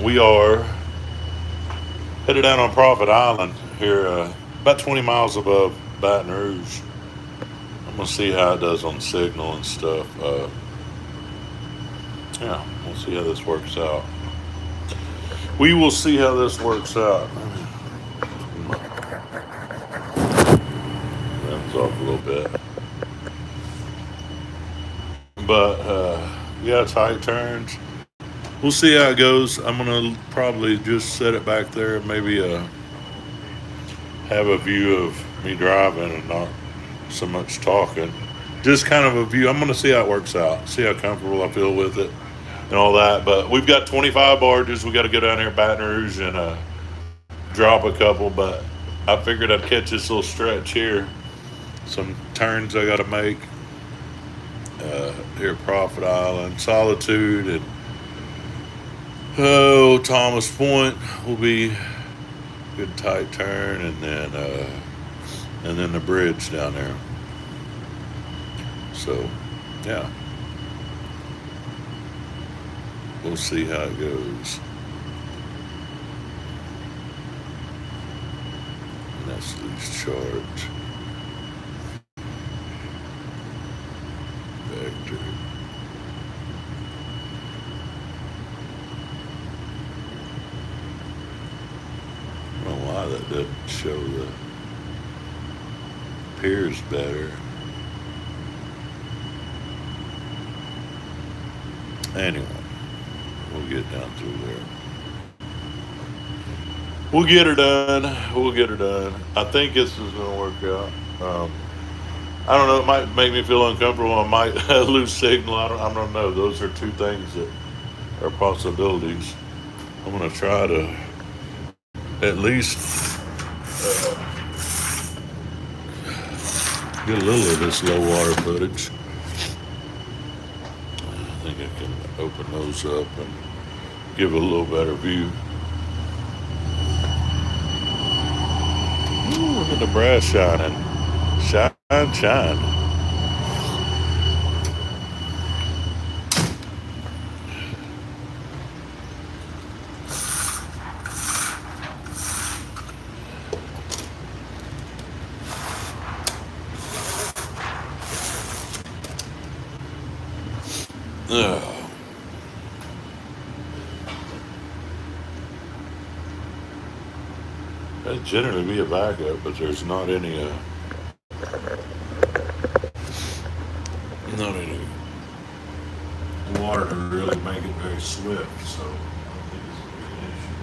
We are headed down on Prophet Island here, about 20 miles above Baton Rouge. I'm gonna see how it does on signal and stuff. Yeah, we'll see how this works out. We will see how this works out. That's off a little bit, but yeah, tight turns. We'll see how it goes. I'm gonna probably just set it back there, maybe have a view of me driving and not so much talking. Just kind of a view. I'm gonna see how it works out. See how comfortable I feel with it and all that. But we've got 25 barges. We got to go down here to Baton Rouge and drop a couple. But I figured I'd catch this little stretch here. Some turns I got to make here at Prophet Island, Solitude, and Thomas Point will be a good tight turn, and then the bridge down there. So, yeah, we'll see how it goes. And that's these charts. Vector. I don't know why that doesn't show the piers better. Anyway, we'll get down through there. We'll get her done. We'll get her done. I think this is going to work out. I don't know. It might make me feel uncomfortable. I might lose signal. I don't know. Those are two things that are possibilities. I'm going to try to at least get a little of this low water footage. I think I can open those up and give a little better view. Ooh, look at the brass shining. Shine, shine. That'd generally be a backup, but there's not any not any water to really make it very swift, so I don't think it's going to be an issue.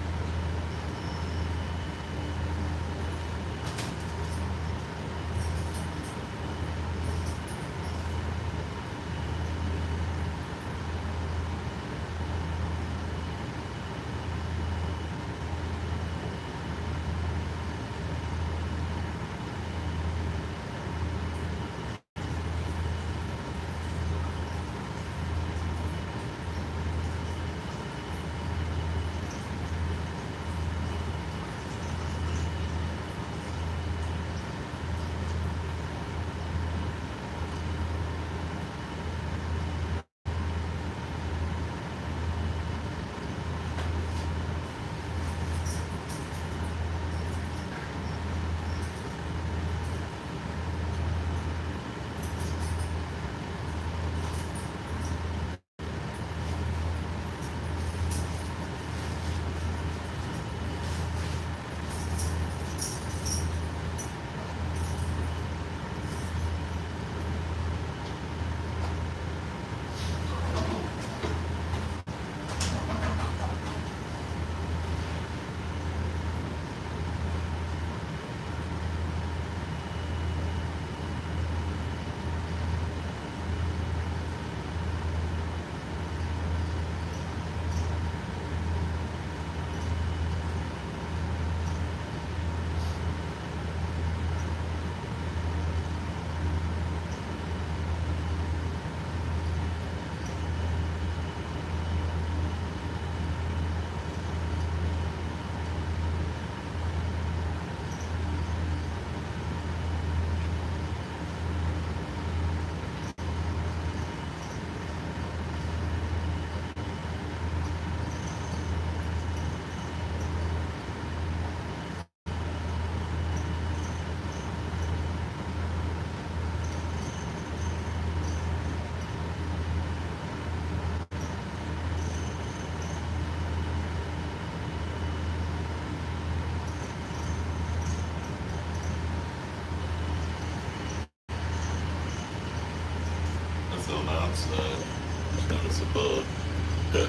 downside. Just notice a bug. Okay.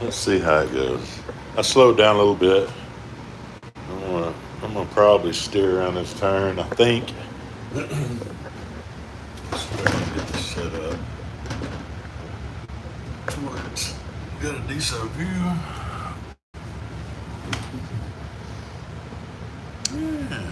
Let's see how it goes. I slowed down a little bit. I'm gonna probably steer around this turn, I think. Let's get this set up. It's got a decent view. Yeah.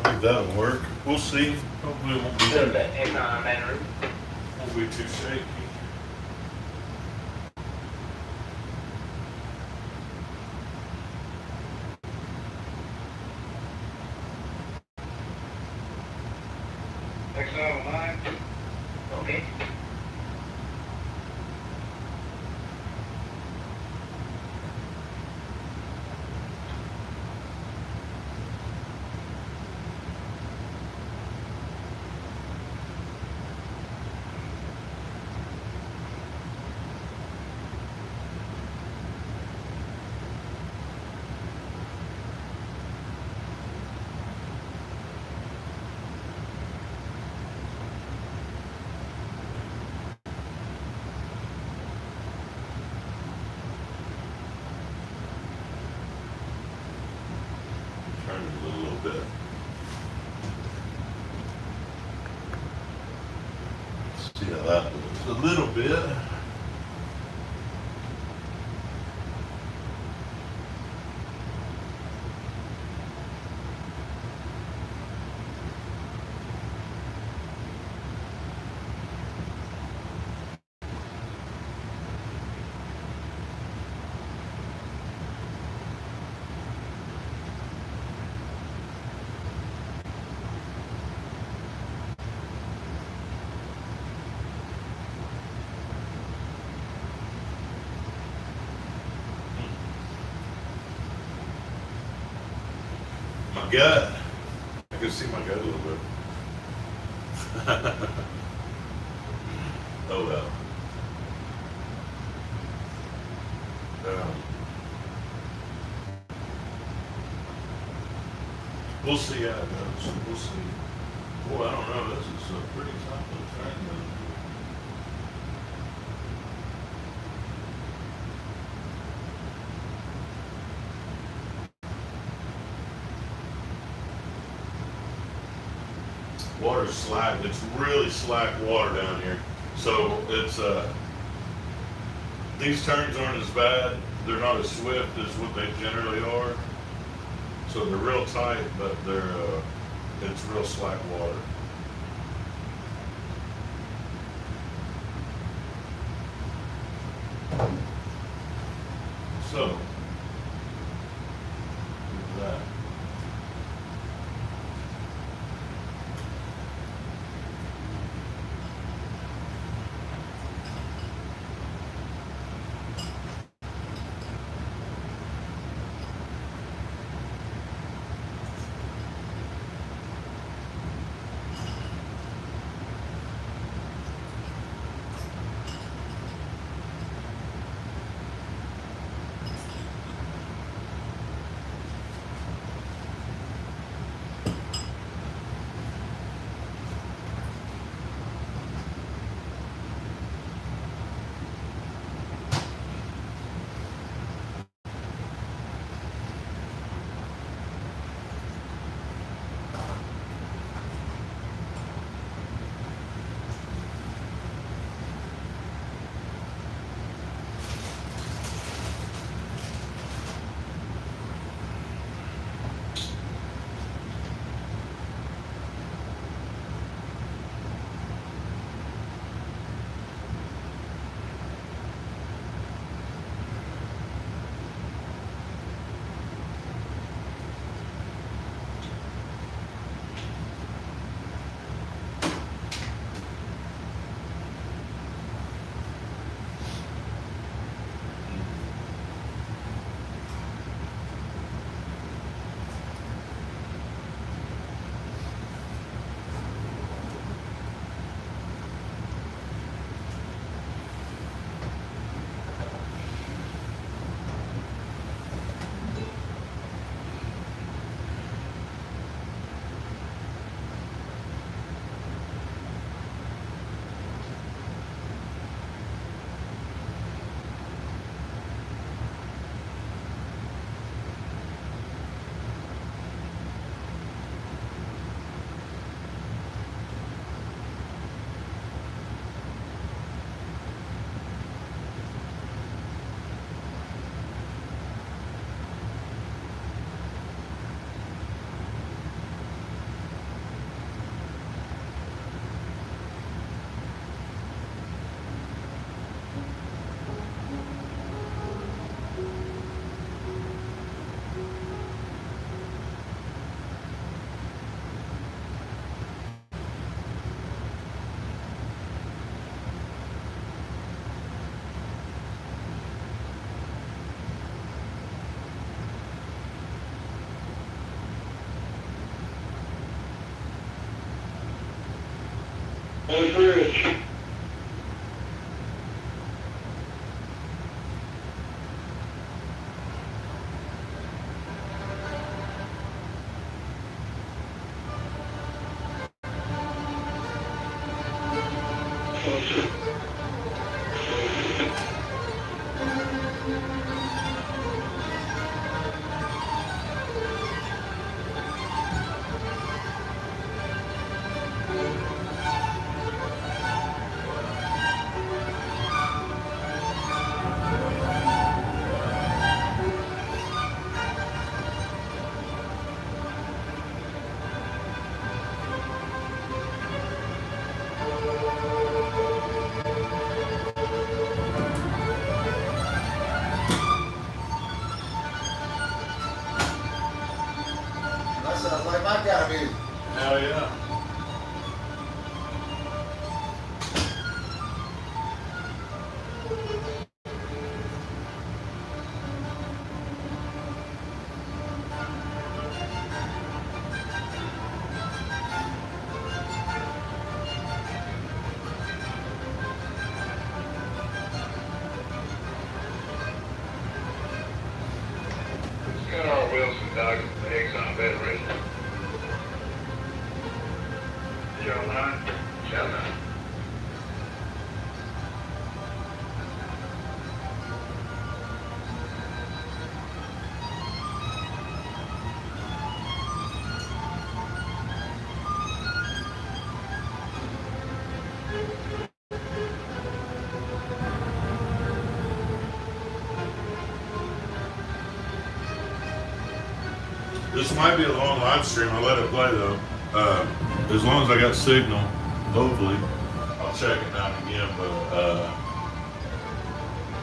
I think that'll work. We'll see. Hopefully it won't be too shaky. Okay. Turn it a little bit. See how that looks. A little bit. My gut. I can see my gut a little bit. Oh well. We'll see how it goes. We'll see. Boy, I don't know. This is a pretty tough little train though. Water's slack. It's really slack water down here. So it's these turns aren't as bad. They're not as swift as what they generally are. So they're real tight, but they're it's real slack water. So with that. On the bridge. That sounds like my kind of music. Hell yeah. Skylar Wilson, Doug, Exxon Baton Rouge. Channel 9? Channel 9. This might be a long live stream. I'll let it play though. As long as I got signal, hopefully. I'll check it now and again, but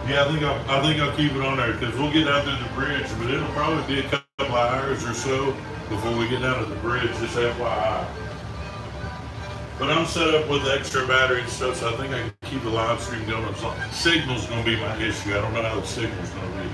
yeah, I think I'll keep it on there because we'll get down through the bridge, but it'll probably be a couple of hours or so before we get down to the bridge. Just FYI. But I'm set up with extra battery and stuff, so I think I can keep the live stream going. Signal's gonna be my issue. I don't know how the signal's gonna be.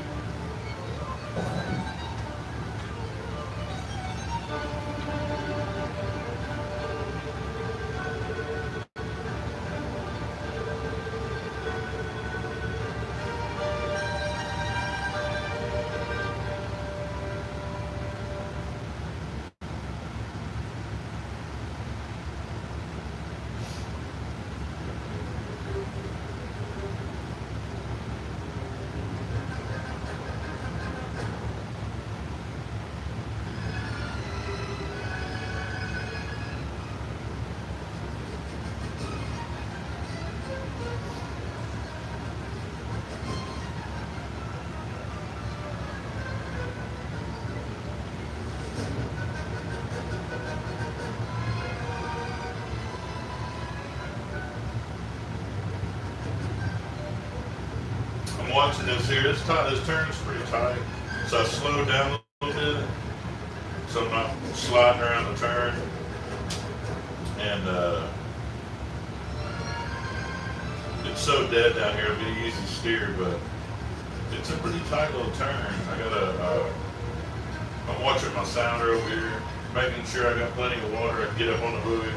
I'm watching this here. This turn's pretty tight, so I slowed down a little bit, so I'm not sliding around the turn. And it's so dead down here, it'll be an easy steer, but it's a pretty tight little turn. I'm watching my sounder over here, making sure I got plenty of water. I can get up on the buoys.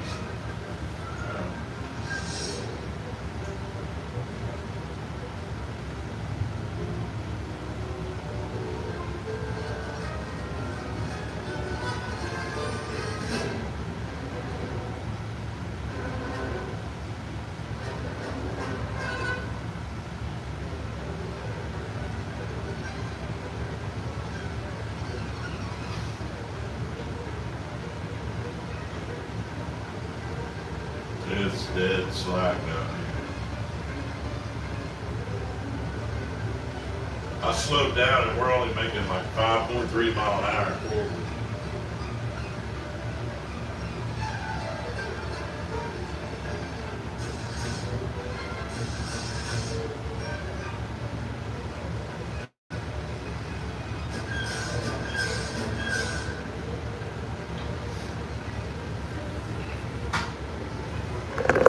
It's dead slack down here. I slowed down and we're only making like 5.3 mile an hour forward.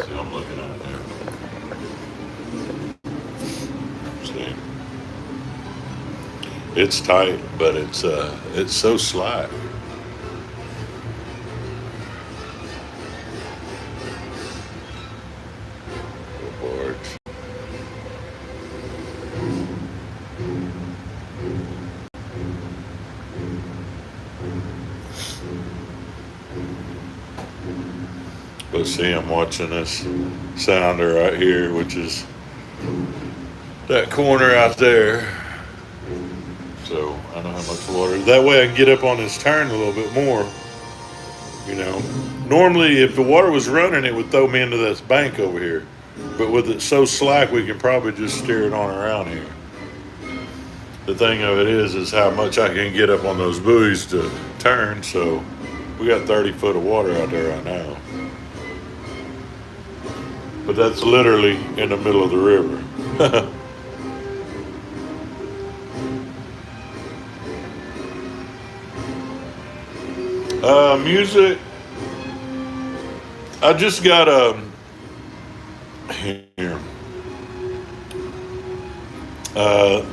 See, I'm looking at it there. See? It's tight, but it's so slack. But see, I'm watching this sounder right here, which is that corner out there. So I know how much water. That way I can get up on this turn a little bit more. You know, normally if the water was running, it would throw me into this bank over here. But with it so slack, we can probably just steer it on around here. The thing of it is how much I can get up on those buoys to turn. So we got 30 foot of water out there right now. But that's literally in the middle of the river. Music. I just got here.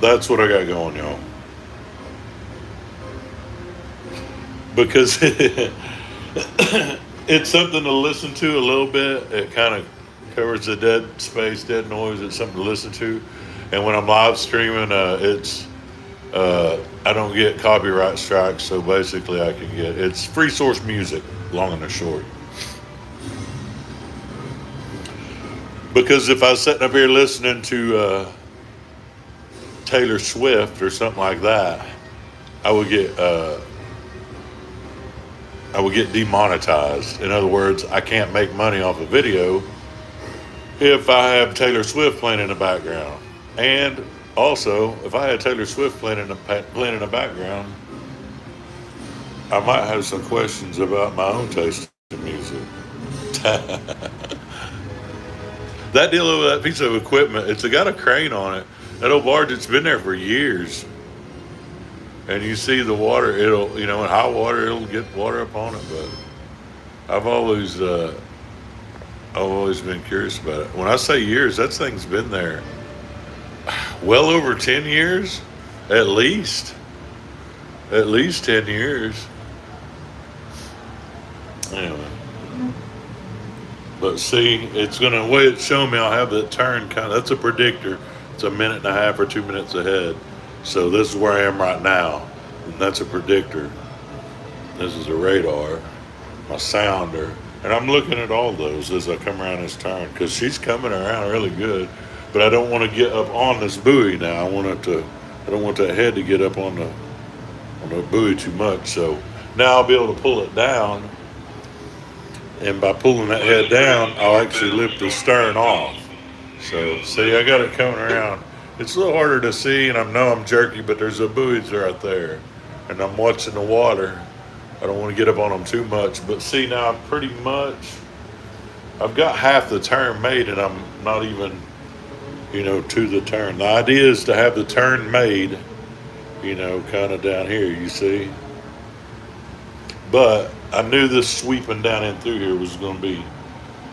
That's what I got going, y'all. Because it's something to listen to a little bit. It kind of covers the dead space, dead noise. It's something to listen to. And when I'm live streaming, I don't get copyright strikes. So basically I can get, it's free source music, long and the short. Because if I was sitting up here listening to Taylor Swift or something like that, I would get demonetized. In other words, I can't make money off a video if I have Taylor Swift playing in the background. And also, if I had Taylor Swift playing in the background, I might have some questions about my own taste in music. That deal over that piece of equipment, it's got a crane on it. That old barge, it's been there for years. And you see the water, it'll, in high water, it'll get water up on it. But I've always been curious about it. When I say years, that thing's been there well over 10 years, at least 10 years. Anyway. But see, it's going to, the way it's showing me, I'll have that turn that's a predictor. It's a minute and a half or 2 minutes ahead. So this is where I am right now. And that's a predictor. This is a radar, my sounder. And I'm looking at all those as I come around this turn because she's coming around really good. But I don't want to get up on this buoy now. I don't want that head to get up on the buoy too much. So now I'll be able to pull it down. And by pulling that head down, I'll actually lift the stern off. So, see, I got it coming around. It's a little harder to see, and I know I'm jerky, but there's a buoys right there. And I'm watching the water. I don't want to get up on them too much. But see, now I'm pretty much, I've got half the turn made, and I'm not even, to the turn. The idea is to have the turn made, kind of down here, you see. But I knew this sweeping down in through here was going to be,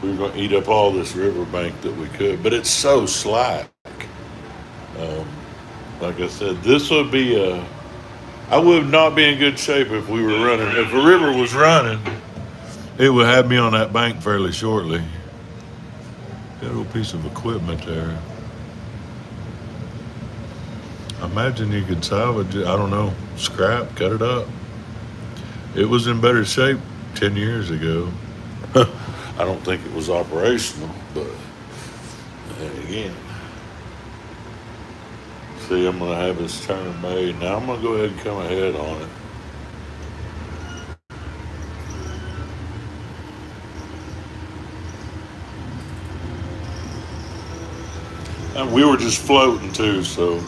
we were going to eat up all this riverbank that we could. But it's so slack. Like I said, this would be I would not be in good shape if we were running. If a river was running, it would have me on that bank fairly shortly. Got a little piece of equipment there. I imagine you could salvage it. I don't know, scrap, cut it up. It was in better shape 10 years ago. I don't think it was operational, but then again. See, I'm going to have this turn made. Now I'm going to go ahead and come ahead on it. And we were just floating too, so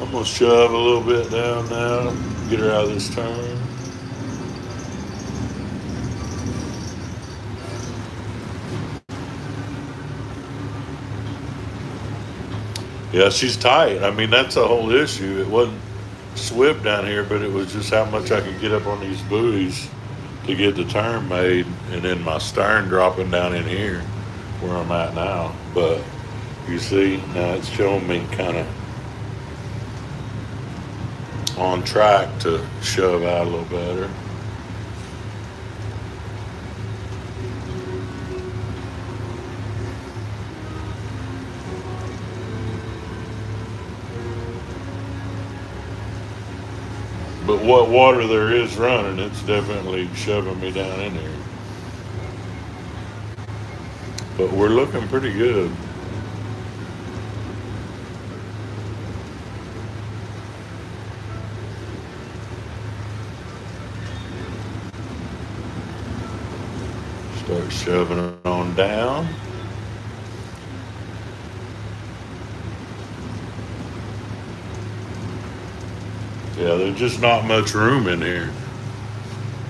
I'm going to shove a little bit down now, get her out of this turn. Yeah, she's tight. I mean, that's the whole issue. It wasn't swift down here, but it was just how much I could get up on these buoys to get the turn made, and then my stern dropping down in here where I'm at now. But you see, now it's showing me kind of on track to shove out a little better. But what water there is running, it's definitely shoving me down in here. but we're looking pretty good. Start shoving it on down. Yeah, there's just not much room in here.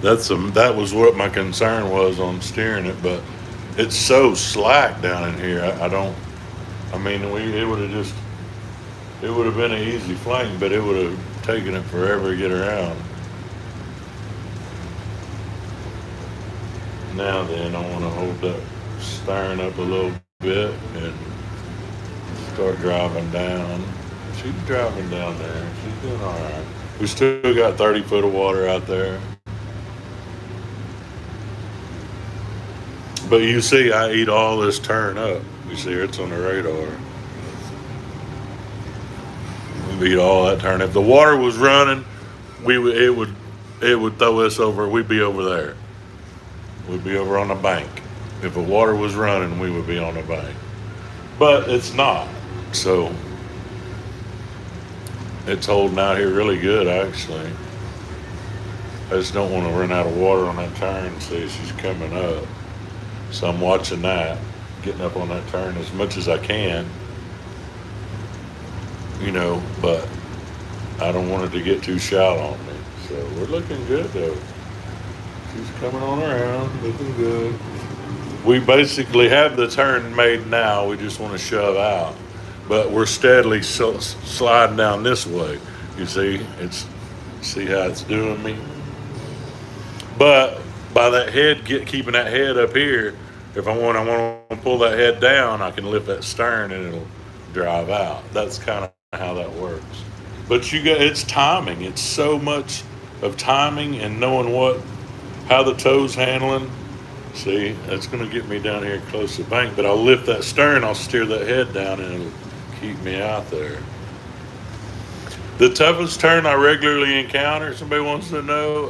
That was what my concern was on steering it, but it's so slack down in here. I mean, it would have been an easy flank, but it would have taken it forever to get around. Now then, I want to hold that stern up a little bit and start driving down. She's driving down there. She's doing all right. We still got 30 foot of water out there. But you see, I eat all this turn up. You see, it's on the radar. We eat all that turn. If the water was running, it would throw us over. We'd be over there. We'd be over on the bank. If the water was running, we would be on the bank. But it's not. So it's holding out here really good, actually. I just don't want to run out of water on that turn. See, she's coming up. So I'm watching that, getting up on that turn as much as I can, but I don't want it to get too shallow on me. So we're looking good, though. She's coming on around, looking good. We basically have the turn made now. We just want to shove out. But we're steadily sliding down this way. You see, see how it's doing me? But by that head, keeping that head up here, if I want to pull that head down, I can lift that stern and it'll drive out. That's kind of how that works. But it's timing. It's so much of timing and knowing how the tow's handling. See, that's going to get me down here close to the bank, but I'll lift that stern, I'll steer that head down, and it'll keep me out there. The toughest turn I regularly encounter, somebody wants to know,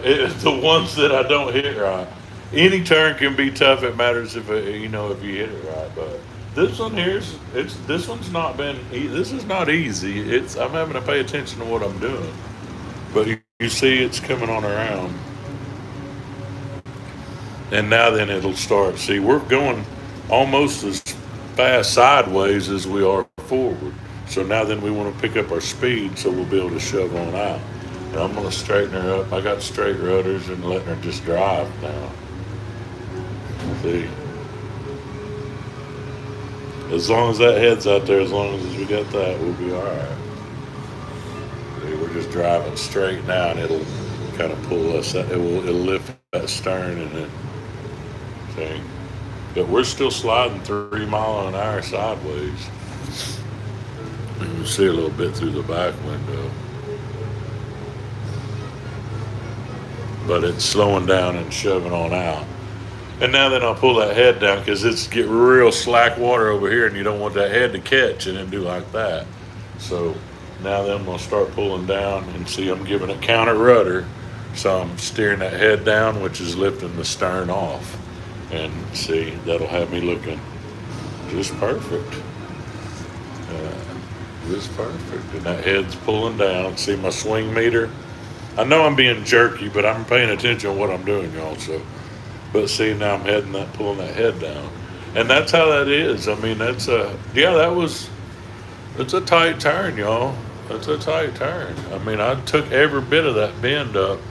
it's the ones that I don't hit right. Any turn can be tough. It matters if you hit it right. But this one here this one's not been. This is not easy. I'm having to pay attention to what I'm doing. But you see, it's coming on around, and now then it'll start. See, we're going almost as fast sideways as we are forward. So now then we want to pick up our speed so we'll be able to shove on out. And I'm going to straighten her up. I got straight rudders and letting her just drive now. See? As long as that head's out there, as long as we got that, we'll be all right. See, we're just driving straight now, and it'll kind of pull us. It'll lift that stern and then, see? But we're still sliding 3 miles an hour sideways. You can see a little bit through the back window. But it's slowing down and shoving on out. And now then I'll pull that head down because it's get real slack water over here and you don't want that head to catch and then do like that. So now then I'm going to start pulling down and see I'm giving it counter rudder. So I'm steering that head down, which is lifting the stern off. And see, that'll have me looking just perfect. Just perfect. And that head's pulling down. See my swing meter? I know I'm being jerky, but I'm paying attention to what I'm doing, y'all. So, but see, now I'm pulling that head down. And that's how that is. I mean, that's it's a tight turn, y'all. That's a tight turn. I mean, I took every bit of that bend up,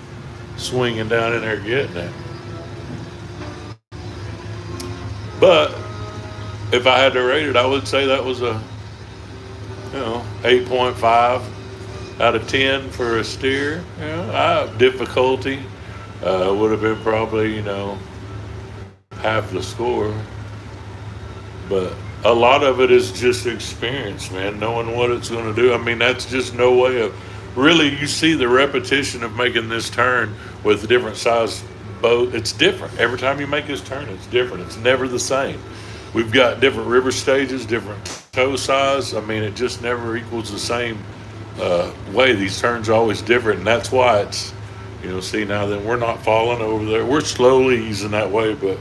swinging down in there, getting it. But if I had to rate it, I would say that was a 8.5 out of 10 for a steer. Difficulty would have been probably half the score, but a lot of it is just experience, man, knowing what it's going to do. I mean, that's just no way of really. You see the repetition of making this turn with different size boat. It's different every time you make this turn. It's different. It's never the same. We've got different river stages, different toe size. I mean, it just never equals the same way. These turns are always different, and that's why it's see, now that we're not falling over there, we're slowly easing that way, but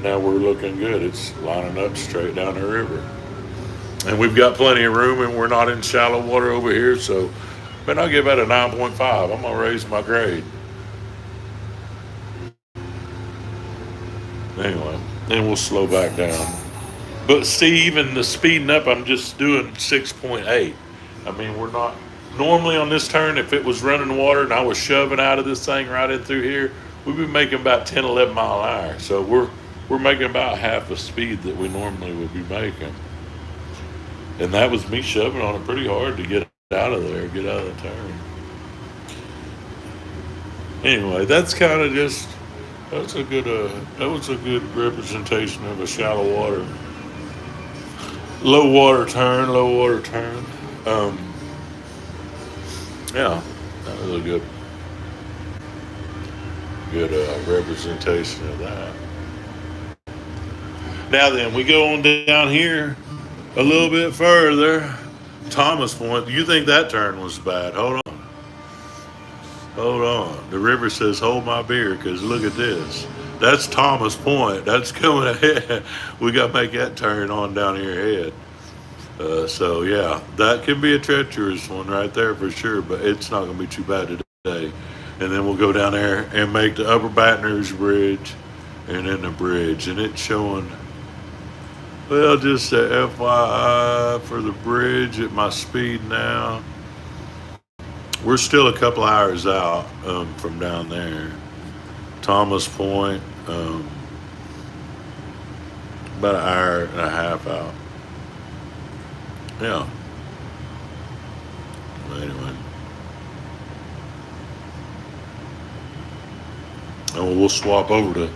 now we're looking good. It's lining up straight down the river. And we've got plenty of room, and we're not in shallow water over here, so but I'll give that a 9.5. I'm gonna raise my grade. Anyway, then we'll slow back down. But see, even the speeding up, I'm just doing 6.8. I mean, we're not normally on this turn. If it was running water and I was shoving out of this thing right in through here, we'd be making about 10, 11 mile an hour. So we're making about half the speed that we normally would be making. And that was me shoving on it pretty hard to get out of there, get out of the turn. Anyway, that's kind of just that was a good representation of a shallow water, low water turn, low water turn. Yeah, that was a good representation of that. Now then, we go on down here a little bit further. Thomas Point. Do you think that turn was bad? Hold on. Hold on. The river says, hold my beer, because look at this. That's Thomas Point. That's coming ahead. We got to make that turn on down here ahead. So, yeah, that can be a treacherous one right there for sure, but it's not going to be too bad today. And then we'll go down there and make the Upper Baton Rouge Bridge and then the bridge. And it's showing, well, just a FYI for the bridge at my speed now. We're still a couple hours out from down there. Thomas Point, about an hour and a half out. Yeah. Anyway. And we'll swap over to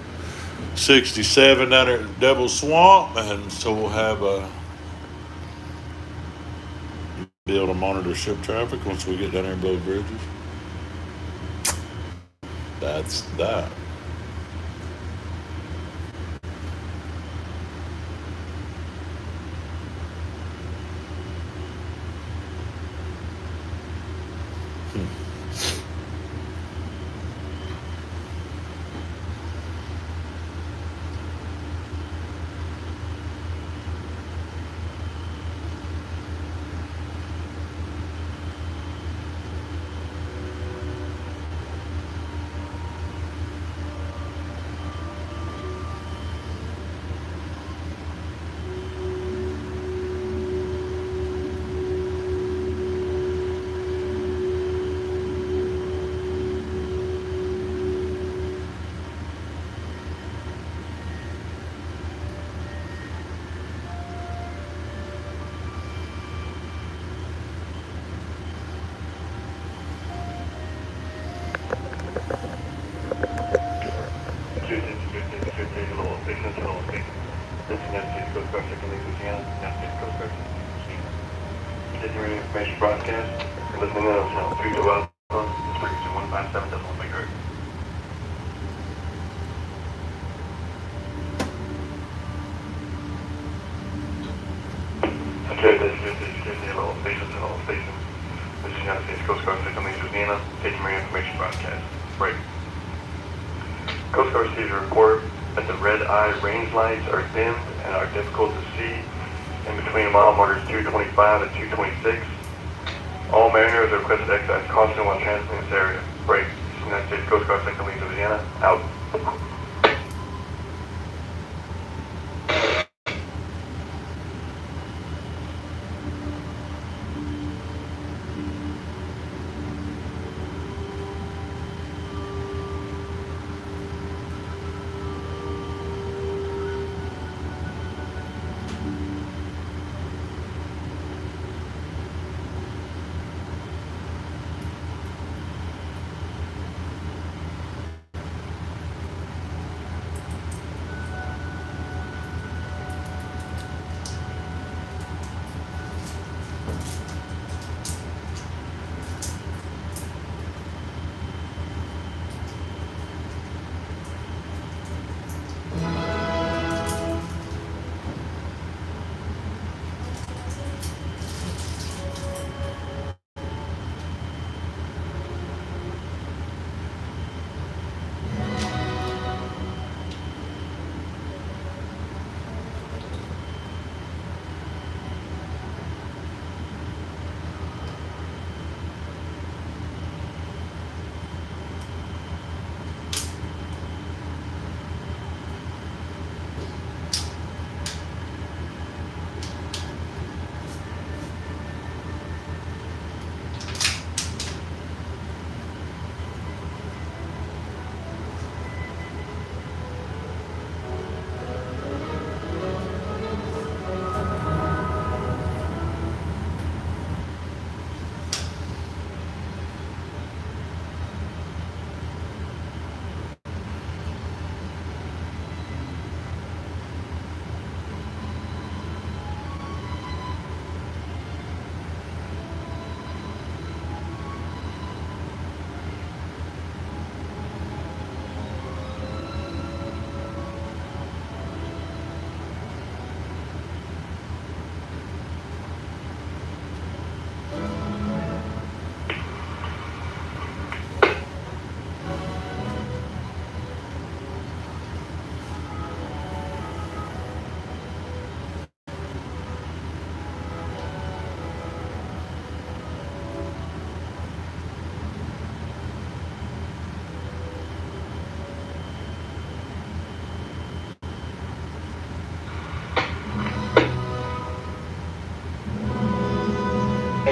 67 down there at Devil Swamp, and so we'll have be able to monitor ship traffic once we get down there and build bridges. That's that. Information broadcast. Listening in on channel 312. It's frequency 157 decimal megahertz. Security all stations and all stations. This is United States Coast Guard Signal Louisiana, taking marine information broadcast. Break. Coast Guard received a report that the red eye range lights are dimmed and are difficult to see in between mile markers 225 and 226. All mariners are requested to exercise caution while transiting this area. Break. This is United States Coast Guard Signal Louisiana. Out.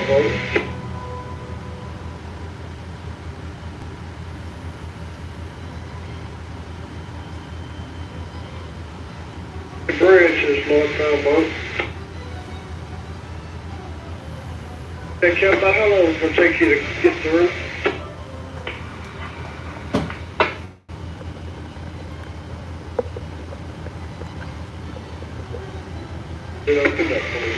vote. The bridge is one-time vote. Takes you about how long it's gonna take you to get through? It opened up for you.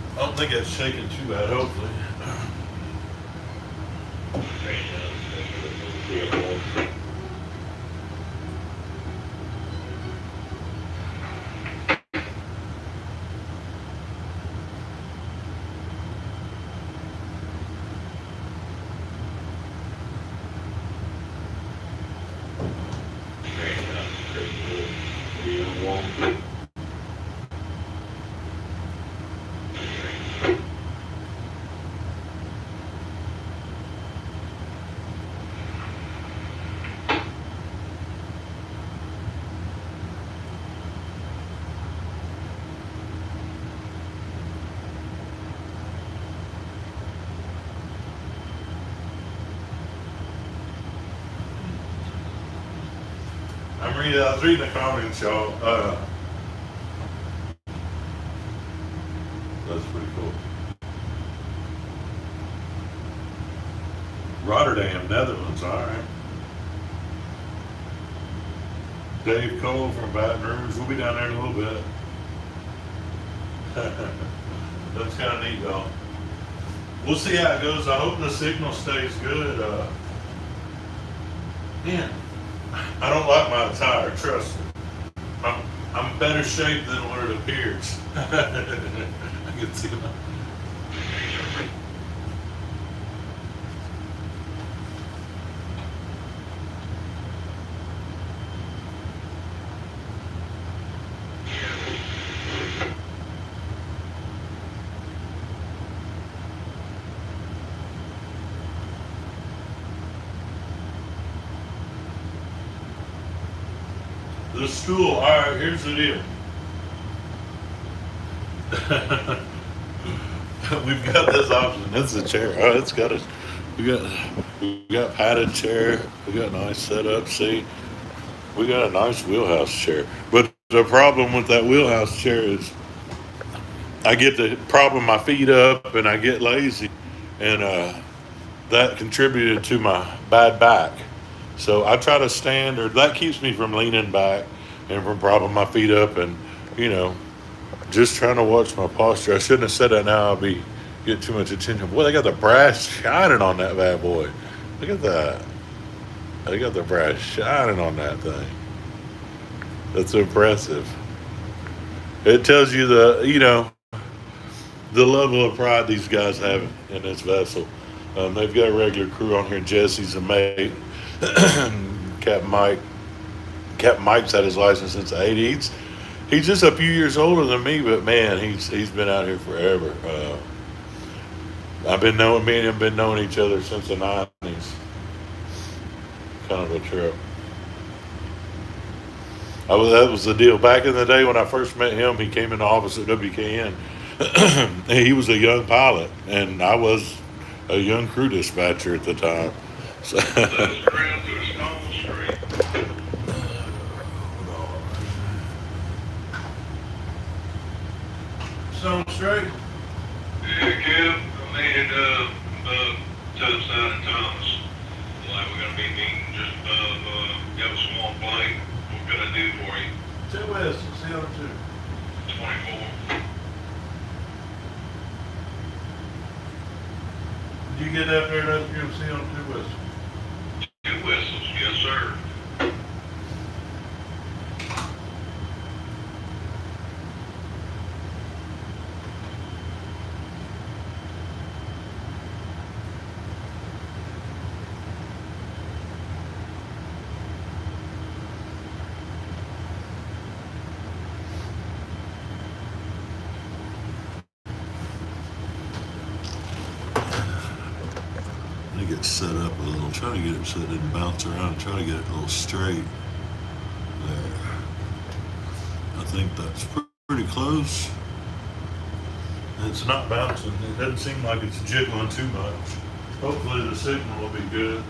I don't think it's shaking too bad, hopefully. I was reading the comments, y'all. That's pretty cool. Rotterdam, Netherlands, all right. Dave Cole from Baton Rouge. We'll be down there in a little bit. That's kind of neat, though. We'll see how it goes. I hope the signal stays good. Man, I don't like my attire, trust me. I'm in better shape than what it appears. I can see that. The stool, all right, here's the deal. We've got this option. It's a chair. Oh, it's got a, we got padded chair. We got a nice setup seat. We got a nice wheelhouse chair. But the problem with that wheelhouse chair is I get the propping my feet up and I get lazy, and that contributed to my bad back. So I try to stand, or that keeps me from leaning back and from propping my feet up, and you know, just trying to watch my posture. I shouldn't have said that. Now I'll be get too much attention. Boy, they got the brass shining on that bad boy. Look at that. They got the brass shining on that thing. That's impressive. It tells you the level of pride these guys have in this vessel. They've got a regular crew on here. Jesse's a mate. Captain Mike. Captain Mike's had his license since the 80s. He's just a few years older than me, but man, he's been out here forever. Me and him have been knowing each other since the 90s. Kind of a trip. That was the deal. Back in the day when I first met him, he came in the office at WKN. He was a young pilot, and I was a young crew dispatcher at the time. So Stone Straight? Yeah, Kev, I needed to the side of Thomas. Like, we're gonna be meeting just above, got a small plate. What can I do for you? 2S, CO2. 24. Did you get up there to SQMC on 2S? 2 whistles, yes, sir. Get set up a little, try to get it so it didn't bounce around, try to get it a little straight there. I think that's pretty close. It's not bouncing, it doesn't seem like it's jiggling too much. Hopefully the signal will be good.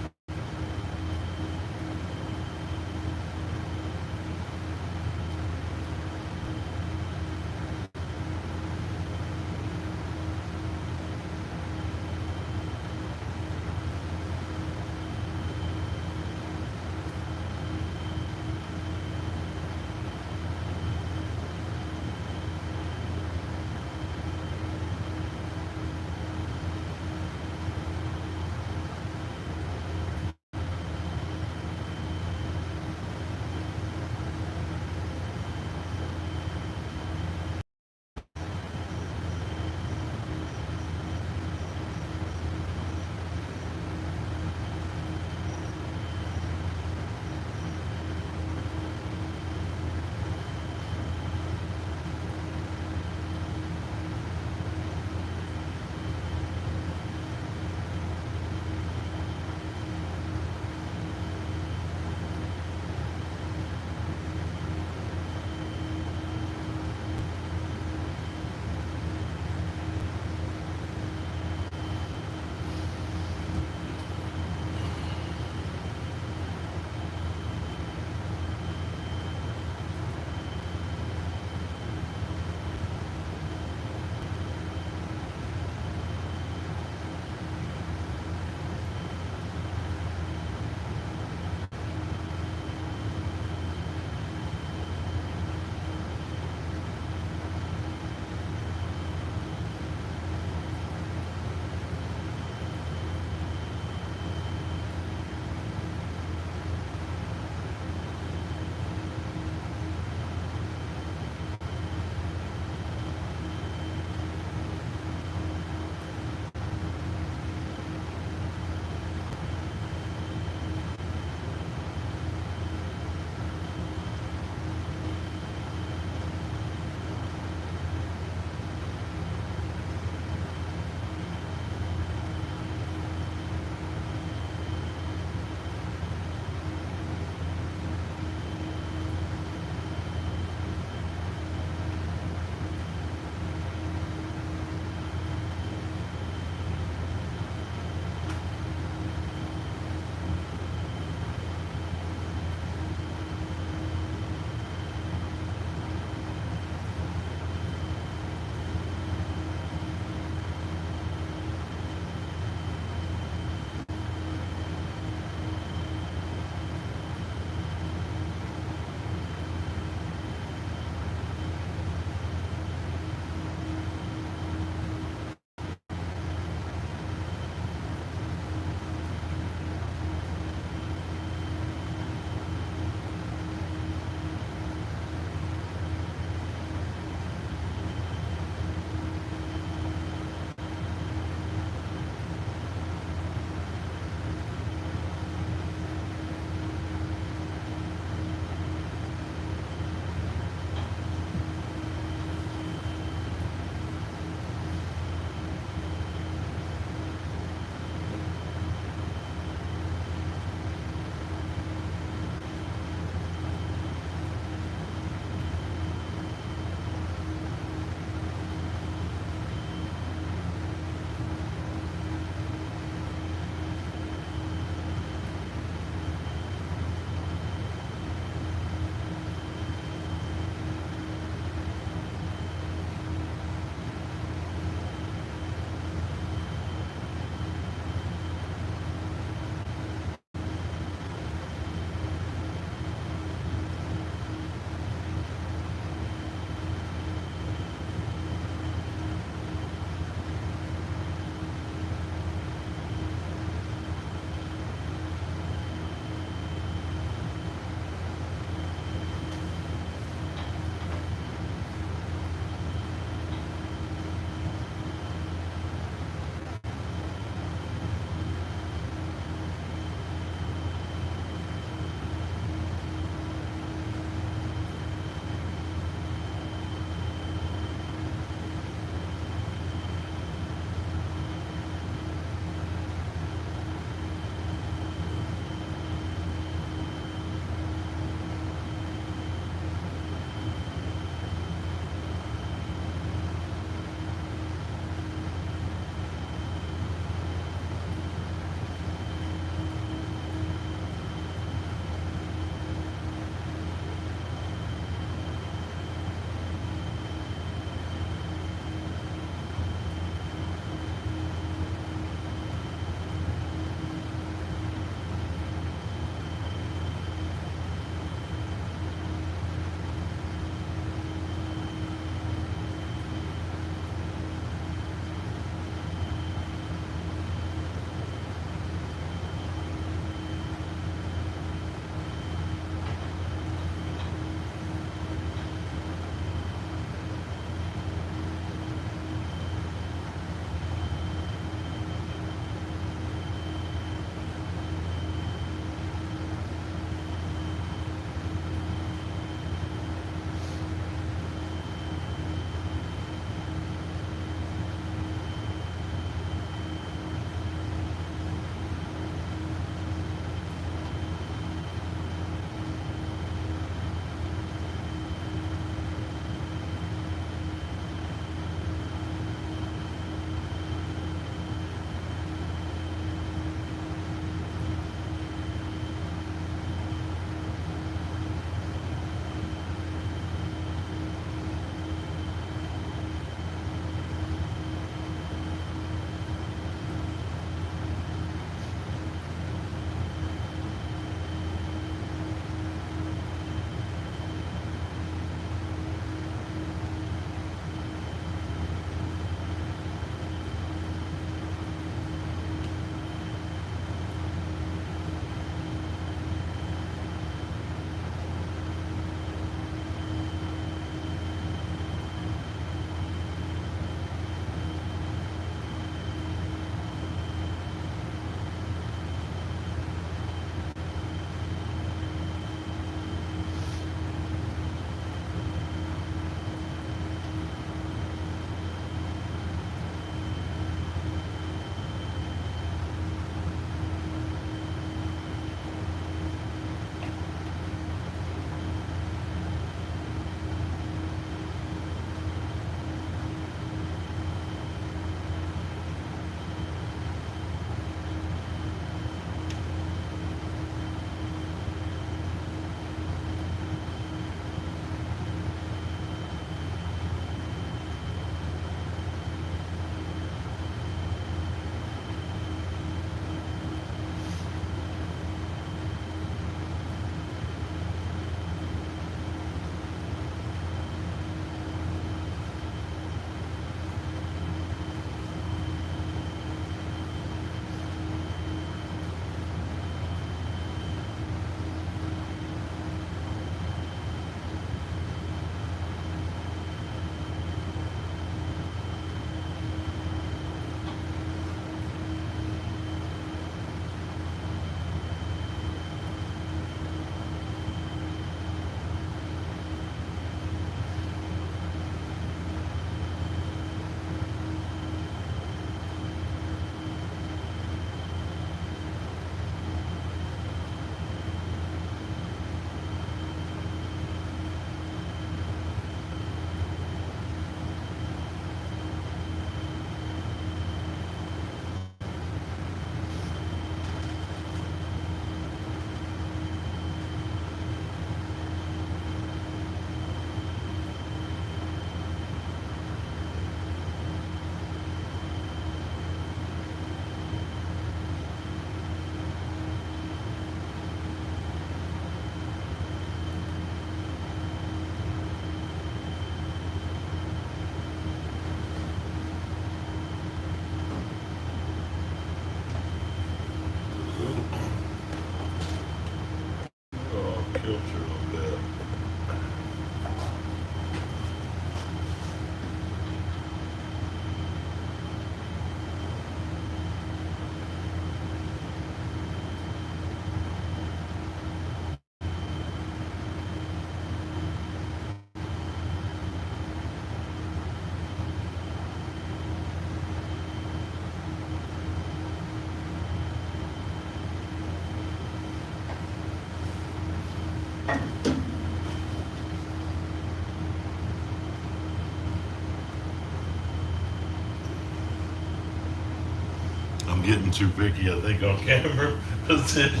I'm getting too picky, I think, on camera position.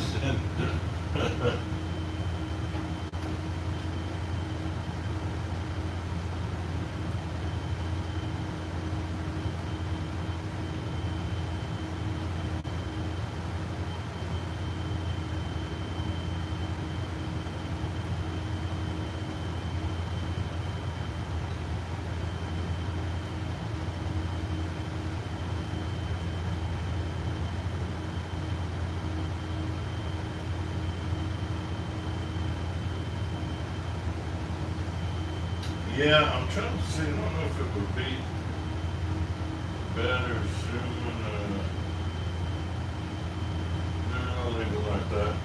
Yeah, I'm trying to see. I don't know if it would be better zooming. No, leave it like that.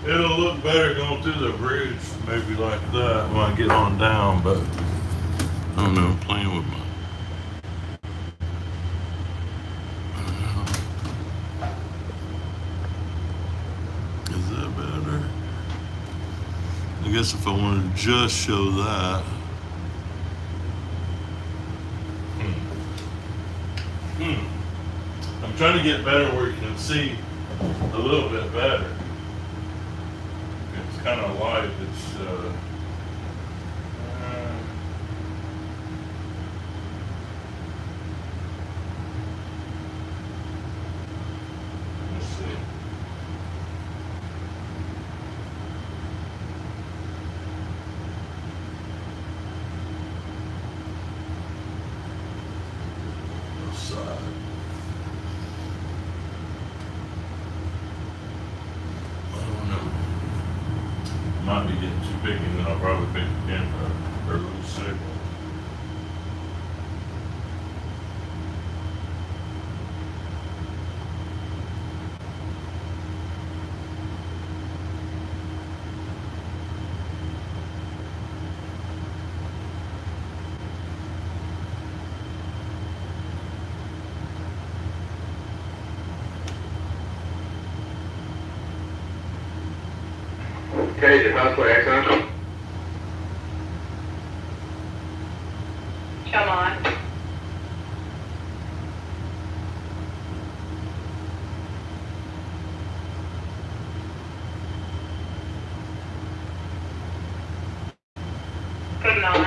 It'll look better going through the bridge, maybe like that when I get on down. But I don't know. I'm playing with my. Is that better? I guess if I want to just show that. I'm trying to get better where you can see a little bit better. It's kind of light. It's let's see. Side. Might be getting too big, and then I'll probably pick the camera or lose signal. Okay, the house for Exxon. Come on. Put it on.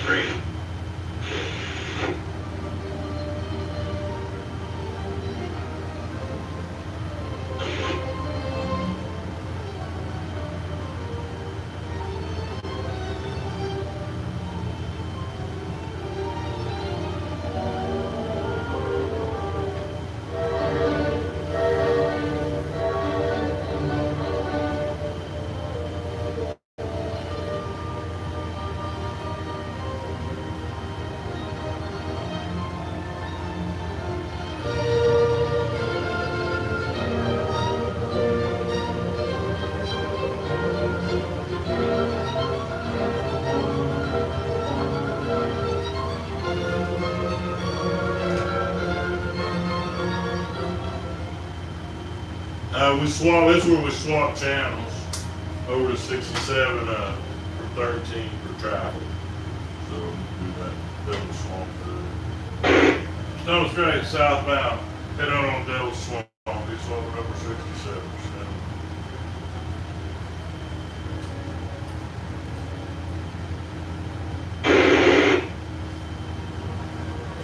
Great. This is where we swap channels over to 67 for 13 for traffic. So do that Devil Swamp. Stone Straight southbound. Head on Devil Swamp. Be swapping over 67.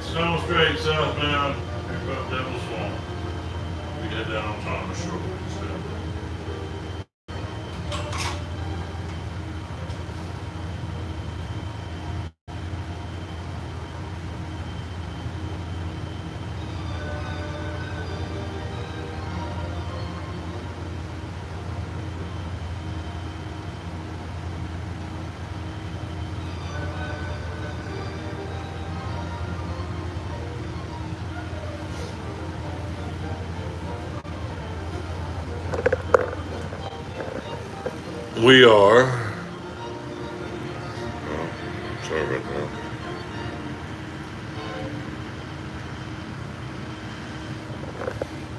Stone Straight southbound. Here's about Devil Swamp. We head down on Thomas Shore instead. We are. Oh, sorry about that.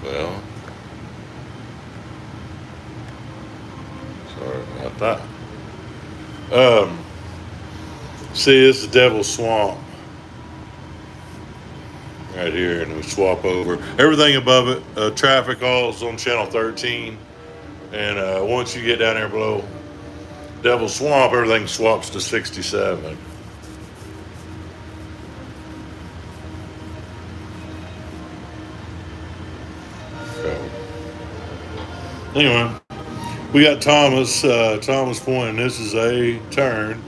Well, sorry about that. See, this is Devil Swamp right here, and we swap over. Everything above it, traffic all is on channel 13. And once you get down there below Devil Swamp, everything swaps to 67. So, anyway, we got Thomas Point, and this is a turn.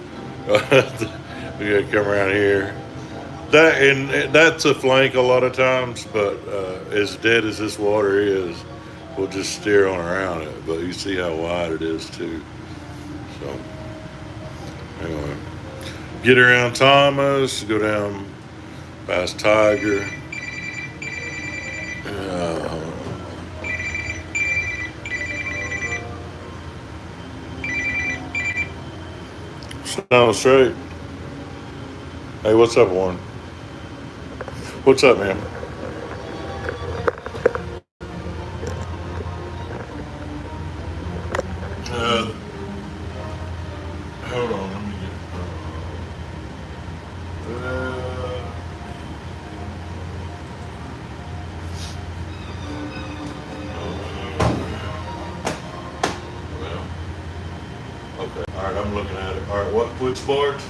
We gotta come around here. That's a flank a lot of times, but as dead as this water is, we'll just steer on around it. But you see how wide it is too. So anyway, get around Thomas, go down past Tiger. Sound straight. Hey, what's up, Warren? What's up, man? Hold on, let me get. Well, okay. All right, I'm looking at it. All right, which barge?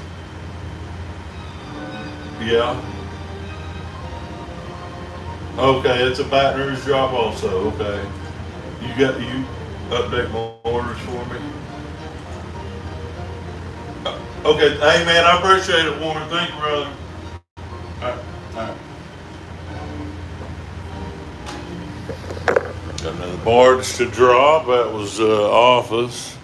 Yeah. Okay, it's a Baton Rouge drop also. Okay. You update my orders for me? Okay, hey man, I appreciate it, Warren. Thank you, brother. All right. Got another barge to drop. That was office.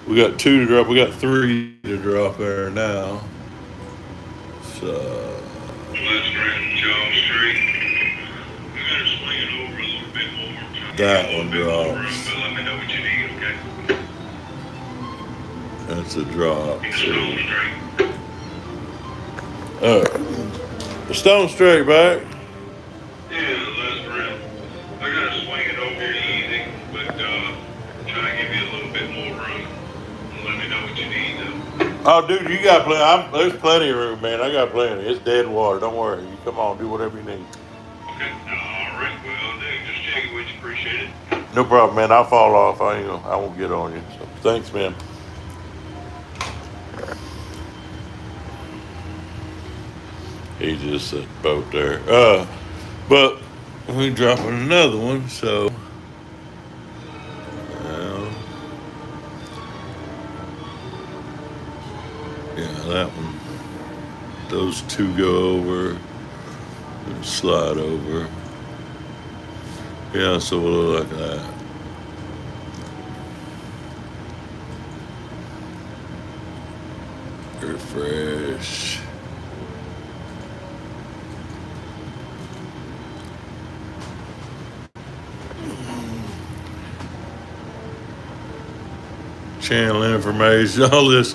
We got 2 to drop. We got 3 to drop there now. So. Let's grab Charles Street. We gotta swing it over a little bit more. That one drops. But let me know what you need, okay? That's a drop. Stone Street. The Stone Straight back. Yeah, last round. I gotta swing it over easy, but try to give you a little bit more room. Let me know what you need, though. Oh, dude, you got plenty. There's plenty of room, man. I got plenty. It's dead water. Don't worry. You come on, do whatever you need. Okay. All right. Well, dude, just checking with you. Appreciate it. No problem, man. I'll fall off. I won't get on you. So, thanks, man. He just at the boat there. But we dropping another one, so yeah, that one. Those two go over and slide over. Yeah, so we'll look like that. Refresh. Channel information, all this.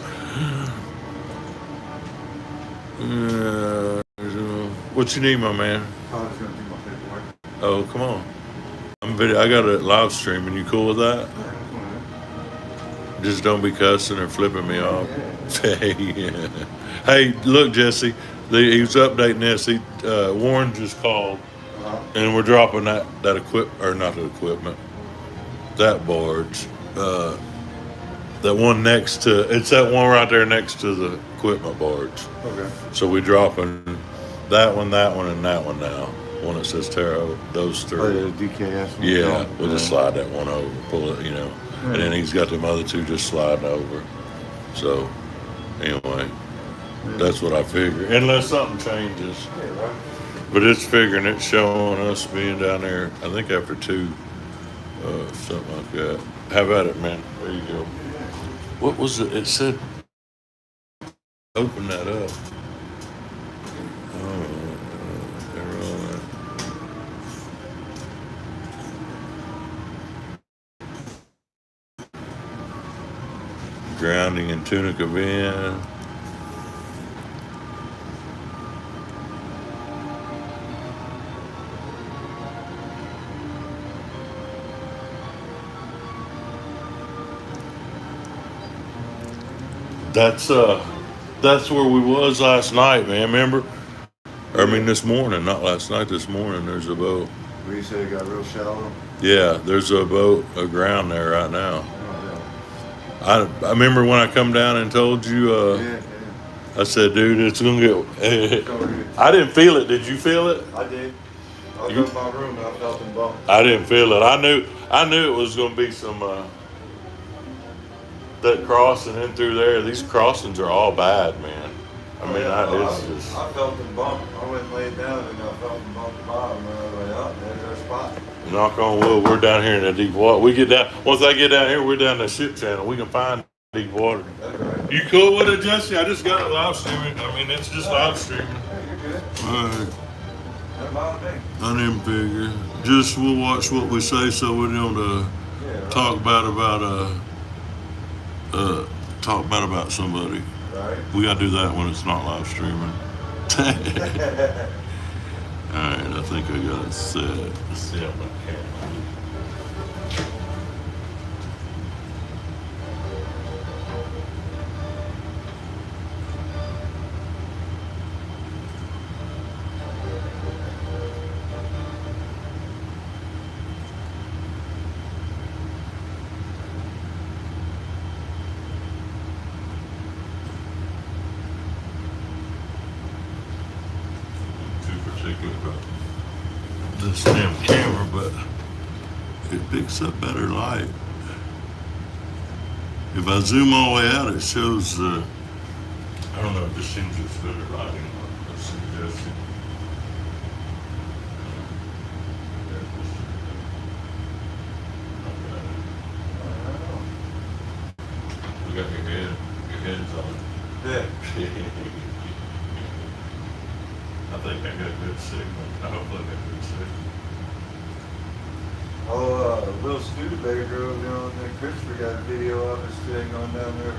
What you need, my man? I was gonna do my paperwork. Oh, come on. I got a live stream, and you cool with that? Just don't be cussing or flipping me off. Yeah. Hey, look, Jesse. He was updating this. Warren just called, and we're dropping that not the equipment, that barge. That one next to it's that one right there next to the equipment barge. Okay. So we dropping that one, and that one now. One that says Tarot, those three. Oh, the DKS one. Yeah, we'll just slide that one over, pull it, and then he's got them other two just sliding over. So, anyway, that's what I figure. Unless something changes. Yeah, right. But it's figuring, it's showing us being down there, I think after 2, something like that. Have at it, man. There you go. What was it? It said, open that up. Grounding in Tunica Bend. That's where we was last night, man. Remember? I mean, this morning, not last night. This morning, there's a boat. Where you said it got real shallow? Yeah, there's a boat aground there right now. Oh, I remember when I come down and told you. yeah. I said, dude, it's gonna get. Yeah. I didn't feel it. Did you feel it? I did. I was in my room and I felt them bumps. I didn't feel it. I knew it was gonna be some. That crossing in through there. These crossings are all bad, man. I mean, it's just. I felt them bump. I went and laid down and I felt them bump the bottom and I was like, oh, there's our spot. Knock on wood, we're down here in the deep water. We get down. Once I get down here, we're down the ship channel. We can find deep water. That's right. You cool with it, Jesse? I just got it live streaming. I mean, it's just live streaming. Hey, you're good. All right. That bother me. I didn't figure. Just we'll watch what we say, so we don't Yeah, right. talk bad about somebody. Right. We gotta do that when it's not live streaming. All right, I think I got it set. Set my camera. About this damn camera, but it picks up better light. If I zoom all the way out, it shows I don't know, it just seems it's better lighting. I'm suggesting. We got your head's on. Yeah. I think I got good signal. I hope I got good signal. Oh, little Studebaker drove down there. Christopher got a video of us thing going down there.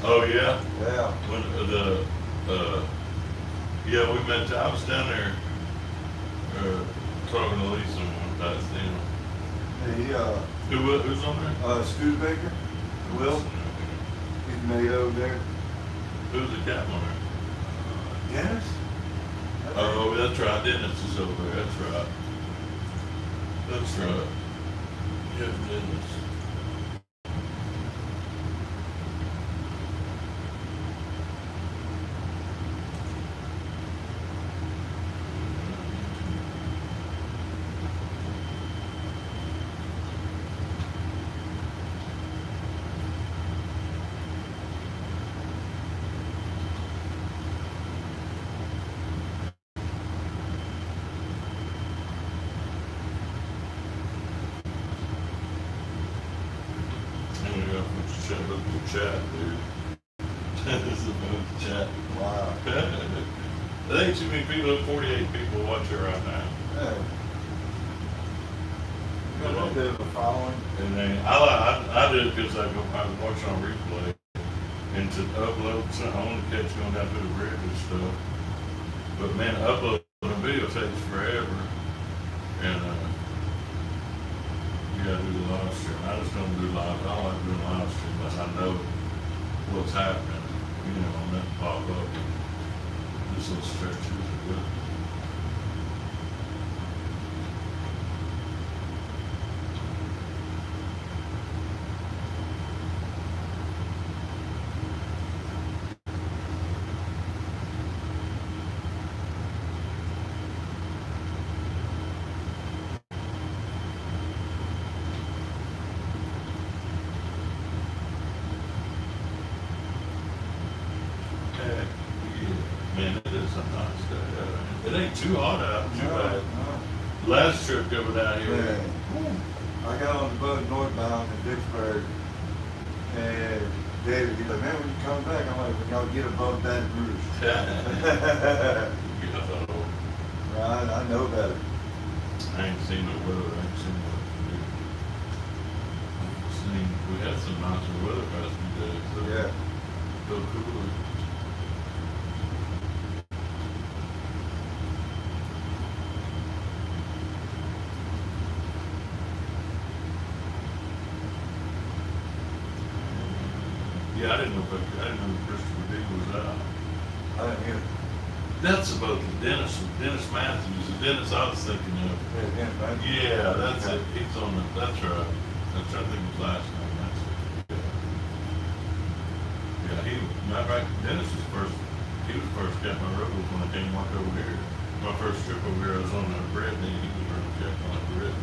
Oh yeah. Yeah. When yeah, we met. I was down there talking to Lisa one time. Who's on there? Studebaker, Will. He's made over there. Who's the captain on there? Dennis? Oh, that's right. Dennis is over there. That's right. That's right. Yeah, Dennis. boat to chat, dude. It's a boat to chat. Wow. There ain't too many people, 48 people watching right now. Yeah. Got a little bit of a following. And then I did it because I was watching on replay. And to upload something, I want to catch going down to the bridge and stuff. But man, uploading a video takes forever. And you gotta do the live stream. I just don't do live. I don't like doing live stream unless I know what's happening. You know, and that pop up. And this little stretches are good. Man, it is a nice day. It ain't too hot out, too bad. Last trip over down here. Yeah. I got on the boat northbound in Vicksburg, and David, he's like, man, when you come back, I'm like, when y'all get above Baton Rouge. I know better. I ain't seen no weather. I ain't seen what we had some nicer weather past few days. So Yeah. feel cooler. Yeah, I didn't know Christopher D was out. I didn't hear it. That's about the Dennis Matthews, the Dennis I was thinking of. Yeah, that's it. He's on the, that's right. I'm trying to think of his last name. That's it. Yeah, matter of fact, Dennis was he was first Captain my road when I came walk over here. My first trip over here, I was on the bridge, and he was running Captain on the bridge.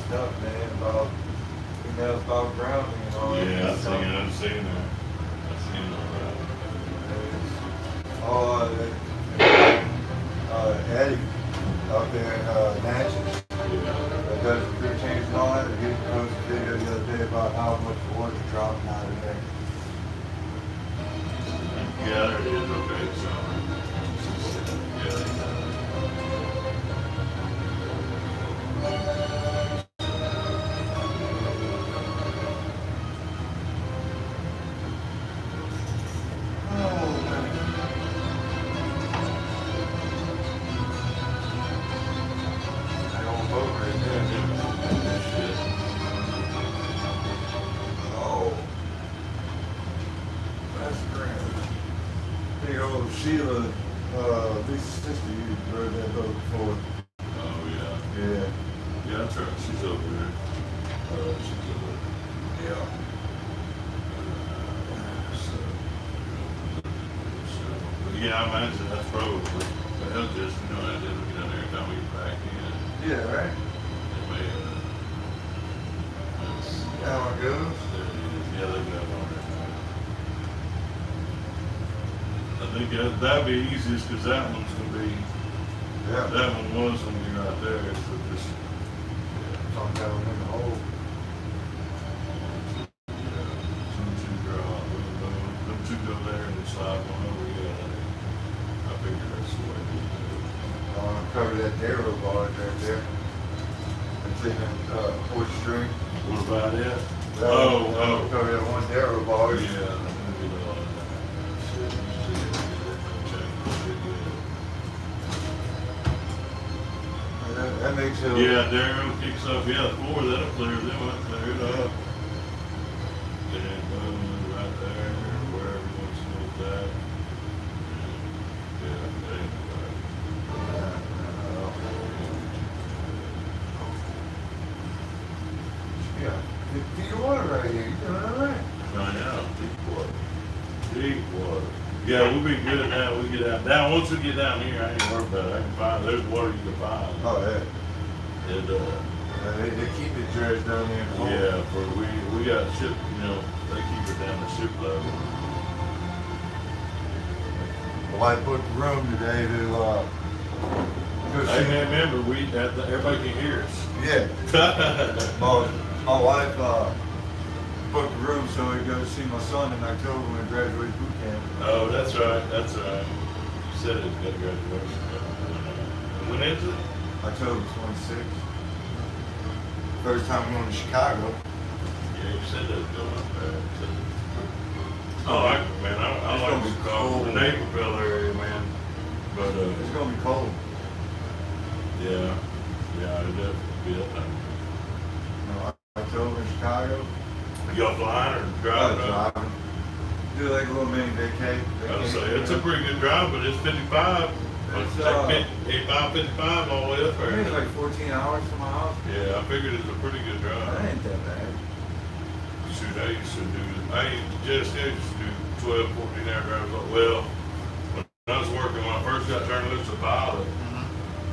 Stuff, man, about emails about grounding and all that. Yeah, I've stuff. seen that. I've seen all that. Eddie out there in Natchez that does the crew change and all that. He posted a video the other day about how much water dropping out of there. Yeah, there it is. Okay, so. Yeah. Sheila, Lisa's sister, you rode that boat before. Oh, yeah. Yeah. Yeah, that's right. She's over there. She's over there. Yeah. But yeah, I imagine that's probably, but hell just, you know, I didn't get down there every time we get back in. Yeah, right? That's How it goes. Yeah, they got on there. I think that'd be easiest because that one's gonna be, Yeah. that one was gonna be right there. So just, It's on I'm down in the hole. Some two draw, them two go there and they slide one over, yeah. I figured that's the way we do it. Cover that narrow barge right there. It's in that, fourth string. What about it? Cover that one narrow barge. Yeah. let me get all of that. Shit, That makes it. yeah, Darryl kicks up, yeah, four, that'll clear them up, clear it up. And then boom, right there, wherever you want to move that. Yeah, there you go. Yeah, 50 feet of water right here. You doing all right? Right now, deep water. Deep water. Yeah, we'll be good now. We get out. Now, once we get down here, I ain't worried about it. I can find, there's water you can find. Oh, yeah. And, They keep the dredge down there in the hole. yeah, for we got ship, they keep it down to ship level. Well, I booked a room today to, go Hey, see. man, remember, everybody can hear us. Yeah. My wife, booked a room so we go see my son in October when he graduates boot camp. Oh, that's right, that's right. You said it's got graduation. When is it? October 26th. First time going to Chicago. Yeah, you said that was going up there. Oh, I It's like gonna be cold. the Naperville area, man. But, It's gonna be cold. yeah, it'll definitely be up there. October in Chicago. Y'all flying or driving up? Driving. Do like a little mini vacay. I would say, it's a pretty good drive, but it's 55. It's, It's like 55 all the way up I think it's there. like 14 hours from my house. Yeah, I figured it's a pretty good That drive. ain't that bad. Shoot, I used to do 12, 14 hour drives. Well, when I was working, when I first got turned loose as a pilot,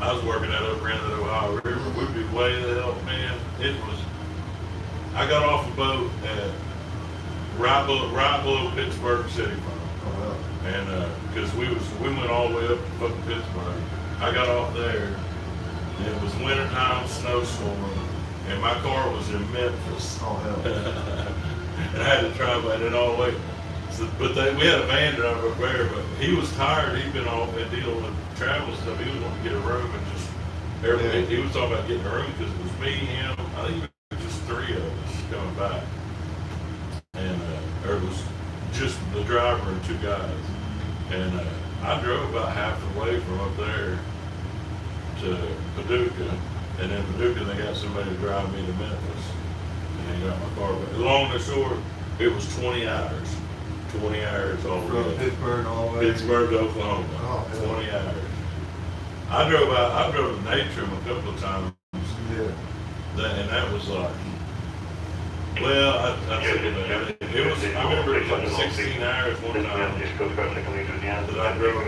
I was working at upper end of the Ohio River. We'd be way the hell, man. I got off the boat at right below Pittsburgh City Farm. Oh, And, cause we went all the way up to fucking Pittsburgh. I got off there, and it was wintertime, snowstorm, and my car was in Memphis. oh hell. And I had to travel it all the way. So, we had a van driver up there, but he was tired. He'd been off and dealing with travel stuff. He was wanting to get a room and just everything. Yeah. He was talking about getting a room because it was me, him. I think it was just three of us coming back, and there was just the driver and two guys. And I drove about half the way from up there to Paducah, and then Paducah they got somebody to drive me to Memphis, and they got my car back. Long and short, it was 20 hours. 20 hours all the From way. Pittsburgh all the way. Pittsburgh to Oklahoma. Oh, hell. 20 hours. I drove to Natrum a couple of times, Yeah. and that was like, well, I remember it was like 16 hours one time that I drove,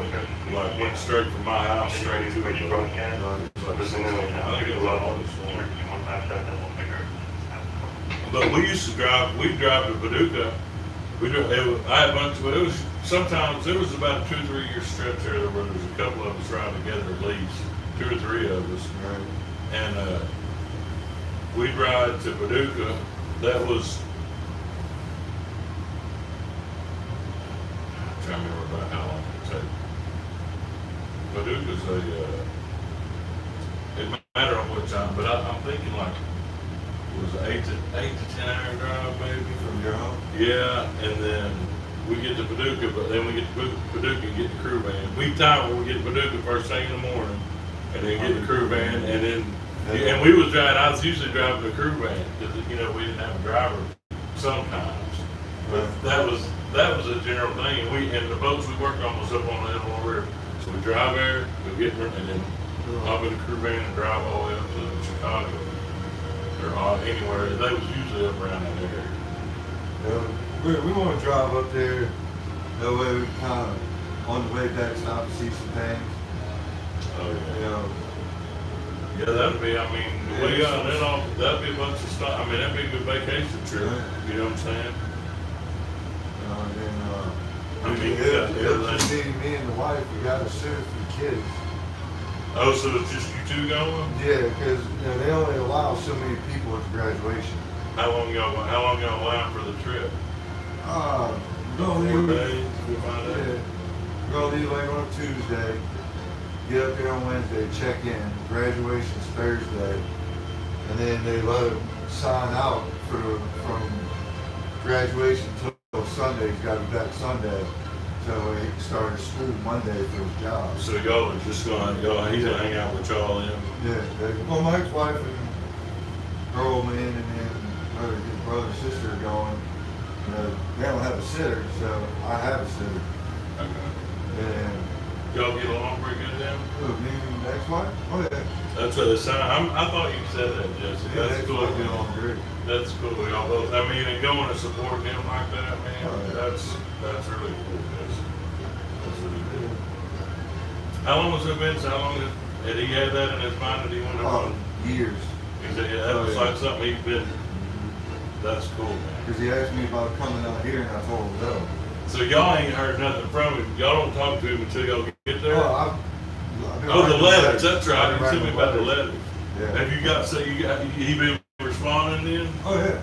like went straight from my house straight to the boat. I think it was all this morning. But we'd drive to Paducah. I had a bunch of, sometimes there was about a 2 or 3 year stretch there where there was a couple of us riding together at least, 2 or 3 of us. Right. And we'd ride to Paducah. That was, I'm trying to remember about how long it took. Paducah's it matter on what time, but I'm thinking like, it was an 8 to 10 hour drive maybe. From your home? Yeah, and then we get to Paducah, but then we get to Paducah and get the crew van. We time when we get to Paducah first thing in the morning, and then get the crew van, and then and we was driving. I was usually driving the crew van because we didn't have a driver sometimes. But that was a general thing. And the boats we worked on was up on the Illinois River, so we drive there, we get there, and then hop in the crew van and drive all the way up to Chicago or anywhere. They was usually up around that area. We want to drive up there. That way we kind of on the way back stop and see some things. Oh yeah. You know. Yeah, that'd be, I mean, that'd be a bunch of stuff. I mean, that'd be a good vacation trip. You know what I'm saying? I mean, It was just me and the wife. We got a suit for the kids. oh, so it's just you two going? Yeah, because they only allow so many people at the graduation. How long y'all allow for the trip? We're gonna 4 leave. days, 5 days? Yeah, we're gonna leave like on Tuesday. Get up there on Wednesday, check in. Graduation's Thursday, and then they let them sign out from graduation till Sunday. He's got to be back Sunday, so he can start his school Monday for his job. So y'all are just he's gonna hang out with y'all then? Well, my ex-wife and her old man and then his brother and sister are going. They don't have a sitter, so I have a sitter. Okay. And Y'all get along pretty good then? me and the ex-wife? Oh yeah. That's what it sounded. I thought you said that, Jesse. Yeah, That's cool. ex-wife get along great. That's cool. Y'all both. I mean, and going to support him like that, man. Oh, yeah. That's really cool, Jesse. That's really cool. How long has it been? So how long had he had that in his mind that he wanted to Oh, years. He said, yeah, that was like something he'd been. That's cool, man. Because he asked me about coming out here and I told him no. So y'all ain't heard nothing from him. Y'all don't talk to him until y'all get there. I've been Oh, the writing letters. That's right. I've You been told me writing about the letters. Yeah. Have you got? So he been responding then? Oh yeah.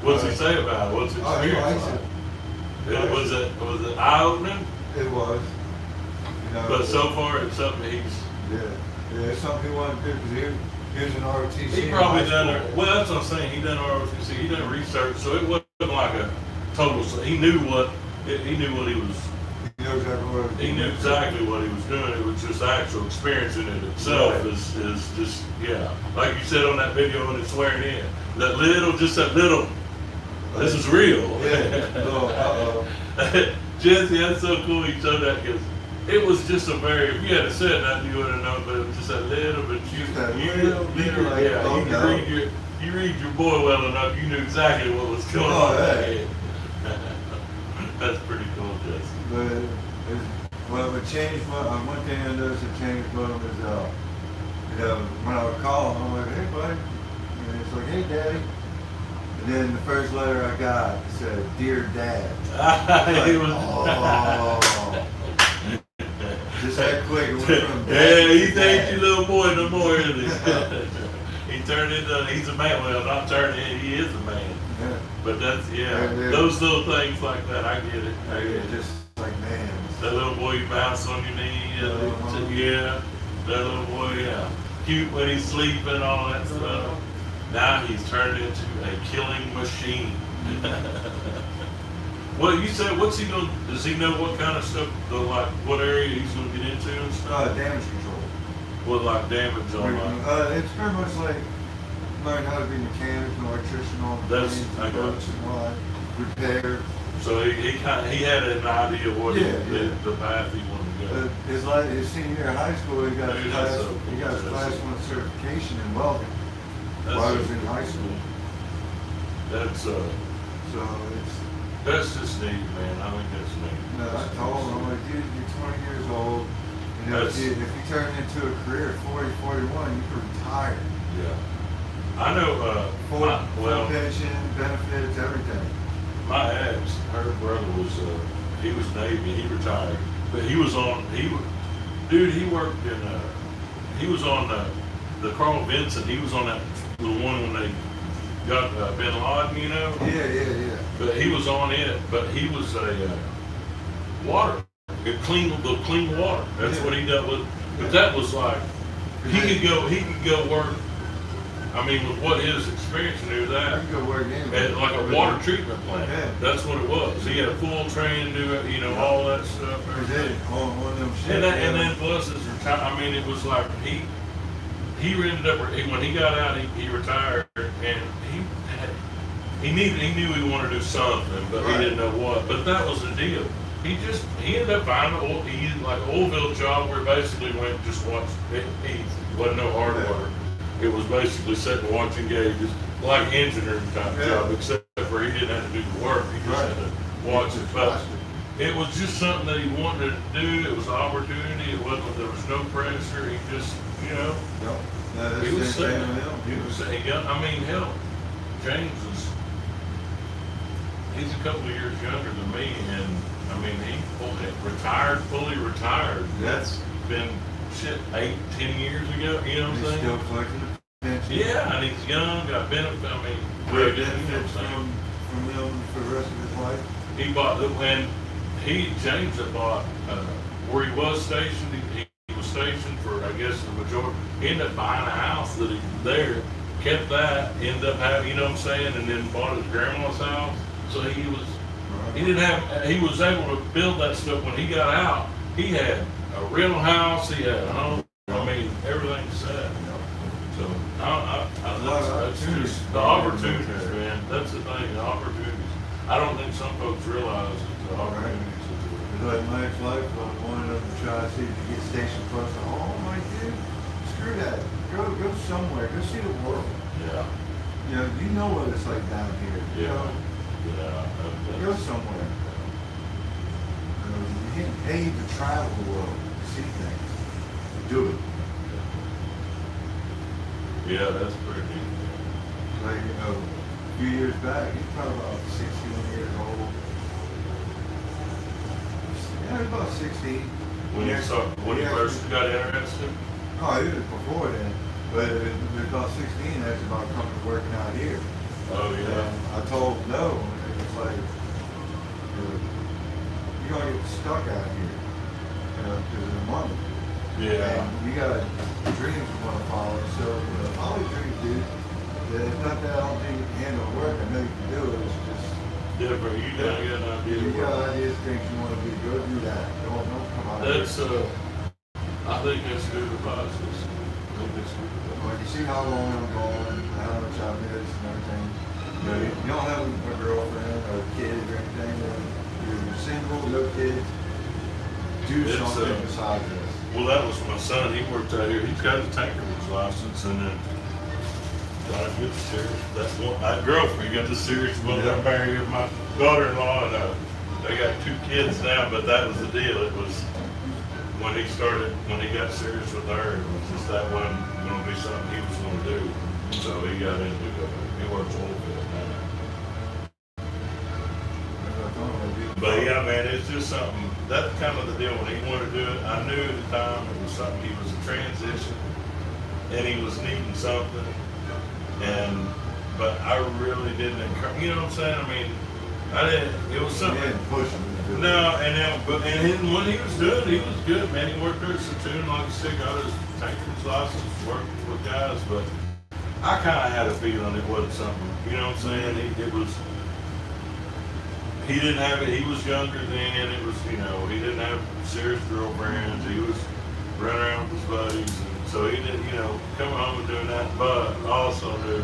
What's he say about it? What's his Oh, he experience likes like? it. Was it eye opening? It was. But so far it's something Yeah, it's something he wanted to do because he was an ROTC. he in probably high done. school. Well, that's what I'm saying. He done ROTC. He done research, so it wasn't like a total. He knew what he was. He knows exactly what He knew exactly what he was doing. It was just actual experiencing it itself Right. is just, yeah. Like you said on that video when it's swearing in. That little. This is real. Yeah. Oh, Jesse, that's so cool you showed that because it was just a very, if you had said that, you would have known, but it was just a little bit Just that you little bit like, yeah, oh, you no. can you read your boy well enough, you knew exactly what was going Oh, on in that hey. head. That's pretty cool, Jesse. But what changed one thing I noticed that changed about him is, when I would call him, I'm like, hey buddy, and it's like, hey daddy. And then the first letter I got said, dear dad. He was, Oh. Just that quick, it went from yeah, dad he to thinks dad. you little boy no more, is he? He turned into, he's a man. Well, not turned in, he is a man. Yeah. But that's, yeah, Yeah, yeah. those little things like that, I get it. I get it. Just like, man. That little boy you bounce on your knee, Uh-huh. yeah. That little boy, yeah. Cute when he's sleeping, all that stuff. Now he's turned into a killing machine. Well, you said, what's he gonna? Does he know what kind of stuff, like what area he's gonna get into and stuff? Damage control. What like damage on like? It's pretty much like learn how to be mechanic and electrician on That's- planes I and got boats and all that. Repair. So he had an idea what Yeah, yeah. the path he wanted to go. His senior year of high school, he got Dude, his that's class, so cool. he got his class 1 certification in welding That's while I so was in cool. high school. That's So it's, just neat, man. I think that's neat. I told him, I'm like, dude, you're 20 years old. You know, if That's- you turn into a career at 40, 41, you can retire. Yeah. I know. Full Well, pension, benefits, everything. my ex, her brother was he was Navy. He retired, but he was on. He worked in. He was on the Carl Vinson. He was on that the one when they got Bin Laden, you know. Yeah. But he was on it. But he was a water, clean water. That's Yeah. what he dealt with. But that was like he could go work. I mean, with what his experience knew I that. can go work anywhere. At like a water treatment plant. Yeah. That's what it was. He had a full training, knew it, you know, all that stuff. Everything. On one of them ships. And then plus his retirement. I mean, it was like he ended up when he got out, he retired, and he knew he wanted to do something, but Right. he didn't know what. But that was the deal. He ended up finding like an oilfield job where he basically went just watch. He wasn't no hard Yeah. work. It was basically sitting watching gauges, like engineering type Yeah. job, except for he didn't have to do the work. He just Right. had to watch it. But it was just something that he wanted to do. It was an opportunity. It wasn't. There was no pressure. He just, you know, Yep. No, that's he the was same saying. thing with him. He was saying. I mean, hell, James is. He's a couple of years younger than me, and I mean, he fully retired. Yeah. That's been shit 8, 10 years ago. You know what I'm He's saying? still collecting the pension. Yeah, and he's young, got benefits. I mean, Great you know what I'm benefits saying? from them for the rest of his life. He bought the when James had bought where he was stationed. He was stationed for I guess the majority. He ended up buying a house that he there, kept that, ended up having, you know what I'm saying, and then bought his grandma's house. So he didn't have. He was able to build that stuff when he got out. He had a real house. He had a home. I mean, everything's set. So that's just the opportunities, man. That's the thing, the opportunities. I don't think some folks realize the opportunities. It's like Mike's life, one of them to try to see if you get stationed close to home. Like, dude, screw that. Go somewhere. Go see the world. Yeah. You know what it's like down here. Yeah. Go somewhere. You get paid to travel the world, to see things. Do it. Yeah, that's pretty neat. Like, a few years back, he's probably about 16 years old. Yeah, he's about 16. When he first got interested. Oh, it was before then. But it was about 16, that's about coming to working out here. Oh, yeah. And I told him no, and it's like, you're going to get stuck out here, because of the money. Yeah. And you got dreams you want to follow, so follow your dreams, dude. It's not that I don't think you can handle work, I know you can do it, it's just Different. You got an idea. you got ideas, things you want to do, go do that. Don't come out here. That's I think that's good advice. I think that's good advice. Like, you see how long I'm gone, how much I miss and everything. You don't have a girlfriend or kids or anything. You're single, no kids. Do It's, something besides this. Well, that was my son. He worked out here. He's got his tankerman's license, and then got a good serious. That's one. My girlfriend got the serious one. Yeah. I'm married with my daughter-in-law, and they got 2 kids now. But that was the deal. It was when he got serious with her. It was just that wasn't going to be something he was going to do. So he got into it. He works a little bit now. But yeah, man, it's just something. That's kind of the deal. When he wanted to do it, I knew at the time it was something. He was a transition, and he was needing something. But I really didn't encourage. You know what I'm saying? I mean, I didn't. It was something. You didn't push him to do it. No, and when he was doing it, he was good, man. He worked there at Satoon, like I said, got his tanker's license, worked with guys, but I kind of had a feeling it wasn't something. You know what I'm saying? He didn't have it. He was younger then. It was, he didn't have serious girlfriends. He was running around with his buddies, and so he didn't, coming home and doing that. But also knew,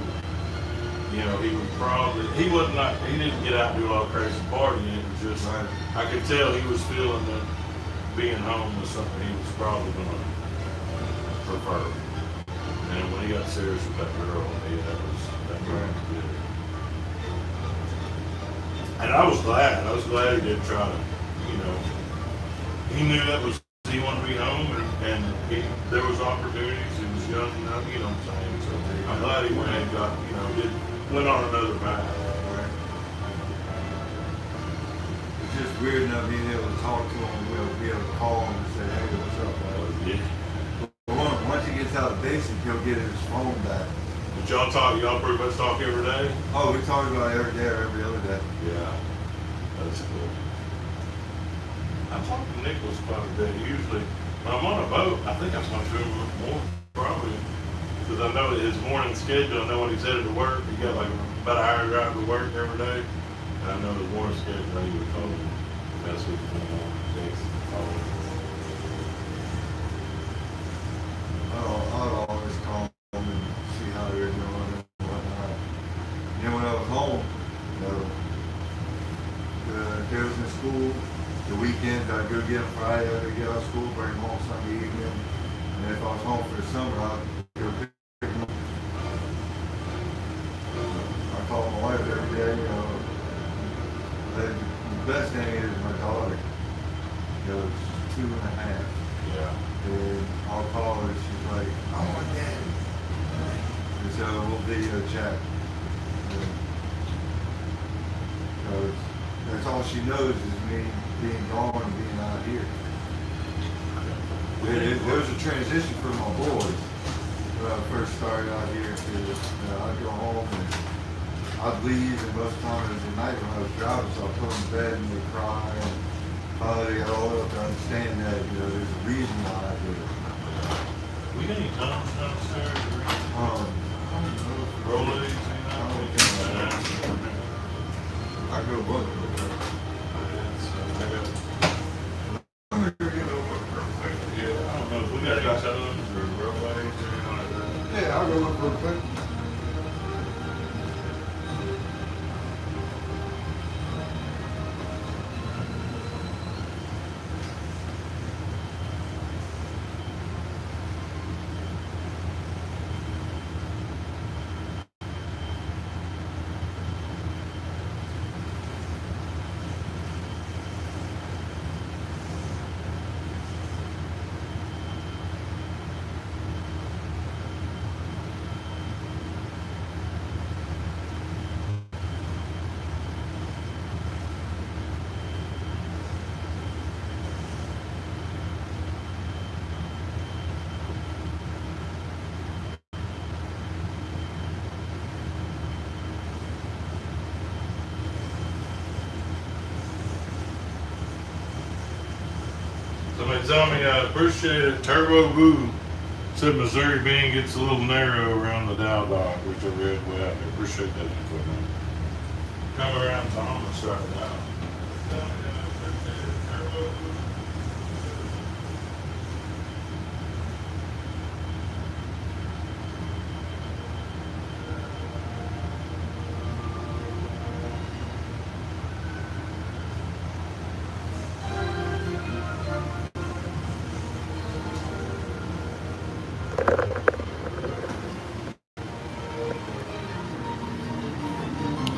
he wasn't like, he didn't get out and do all crazy partying. It was just, Right. I could tell he was feeling that being home was something he was probably gonna prefer. And when he got serious with that girl, that was good. And I was glad. He did try to, he knew that was, he wanted to be home, and there was opportunities. He was young enough, you know what I'm saying? So I'm glad he went and went on another path. Right. It's just weird not being able to talk to him, be able to call him and say, hey, what's up, man? Yeah. But once he gets out of basic, he'll get his phone back. But y'all pretty much talk every day? Oh, we talk about it every day or every other day. Yeah. That's cool. I talk to Nicholas quite a bit. Usually, when I'm on a boat, I think I'm going to do him more, probably. Because I know his morning schedule, I know when he's headed to work, he got like about an hour drive to work every day. And I know his morning schedule, he would call me. That's what he's going on. I'll always call them and see how they're doing and whatnot. And then when I was home, the girls in school, the weekends I'd go get them Friday, I'd get out of school, bring them home Sunday evening. And if I was home for the summer, I'd go pick them up. I call my wife every day, the best thing is my daughter, she's 2.5. Yeah. And I'll call her, she's like, I want daddy. And so we'll video chat. Because that's all she knows is me being gone and being out here. There was a transition for my boys when I first started out here. I'd go home and I'd leave, and most times it was at night when I was driving, so I'd put them in bed and they'd cry. And finally, they got old enough to understand that, there's a reason why I do it. We got any tunnels downstairs? Rollies, I go look real quick. I'm gonna go get a look real quick. Yeah, I don't know if we got any tunnels or rollies or anything like that. Yeah, I'll go look real quick. Somebody tell me I appreciate it. Turbo Boo said Missouri Bend gets a little narrow around the Dow dock, which I read way out there. Appreciate that info, man. Come around Thomas right now. Tell me I appreciate it. Turbo Boo.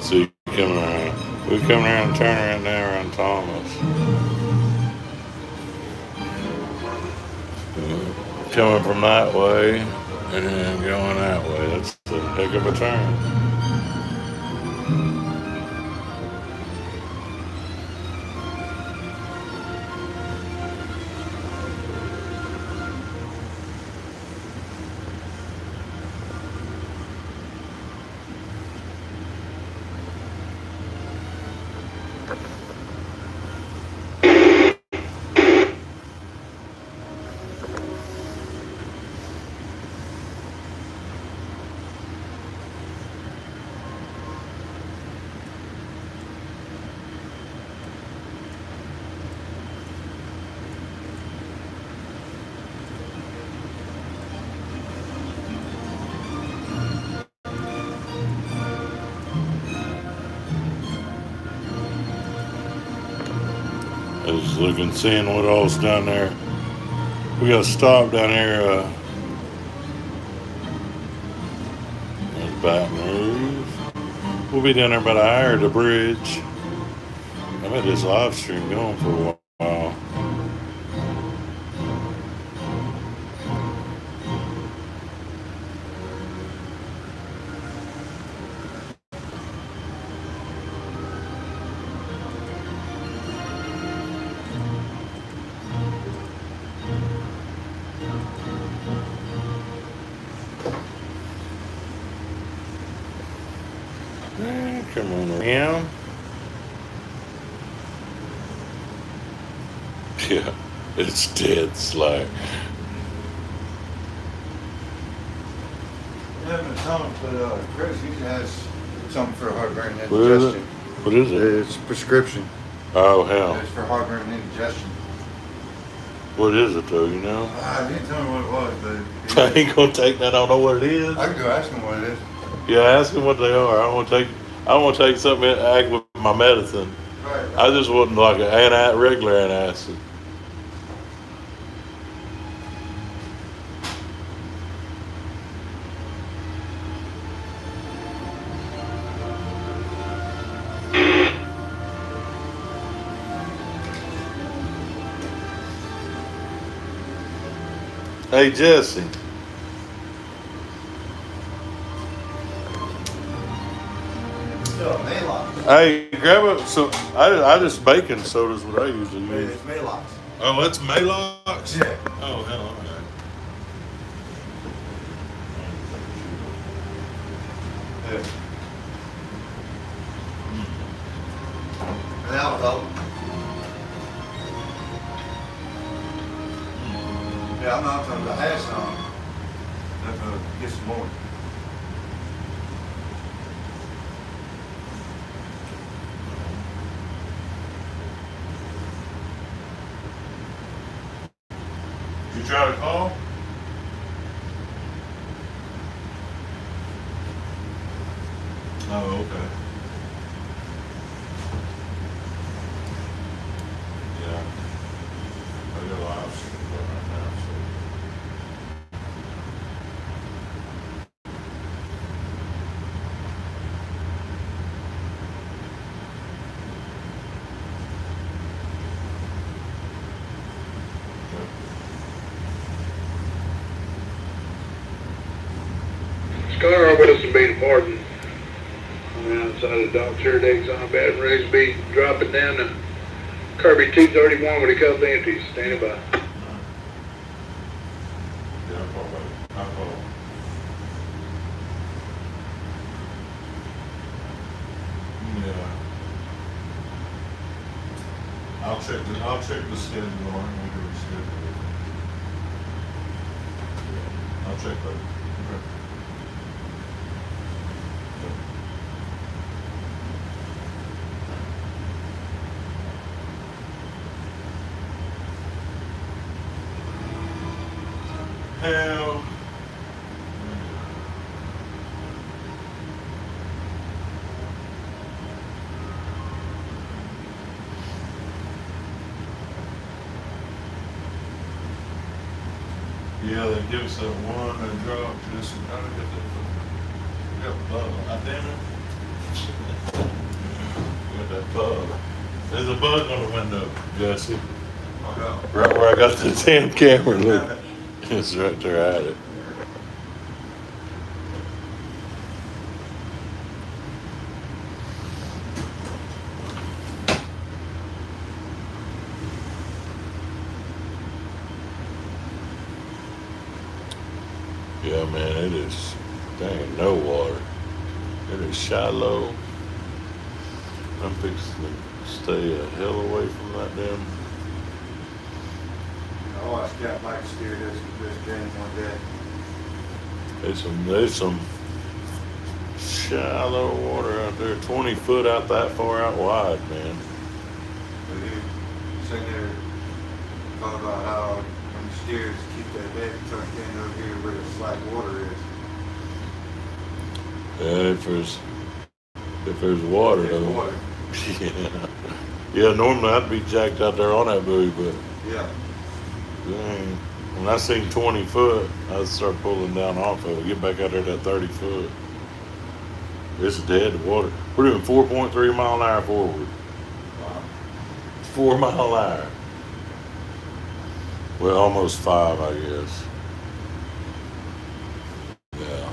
See, coming around. We're coming around, turning right now around Thomas. Coming from that way and then going that way. That's a heck of a turn. I was looking, seeing what all's down there. We got to stop down here. There's Baton Rouge. We'll be down there about an hour at the bridge. I've had this live stream going for a while. Come on around. Yeah, it's dead slack. Yeah, but something, but Chris, he has something for heartburn and What is it? indigestion. What is it? It's prescription. Oh, hell. It's for heartburn and indigestion. What is it, though, you know? I didn't tell me what it was, but I ain't gonna take that. I don't know what it is. I can go ask him what it is. Yeah, ask them what they are. I don't want to take something to act with my medicine. Right. I just wouldn't like regular antacid. Hey, Jesse. Hey, grab up some. I just baking soda's what I usually use. It's Malox. Oh, that's Maalox? Yeah. Oh, hell, all right. Yeah. And that'll help. Yeah, I'm not talking about the hash on. That's gonna get some more. You try to call? Oh, okay. Yeah. I got a live stream going right now, so. Scar with us will be departing on the outside of the dock chair decks on Baton Rouge, be dropping down to Kirby 231 with a couple empties, standing by. Yeah, I'll call back. I'll call. Yeah. I'll check the schedule on it. We'll do the schedule. Yeah, I'll check that. Okay. Hell. Yeah, they give us that one and drop just how to get that bug. Ah, damn it. Got that bug. There's a bug on the window, Jesse. Oh, Right where I got the damn camera, look. It's right there at it. Yeah, man, it is, there ain't no water. It is shallow. I'm fixing to stay a hell away from that damn. I watched Cat Mike steer this game one day. There's some shallow water out there, 20 foot out that far out wide, man. But he sitting there talking about how when you steers keep that head tucked in over here where the slack water is. Yeah, if there's water There's though. water. Yeah. Yeah, normally I'd be jacked out there on that buoy, but Yeah. dang, when I seen 20 foot, I'd start pulling down off of it, get back out there to that 30 foot. It's dead water. We're doing 4.3 mile an hour forward. Wow. 4 mile an hour. Well, almost 5, I guess. Yeah.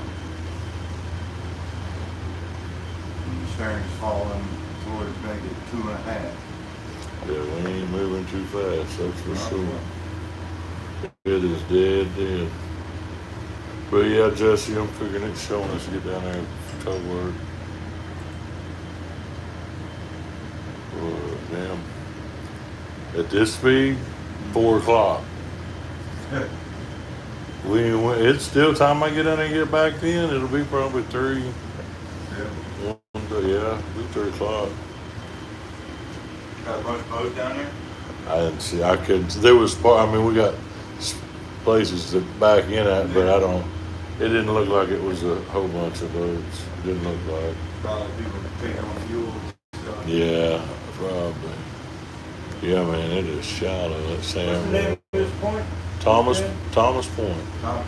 The stern's falling towards maybe 2.5. Yeah, we ain't moving too fast, that's for sure. It is dead. But yeah, Jesse, I'm figuring it's showing us to get down there for tow work. Damn. At this speed, 4 o'clock. It's still time I get down there and get back in. It'll be probably 3. Yeah. Yeah, it'll be 3 o'clock. Got a bunch of boats down there? I didn't see. I couldn't. There was part. I mean, we got places to back in at, but I don't. It didn't look like it was a whole bunch of boats. It didn't look like. Probably people taking on fuel and stuff. Yeah, probably. Yeah, man, it is shallow. That What's the sand. name of this point? Thomas Point. Tom.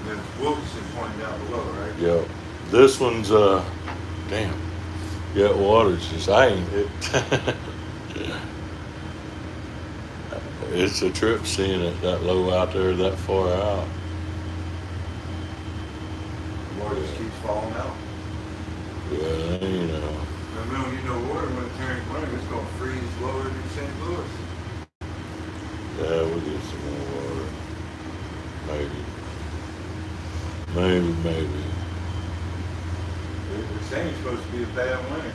There's Wilkinson Point down below, right? Yep. This one's damn. Yeah, water's just I ain't it. It's a trip seeing it that low out there, that far out. The water just keeps falling out. Yeah, you know. And then you know water when it turns winter, it's gonna freeze lower than St. Louis. Yeah, with maybe. They're saying it's supposed to be a bad winter.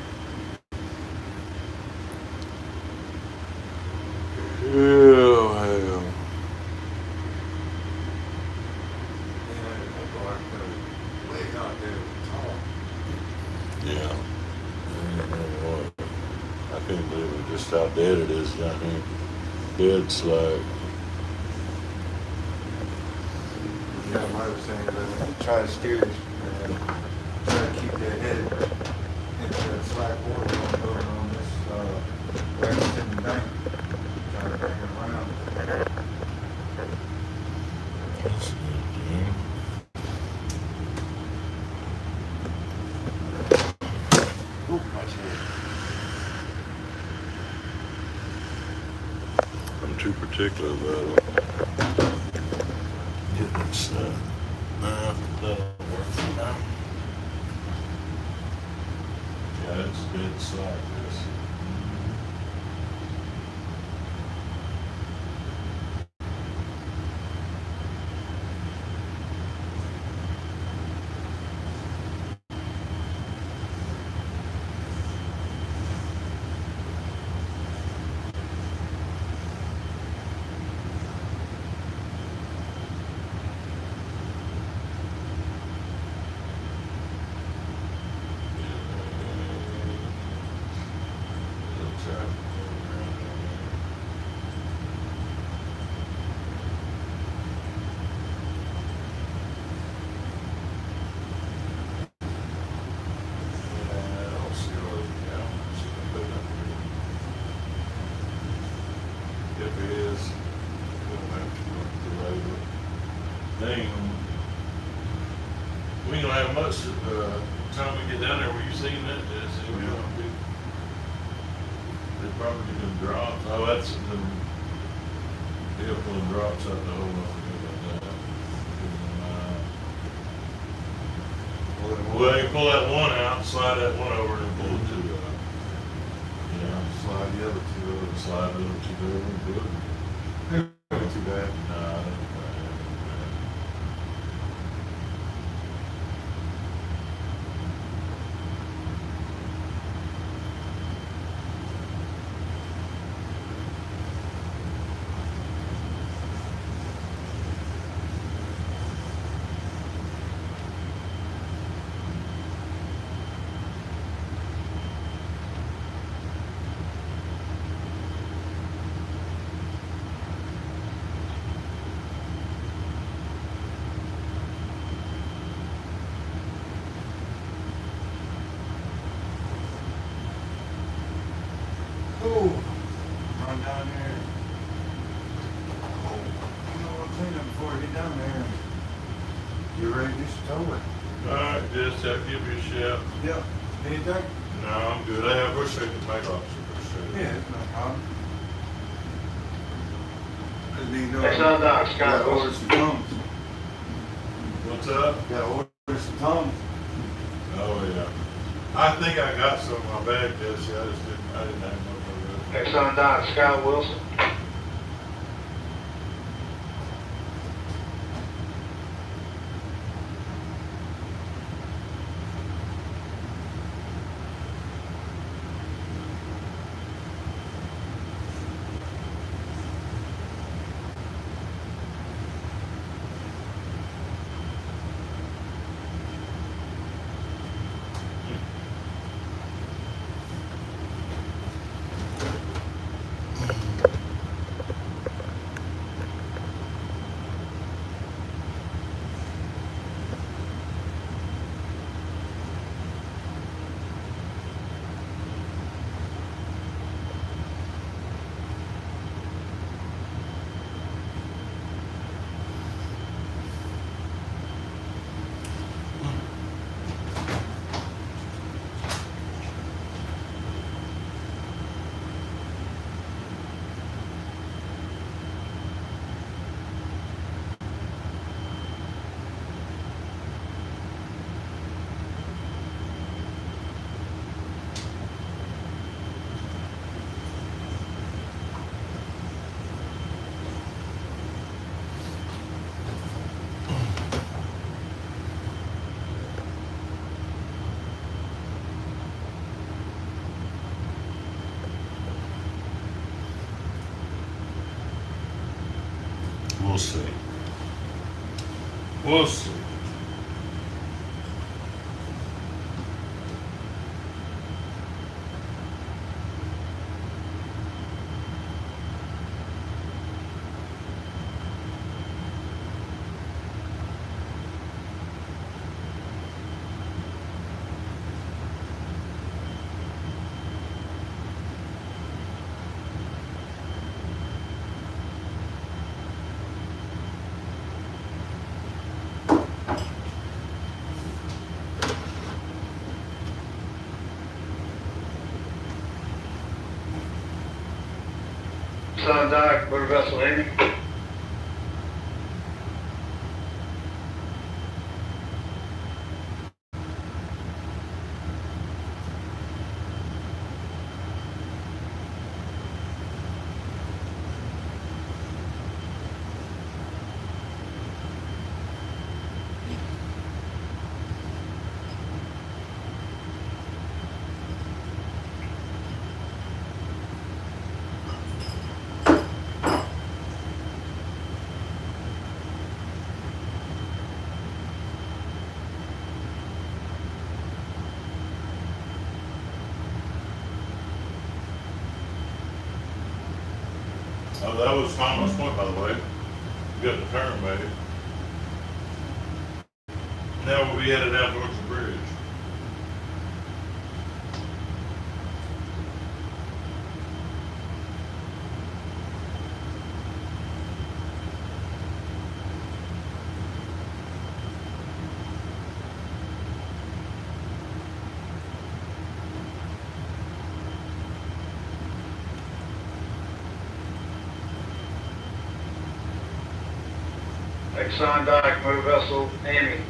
Yeah, hell. That barge goes way out there tall. Yeah. You know what? I can't believe it, just how dead it is down here. Dead slack. Yeah, I was saying that try to steer this, try to keep that head into that slack water on this Washington bank. Try to bring it around. That's good, dude. Ooh, watch it. I'm too particular about it. Getting it set. Nah, that'll work for now. Yeah, it's dead slack, this. If it is, we'll have to look at the labor. They ain't gonna, we ain't gonna have much, time we get down there. Were you seeing that, Jesse? We're gonna be, they probably get them drops. Oh, that's the deal pulling drops out the hole. I forget about that. Well, you pull that one out, slide that one over, and pull two out. Yeah, Slide the other two over. slide the other two over and do it. Not too bad. Nah, that ain't bad. Ooh, run down there. Oh, you know what I'm thinking before I get down there. You ready to do some towing? Alright, just I'll give you a shout. Yep. Anything? No, I'm good. I have first second make officer first second. Yeah, it's no problem. Just need to know. That's not Doc, Scott. Gotta order some Tums. What's up? Gotta order some Tums. Oh yeah. I think I got some in my bag, Jesse. I didn't have no. Exxon Doc, Scott Wilson. We'll see. We'll see. Sun Dock, motor vessel Amy. Oh, that was Thomas Point, by the way. We got the turn made. Now we'll be headed out towards the bridge. Exxon Dock, motor vessel Amy.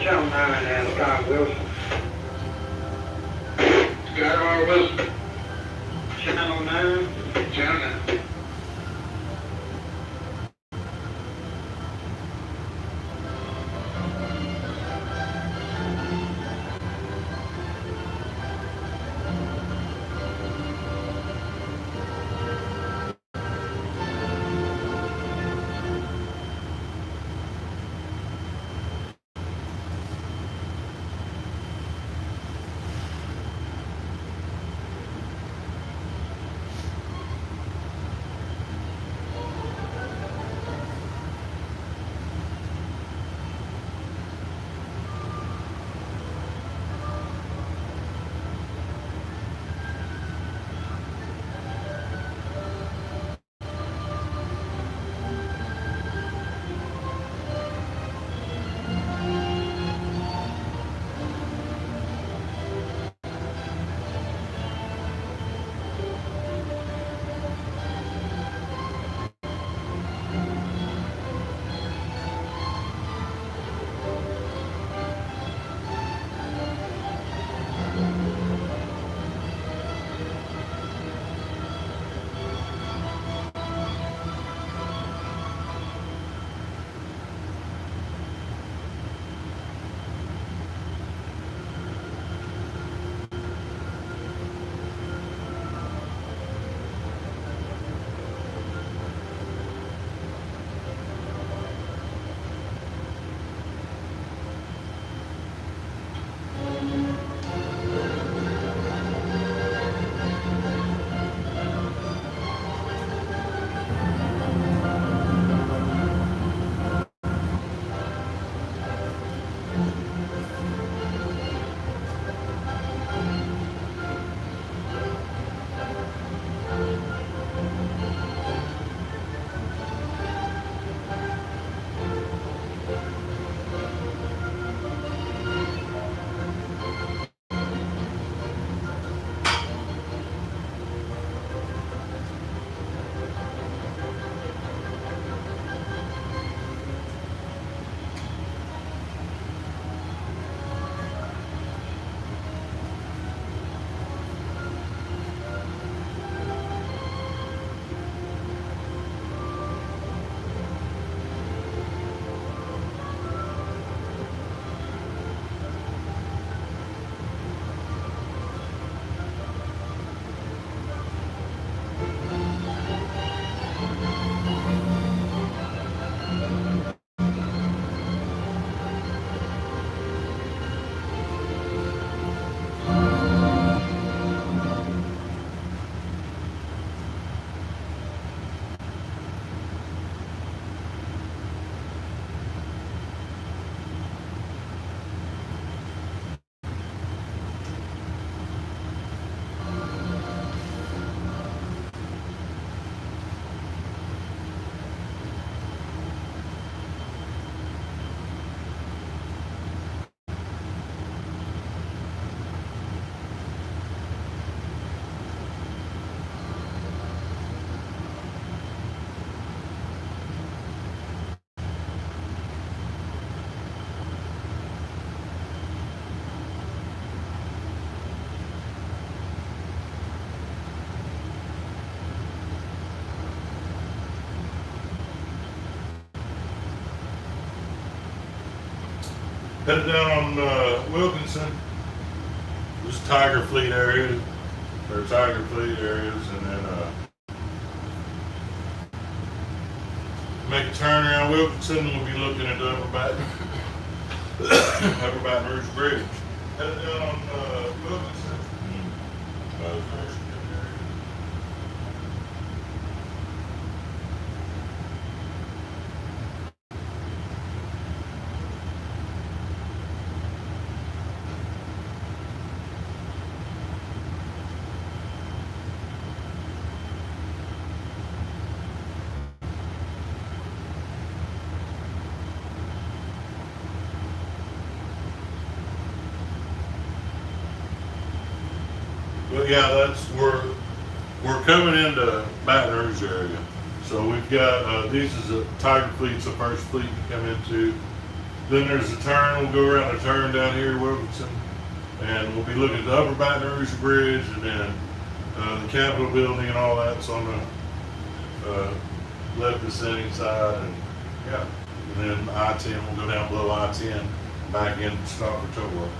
Channel 9 and Scott Wilson. Scott R. Wilson. Channel 9. Channel 9. Headed down on Wilkinson. This Tiger Fleet area, or Tiger Fleet areas, and then make a turn around Wilkinson. We'll be looking at the Upper Baton Rouge Bridge. Headed down on Wilkinson. But yeah, we're coming into Baton Rouge area. So we've got these is a Tiger Fleet's the first fleet to come into. Then there's a turn. We'll go around the turn down here, Wilkinson, and we'll be looking at the Upper Baton Rouge Bridge, and then the Capitol Building and all that's on the left descending side, and yeah, and then I-10. We'll go down below I-10, back in stop for tow work.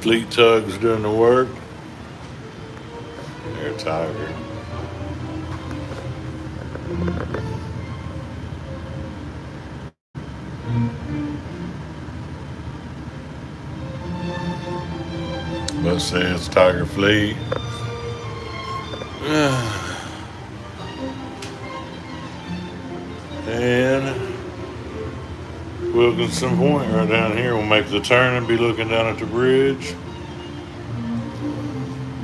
Fleet tugs doing the work. There, Tiger. But say it's Tiger Fleet. And Wilkinson Point right down here. We'll make the turn and be looking down at the bridge.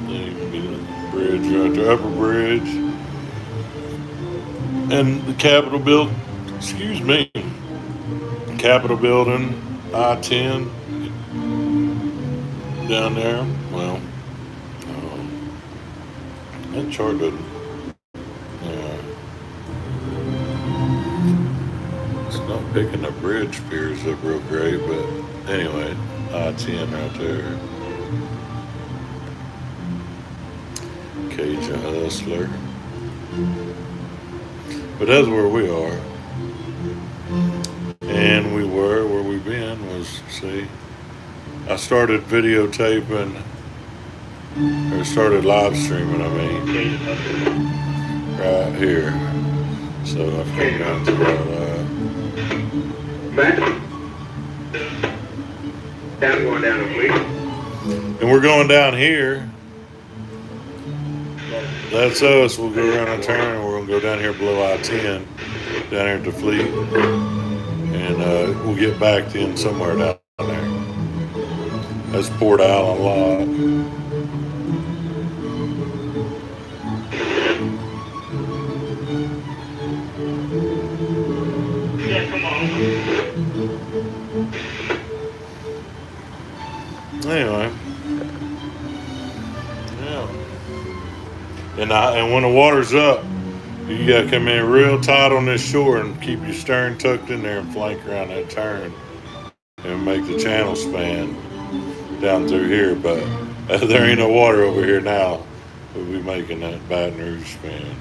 There can be the bridge right there, upper bridge. And the Capitol building, excuse me, Capitol building, I-10 down there. Well, that chart doesn't, yeah. It's not picking the bridge piers up real great, but anyway, I-10 right there. Cajun Hustler. But that's where we are. And we were, where we've been was, see, I started videotaping, or started live streaming, I mean, right here. So I've come down to Matt? Down, going down a fleet. and we're going down here. That's us. We'll go around and turn, and we're gonna go down here below I-10, down here at the fleet, and we'll get back in somewhere down there. That's Port Allen Lot. Yeah, come on. Anyway, yeah. And when the water's up, you gotta come in real tight on this shore and keep your stern tucked in there and flank around that turn and make the channel span down through here. But there ain't no water over here now. We'll be making that Baton Rouge span.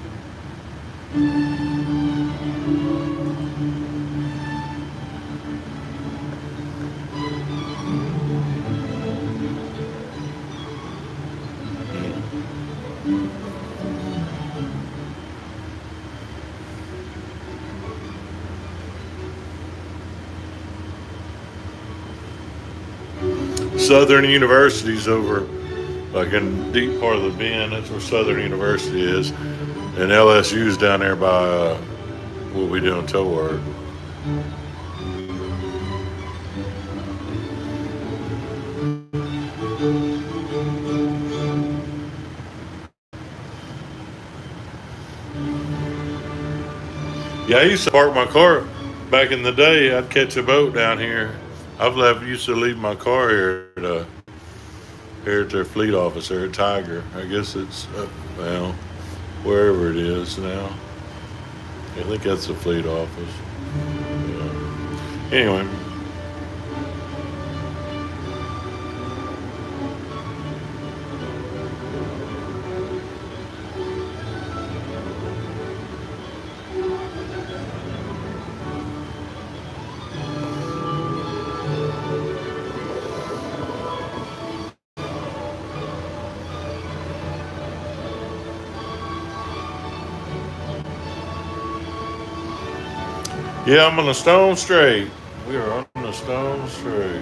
Southern University's over, like in deep part of the bend. That's where Southern University is, and LSU's down there by. We'll be doing tow work. Yeah, I used to park my car back in the day. I'd catch a boat down here. Used to leave my car here at their fleet office there at Tiger. I guess it's well, wherever it is now. I think that's the fleet office. Yeah. Anyway. Yeah, I'm on the Stone Straight. We are on the Stone Straight.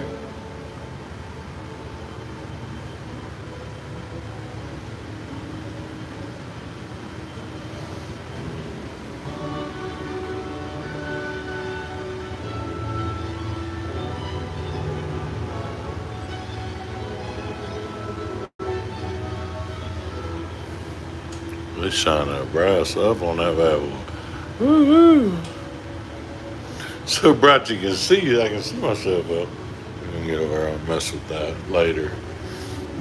They shine that brass up on that bad boy. Woo-hoo. So bright you can see, I can see myself up. I'm gonna get over and mess with that later.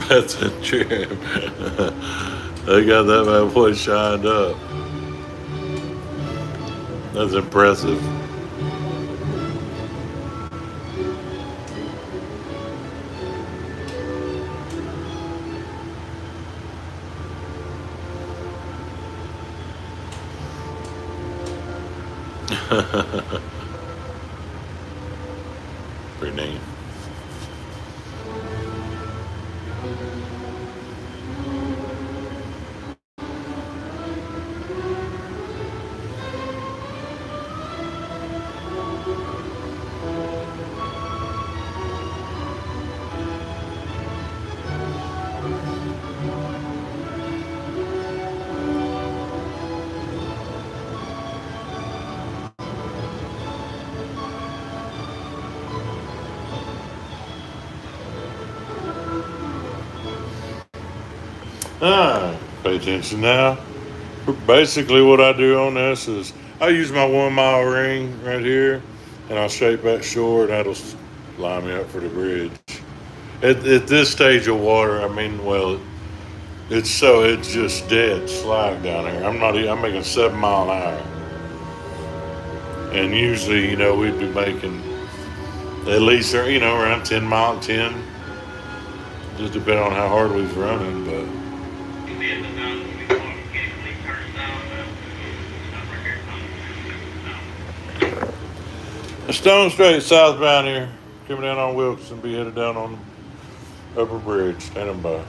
That's a trip. They got that bad boy shined up. That's impressive. Pretty neat. Pay attention now. Basically, what I do on this is I use my 1 mile ring right here, and I'll shape that short, and that'll line me up for the bridge. At this stage of water, I mean, well, it's just dead slack down here. I'm making 7 mile an hour, and usually, we'd be making at least, around 10 mile, 10, just depending on how hard we was running, but. Stone Straight southbound here, coming down on Wilkinson, be headed down on the upper bridge, standing by.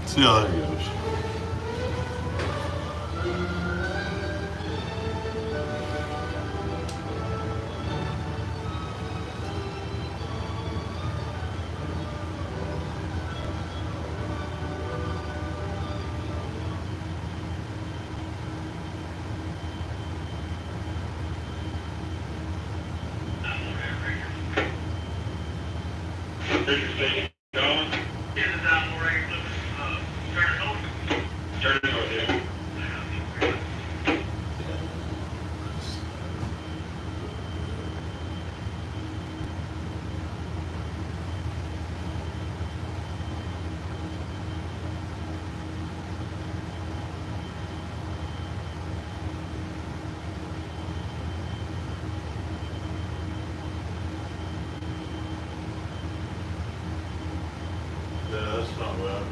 See how that goes. Yeah, that's not bad.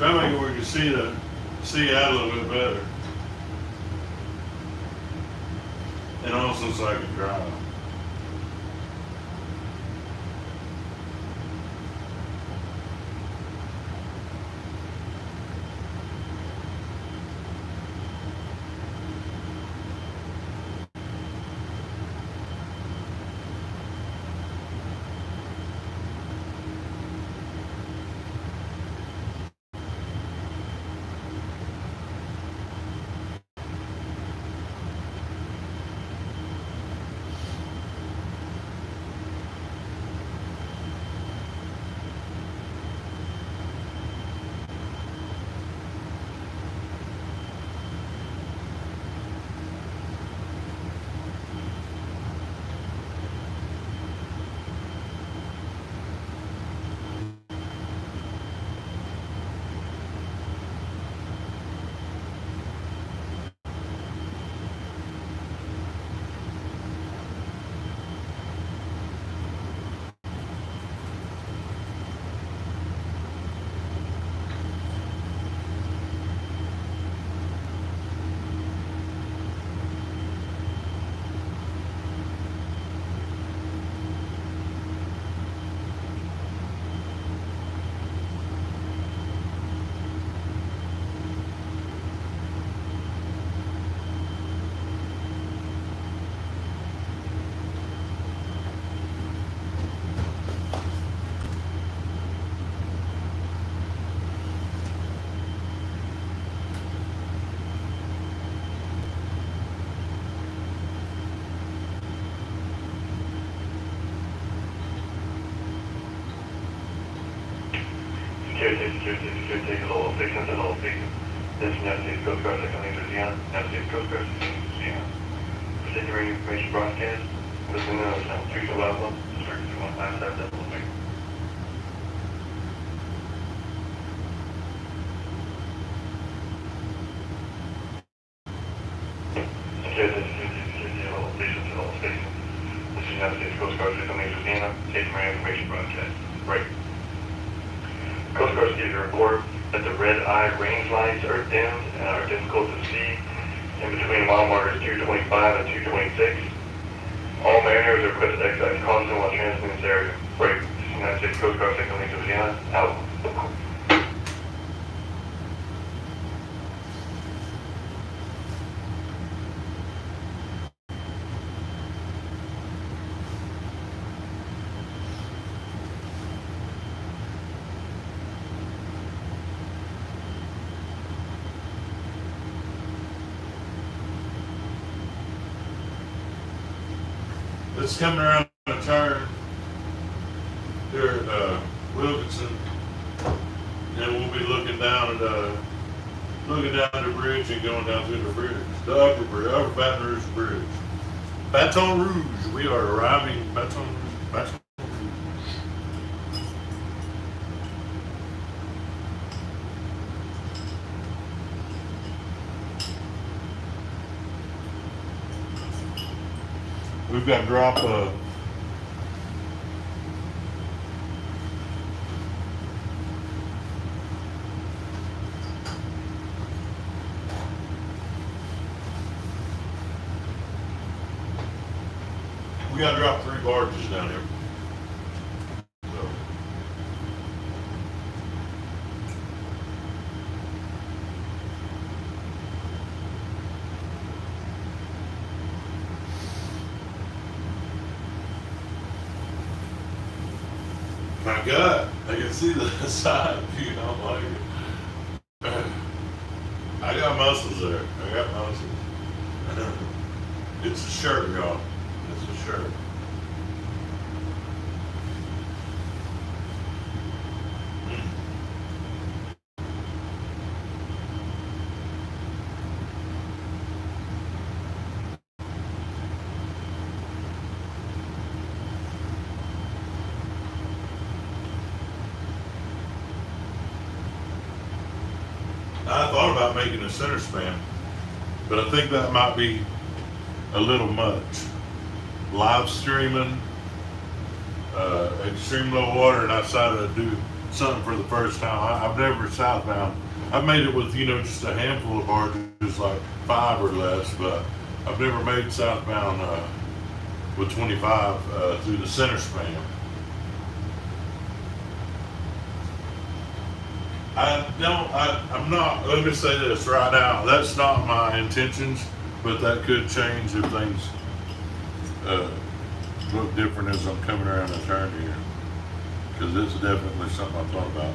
Try to make it where you can see out a little bit better. And also so I can drive. Security, all stations and all stations. This is United States Coast Guard, Second Lane, Louisiana. United States Coast Guard, Second Lane, Louisiana. For radio information broadcast, listen to us on 3 Arrival, District 2157. Security, all stations and all stations. This is United States Coast Guard, Second Lane, Louisiana. Take radio information broadcast. Right. Coast Guard gives a report that the red eye range lights are dimmed and are difficult to see in between mile markers 225 and 226. All mariners are requested to exercise caution while transiting this area. Break. This is United States Coast Guard, Second Lane, Louisiana. Out. It's coming around the turn here at Wilkinson, and we'll be looking down the bridge and going down through the bridge, the upper Baton Rouge Bridge. Baton Rouge, we are arriving in Baton Rouge. We've got drop we got to drop 3 barges down here. So. My God, I can see the side view. I don't like it. I got muscles there. I got muscles. It's a shirt, y'all. It's a shirt. I thought about making a center span, but I think that might be a little much. Live streaming, extreme low water, and I decided to do something for the first time. I've never southbound. I've made it with, you know, just a handful of barges, like 5 or less, but I've never made southbound with 25 through the center span. I'm not, let me say this right now, that's not my intentions, but that could change if things look different as I'm coming around the turn here. Because it's definitely something I thought about.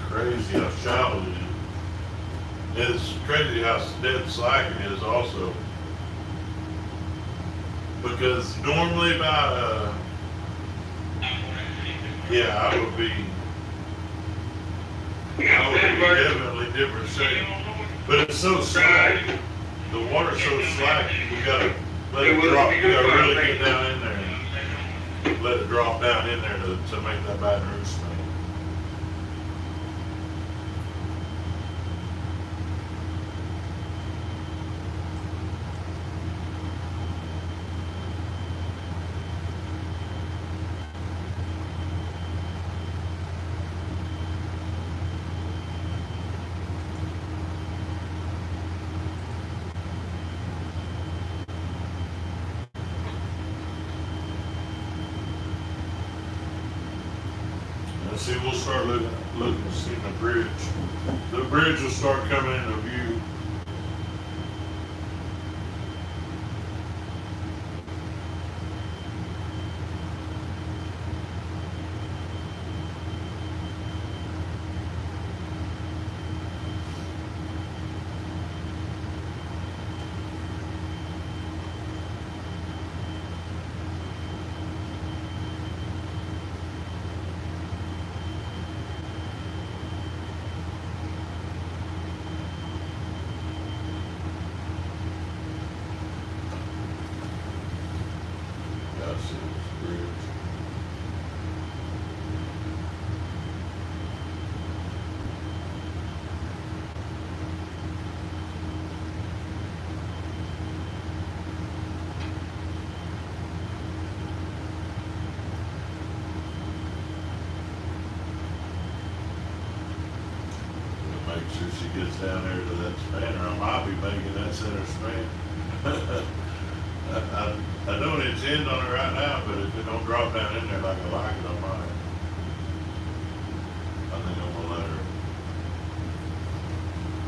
Crazy how shallow it is. It's crazy how dead slack it is also. Because normally about, yeah, I would be definitely different shape. But it's so slack. The water's so slack, we gotta let it drop. We gotta really get down in there and let it drop down in there to make that Baton Rouge smell. See, we'll start looking, seeing the bridge. The bridge will start coming into view. Make sure she gets down there to that spanner. I might be making that center span. I don't intend on it right now, but if it don't drop down in there like I like it, I might. I think I'm gonna let her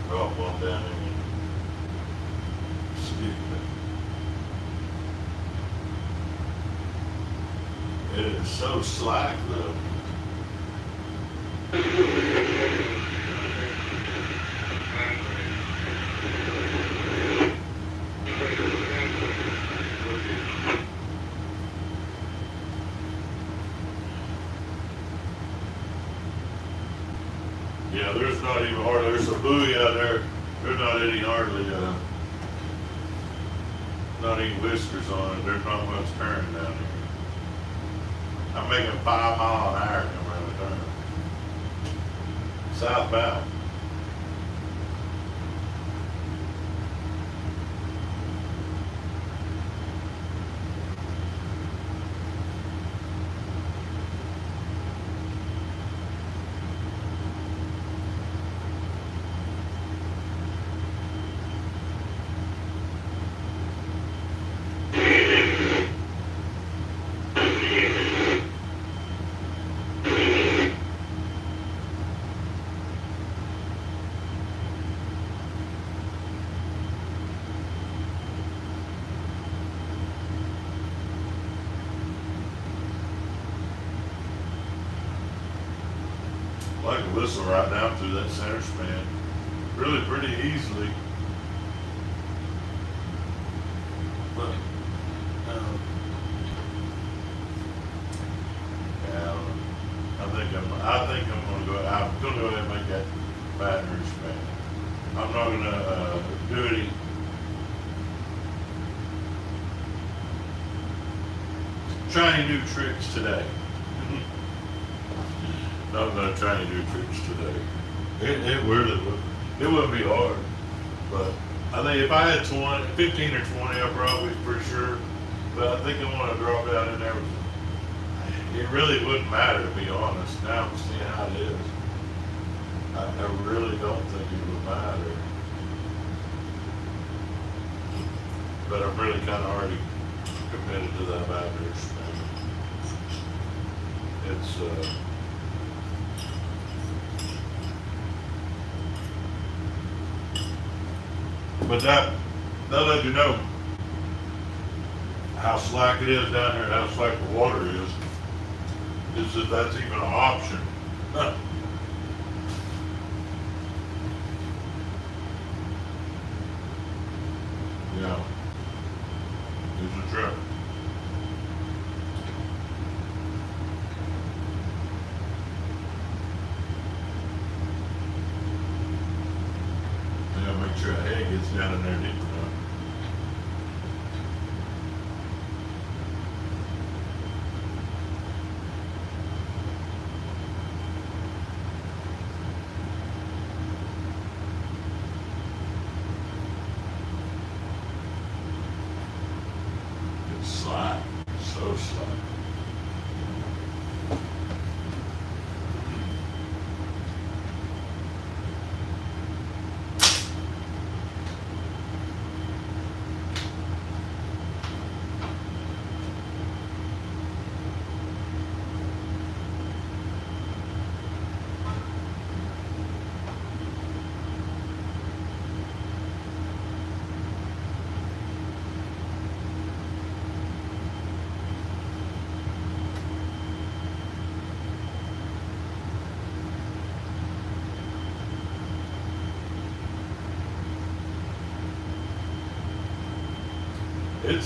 drop one down in there. It is so slack though. Yeah, there's not even hardly, there's a buoy out there. There's not any hardly, not any whiskers on it. There's not much current down here. I'm making 5 miles an hour coming around the turn. Southbound. I can whistle right down through that center span really pretty easily. But I'm gonna go ahead and make that Baton Rouge fan. I'm not gonna do any. Try any new tricks today. Not gonna try any new tricks today. It really would. It wouldn't be hard, but I think if I had 15 or 20, I probably for sure. But I think I want to drop down in there. It really wouldn't matter, to be honest. Now I'm seeing how it is. I really don't think it would matter. But I'm really kind of already committed to that Baton Rouge thing. It's but that let you know how slack it is down here, how slack the water is that that's even an option. Yeah, it's a trip. Yeah, make sure a head gets down in there deep enough. It's slack, so slack.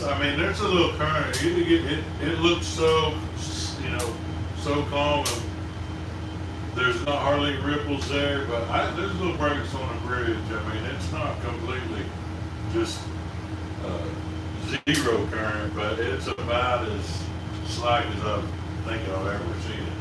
I mean, there's a little current. It looks so, so calm, and there's not hardly ripples there, but there's little breaks on the bridge. I mean, it's not completely just zero current, but it's about as slack as I think I've ever seen it.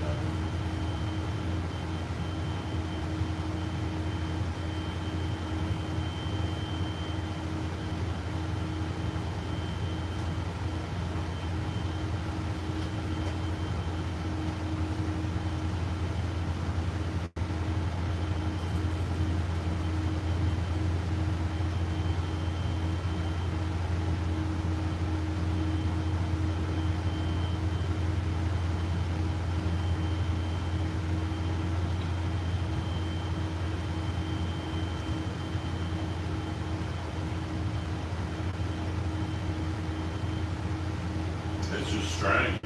It's just strange.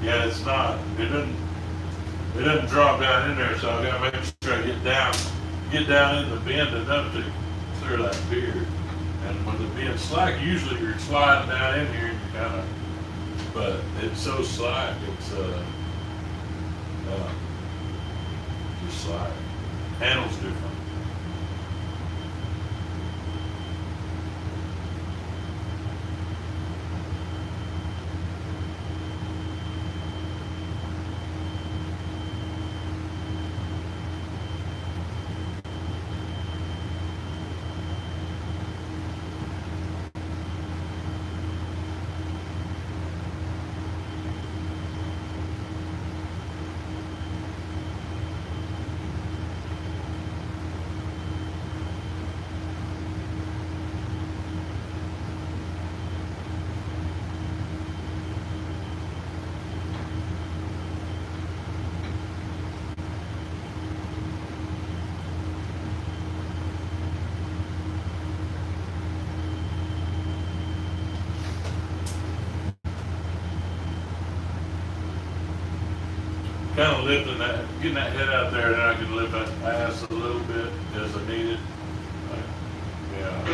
Yeah, it's not. It doesn't drop down in there, so I gotta make sure I get down in the bend enough to clear that beard. And with it being slack, usually you're sliding down in here and you kind of, but it's so slack, it's just slack. Handle's different. kind of lifting that, getting that head out there, and then I can lift that ass a little bit as I need it. Yeah.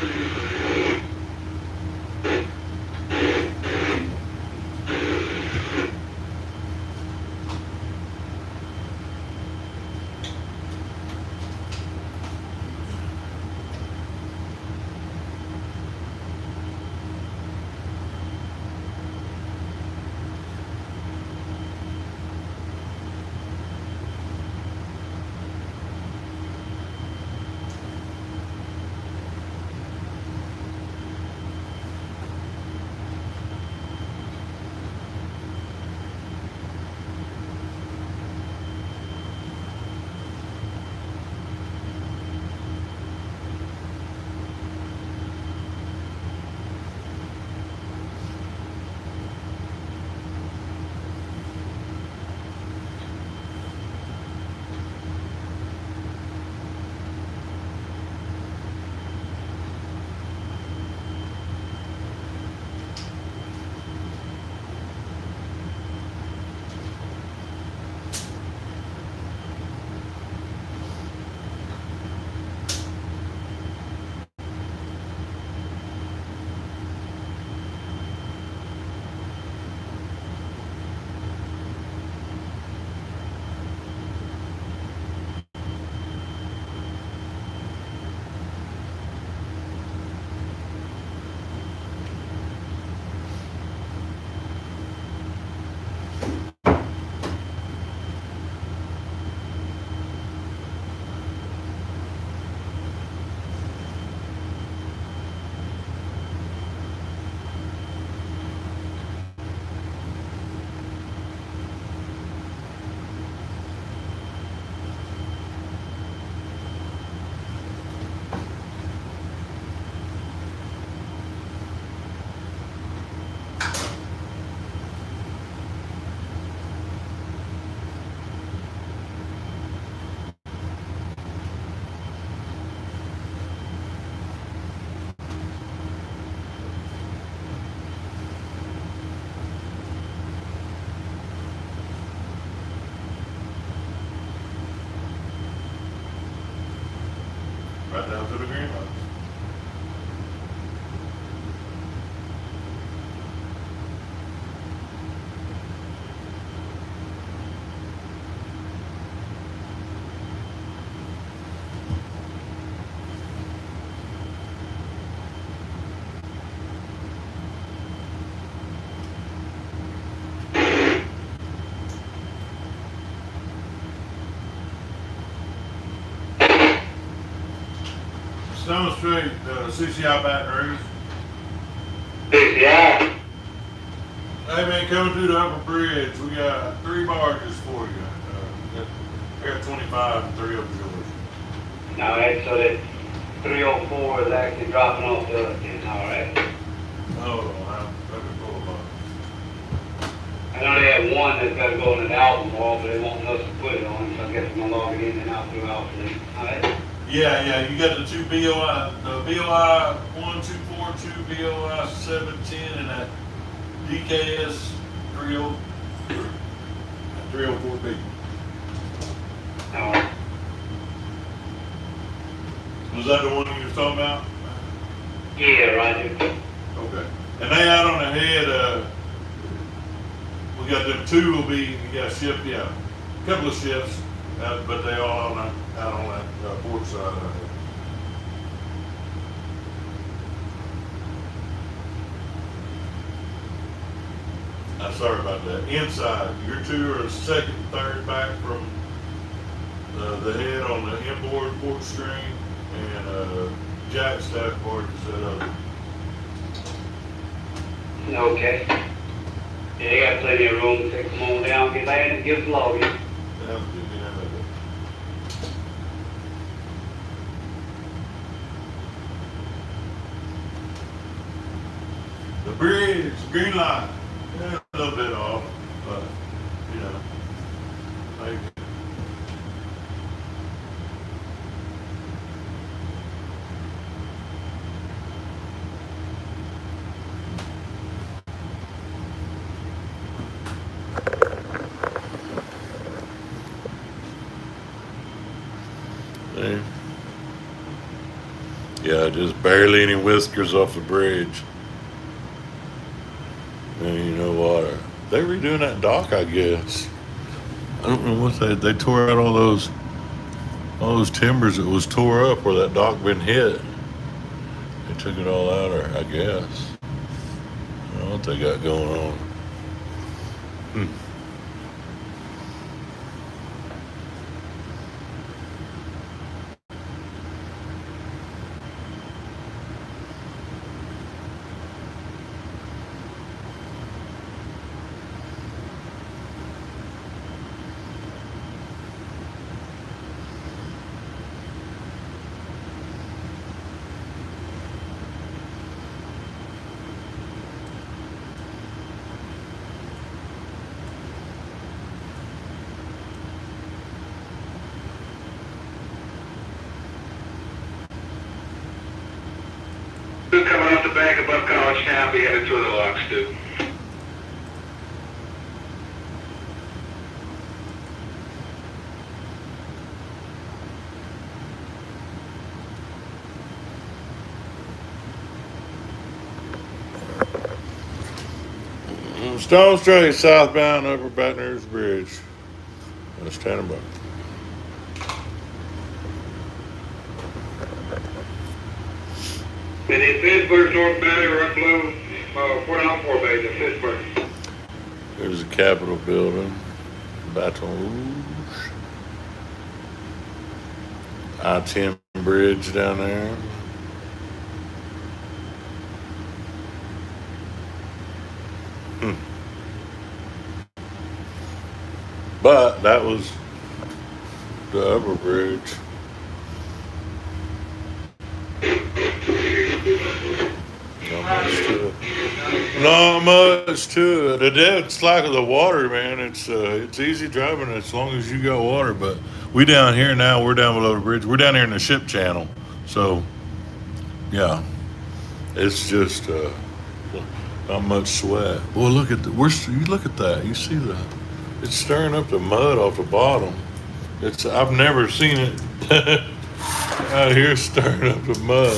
Right down to the green line. Stone Street, CCI Baton Rouge. CCI. Hey man, coming through the upper bridge, we got 3 barges for you. I got 25 and 3 of them yours. All right, so that 304 is actually dropping off the other ten, all right? Hold on, let me pull them up. I know they have one that's got to go in an album wall, but they won't let us put it on, so I guess we're gonna log it in and out throughout the week. All right? Yeah, you got the 2 BOI, the BOI 1242, BOI 710, and that DKS 304B. All right. Was that the one you was talking about? Yeah, Roger. Okay. And they out on the head, we got them 2 will be, shipped, a couple of ships, but they all out on that port side out there. Sorry about that. Inside, your 2 are second and third back from the head on the inboard port string, and jack staff barge is that other. Okay. Yeah, they got plenty of room. Take them on down, get landed, give us a log in. Sounds good, yeah, that is. The bridge, green line, a little bit off, but like, Yeah, just barely any whiskers off the bridge. And you know water. They're redoing that dock, I guess. I don't know what they tore out all those timbers that was tore up where that dock been hit. They took it all out, or I guess. I don't know what they got going on. Coming off the bank above College Town, be headed toward the locks, too. Stone Straight southbound over Baton Rouge Bridge. That's Tannenbaum. And in Pittsburgh, North Valley, run below 494 Bay to Pittsburgh. There's the Capitol building. Baton Rouge. I-10 bridge down there. But that was the upper bridge. Not much to it. It's like the water, man. It's easy driving as long as you got water. But we down here now. We're down below the bridge. We're down here in the ship channel. So yeah, it's just not much sweat. Boy, look at you look at that. You see it's stirring up the mud off the bottom. I've never seen it out here stirring up the mud.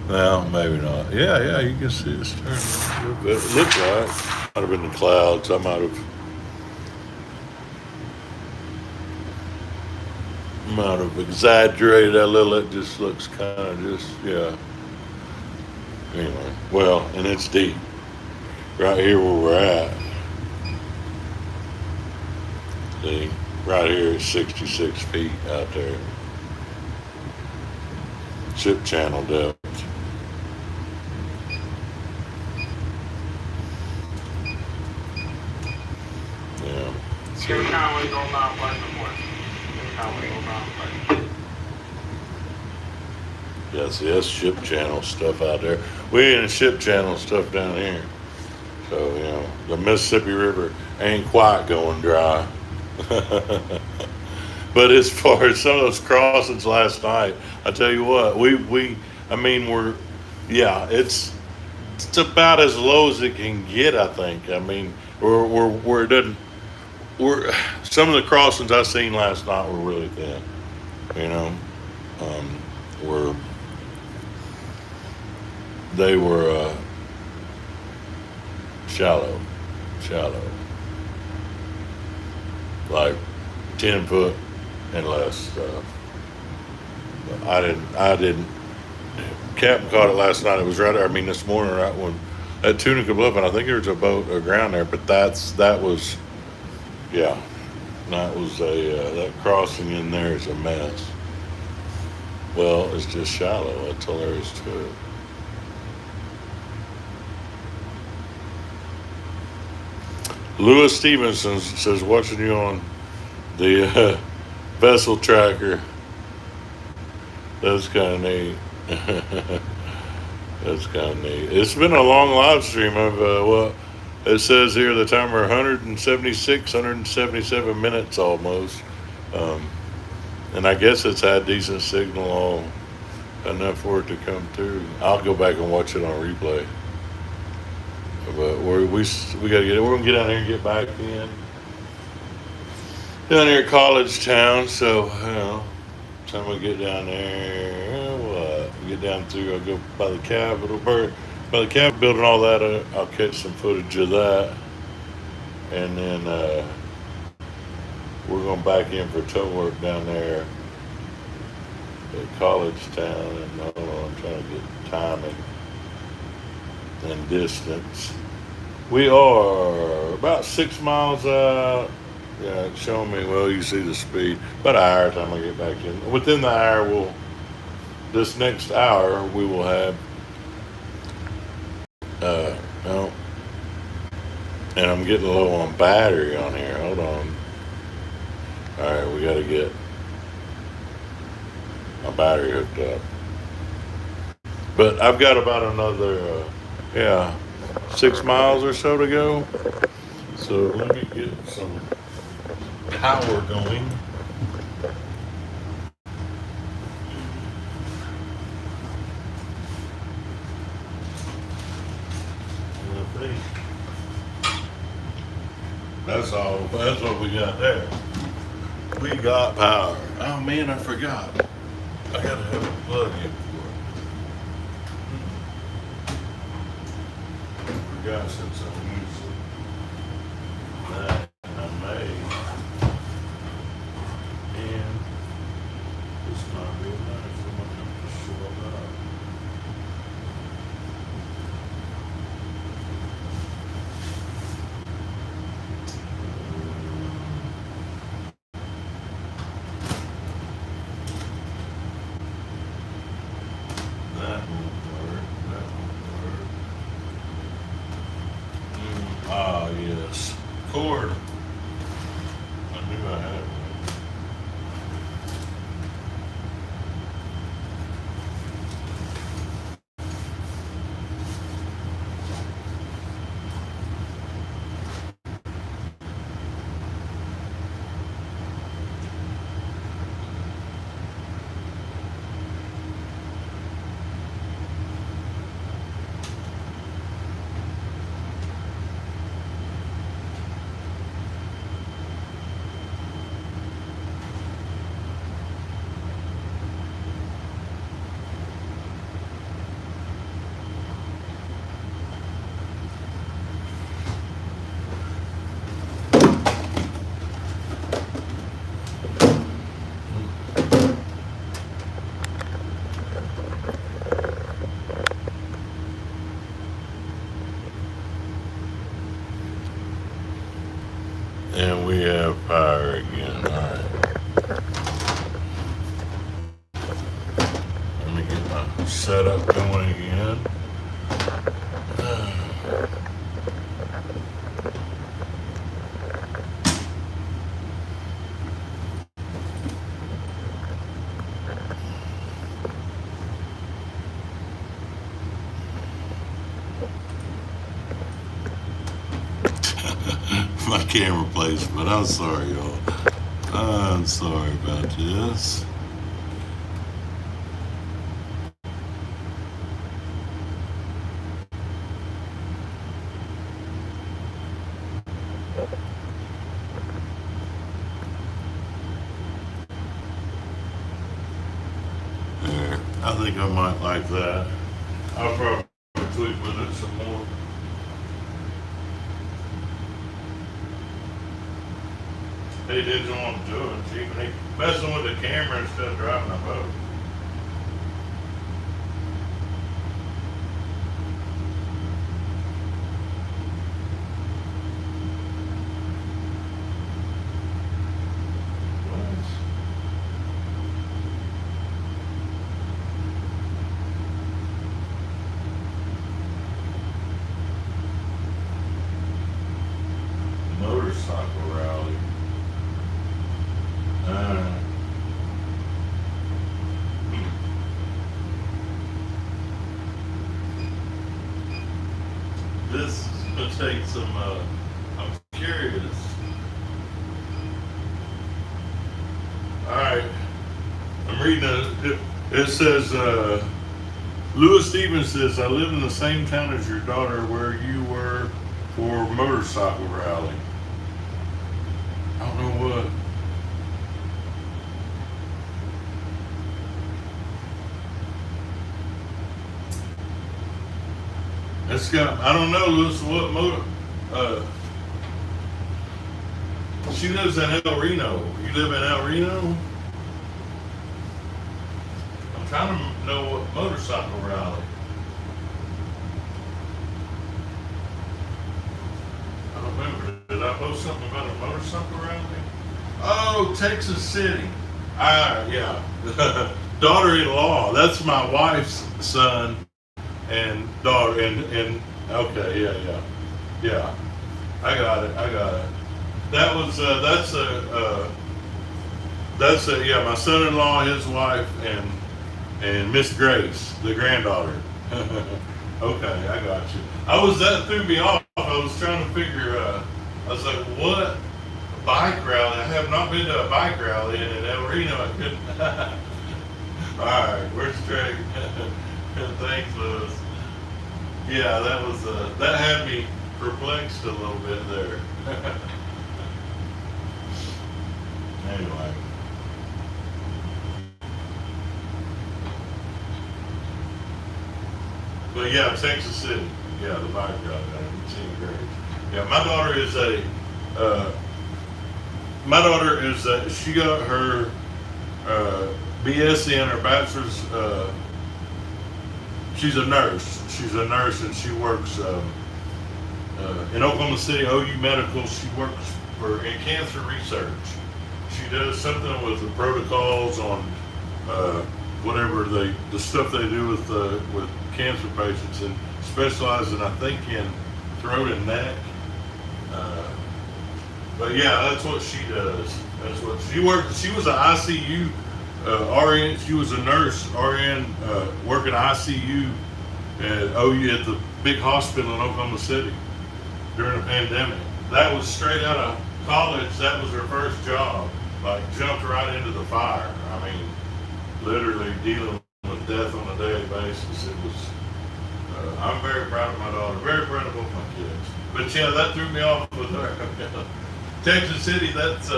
Well, maybe not. Yeah, you can see it stirring up a little bit. It looked like might have been the clouds. I might have exaggerated that a little. It just looks kind of yeah. Anyway, well, and it's deep right here where we're at. See, right here is 66 feet out there. Ship channel depth. Yeah. Every time we go down, play no more. Every time we go down, play. Yeah, see, that's ship channel stuff out there. We in ship channel stuff down here. So, the Mississippi River ain't quite going dry. But as far as some of those crossings last night, I tell you what, it's about as low as it can get, I think. I mean, where it doesn't, some of the crossings I seen last night were really thin, they were shallow, like 10 foot and less stuff. I didn't. Captain caught it last night. It was right there. This morning, right when at Tunica Bluff, and I think there was a boat aground there. But that was that crossing in there is a mess. Well, it's just shallow. That's all there is to it. Lewis Stevenson says, watching you on the vessel tracker. That's kind of neat. That's kind of neat. It's been a long live stream of it says here the timer 177 minutes almost. And I guess it's had decent signal enough for it to come through. I'll go back and watch it on replay. But we gotta we're gonna get down here and get back in. Down here at College Town, so time we get down there, get down through. I'll go by the Capitol, by the Capitol building, all that. I'll catch some footage of that, and then we're gonna back in for tow work down there at College Town, and I'm trying to get timing and distance. We are about 6 miles out. Yeah, it's showing me, well, you see the speed. About an hour time I get back in. Within the hour, this next hour, we will have, no, and I'm getting low on battery on here. Hold on. All right, we got to get my battery hooked up. But I've got about another, 6 miles or so to go. So let me get some power going. I think that's all. That's what we got there. We got power. Oh man, I forgot. I gotta have a plug in for it. I forgot since I'm using that. I may. And this might be nice. I'm gonna have to show up. That won't work. That won't work. Ah, yes. Cord. I knew I had one. And we have power again. All right. Let me get my setup going again. My camera placement. I'm sorry, y'all. I'm sorry about this. There. I think I might like that. I'll probably tweak with it some more. He didn't want to do it. Cheap, and he messing with the camera instead of driving a boat. Motorcycle rally. This is going to take some, I'm curious. Alright, I'm reading it says, Lewis Stevens says, I live in the same town as your daughter where you were for motorcycle rally. I don't know what. It's got, I don't know, Lewis, what motor, she lives in El Reno. You live in El Reno? I'm trying to know what motorcycle rally. I don't remember. Did I post something about a motorcycle rally? Oh, Texas City. Yeah. Daughter-in-law. That's my wife's son and daughter. And okay, yeah. I got it. That was yeah, my son-in-law, his wife, and Miss Grace, the granddaughter. Okay, I got you. That threw me off. I was trying to figure. I was like, what bike rally? I have not been to a bike rally, and in El Reno, I couldn't. All right, we're straight. Thanks, Lewis. Yeah, that had me perplexed a little bit there. Anyway. But yeah, Texas City. Yeah, the bike ride. I've seen great. Yeah, my daughter is she got her BS in her bachelor's. She's a nurse. She's a nurse and she works in Oklahoma City, OU Medical. She works in cancer research. She does something with the protocols on whatever the stuff they do with cancer patients, and specializing, I think, in throat and neck. But yeah, that's what she does. That's what she worked. She was an ICU RN. She was a nurse RN working ICU at OU at the big hospital in Oklahoma City during the pandemic. That was straight out of college. That was her first job. Like, jumped right into the fire. I mean, literally dealing with death on a daily basis. It was. I'm very proud of my daughter. Very proud of both my kids. But yeah, that threw me off with her. Texas City. That's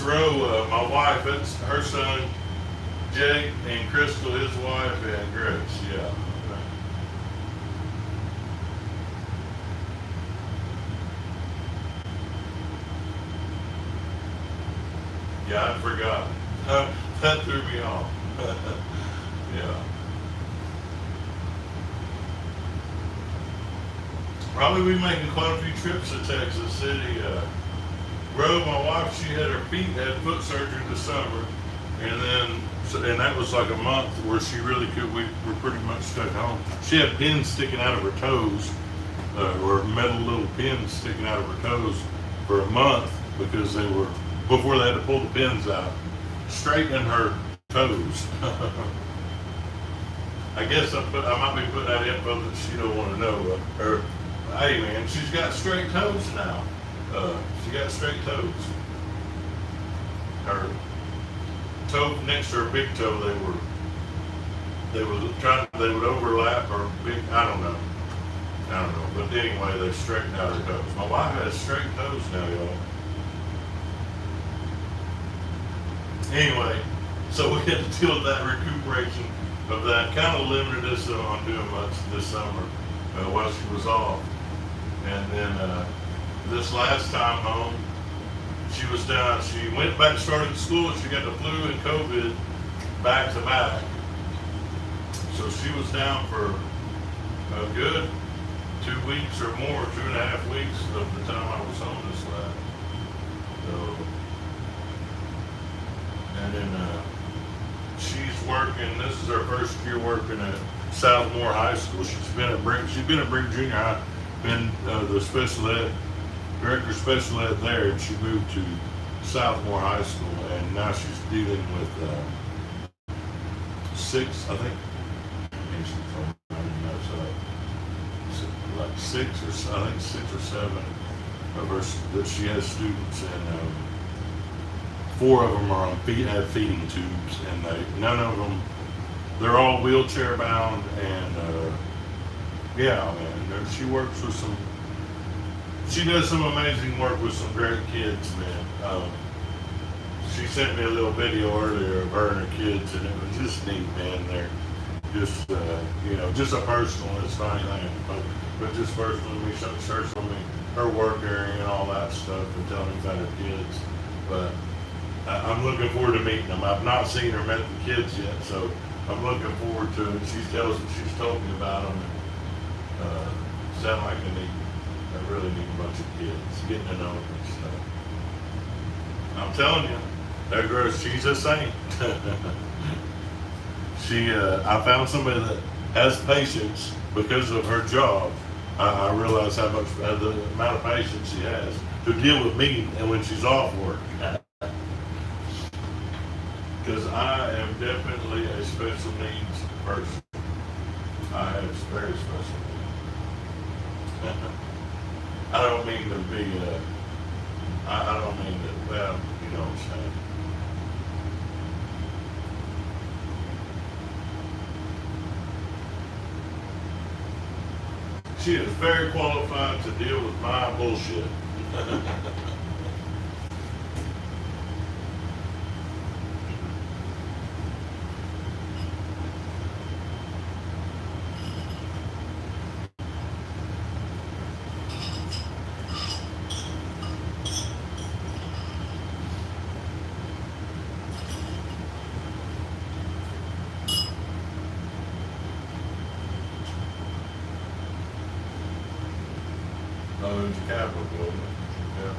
Roe, my wife. That's her son, Jake, and Crystal, his wife, and Grace. Yeah. Yeah, I forgot. That threw me off. Yeah. Probably be making quite a few trips to Texas City. Rose, my wife, she had foot surgery this summer, and that was like a month where she really could. We were pretty much stuck home. She had pins sticking out of her toes, or metal little pins sticking out of her toes for a month because before they had to pull the pins out, straighten her toes. I guess I might be putting that info that she don't want to know. Hey man, she's got straight toes now. She got straight toes. Her toe next to her big toe, they would overlap or big. I don't know. But anyway, they straightened out her toes. My wife has straight toes now, y'all. Anyway, so we had to deal with that recuperation of that. Kind of limited us on doing much this summer while she was off. And then this last time home, she was down. She went back and started school. She got the flu and COVID back to back. So she was down for a good 2 weeks or more, 2.5 weeks of the time I was home this last. So. And then she's working. This is her first year working at Southmore High School. She's been at Brink Junior High, been the special ed director of special ed there, and she moved to Southmore High School, and now she's dealing with 6, I think. Like 6 or 7 of her that she has students, and 4 of them have feeding tubes, and none of them, they're all wheelchair bound, and yeah, man, she works with she does some amazing work with some great kids, man. she sent me a little video earlier of her and her kids, and it was just neat, man. They're just, you know, just a personal, it's not anything, but just personally, me showing me her work area and all that stuff, and telling me about her kids. But I'm looking forward to meeting them. I've not seen or met the kids yet, so I'm looking forward to it. She's told me about them. Sound like a really neat bunch of kids, getting to know them and stuff. I'm telling you, that girl, she's a saint. I found somebody that has patience because of her job. I realize how much, the amount of patience she has to deal with me and when she's off work. Because I am definitely a special needs person. I have very special needs. I don't mean to be, I don't mean to, well, you know what I'm saying. She is very qualified to deal with my bullshit. Oh, it's a Capitol building. Yeah.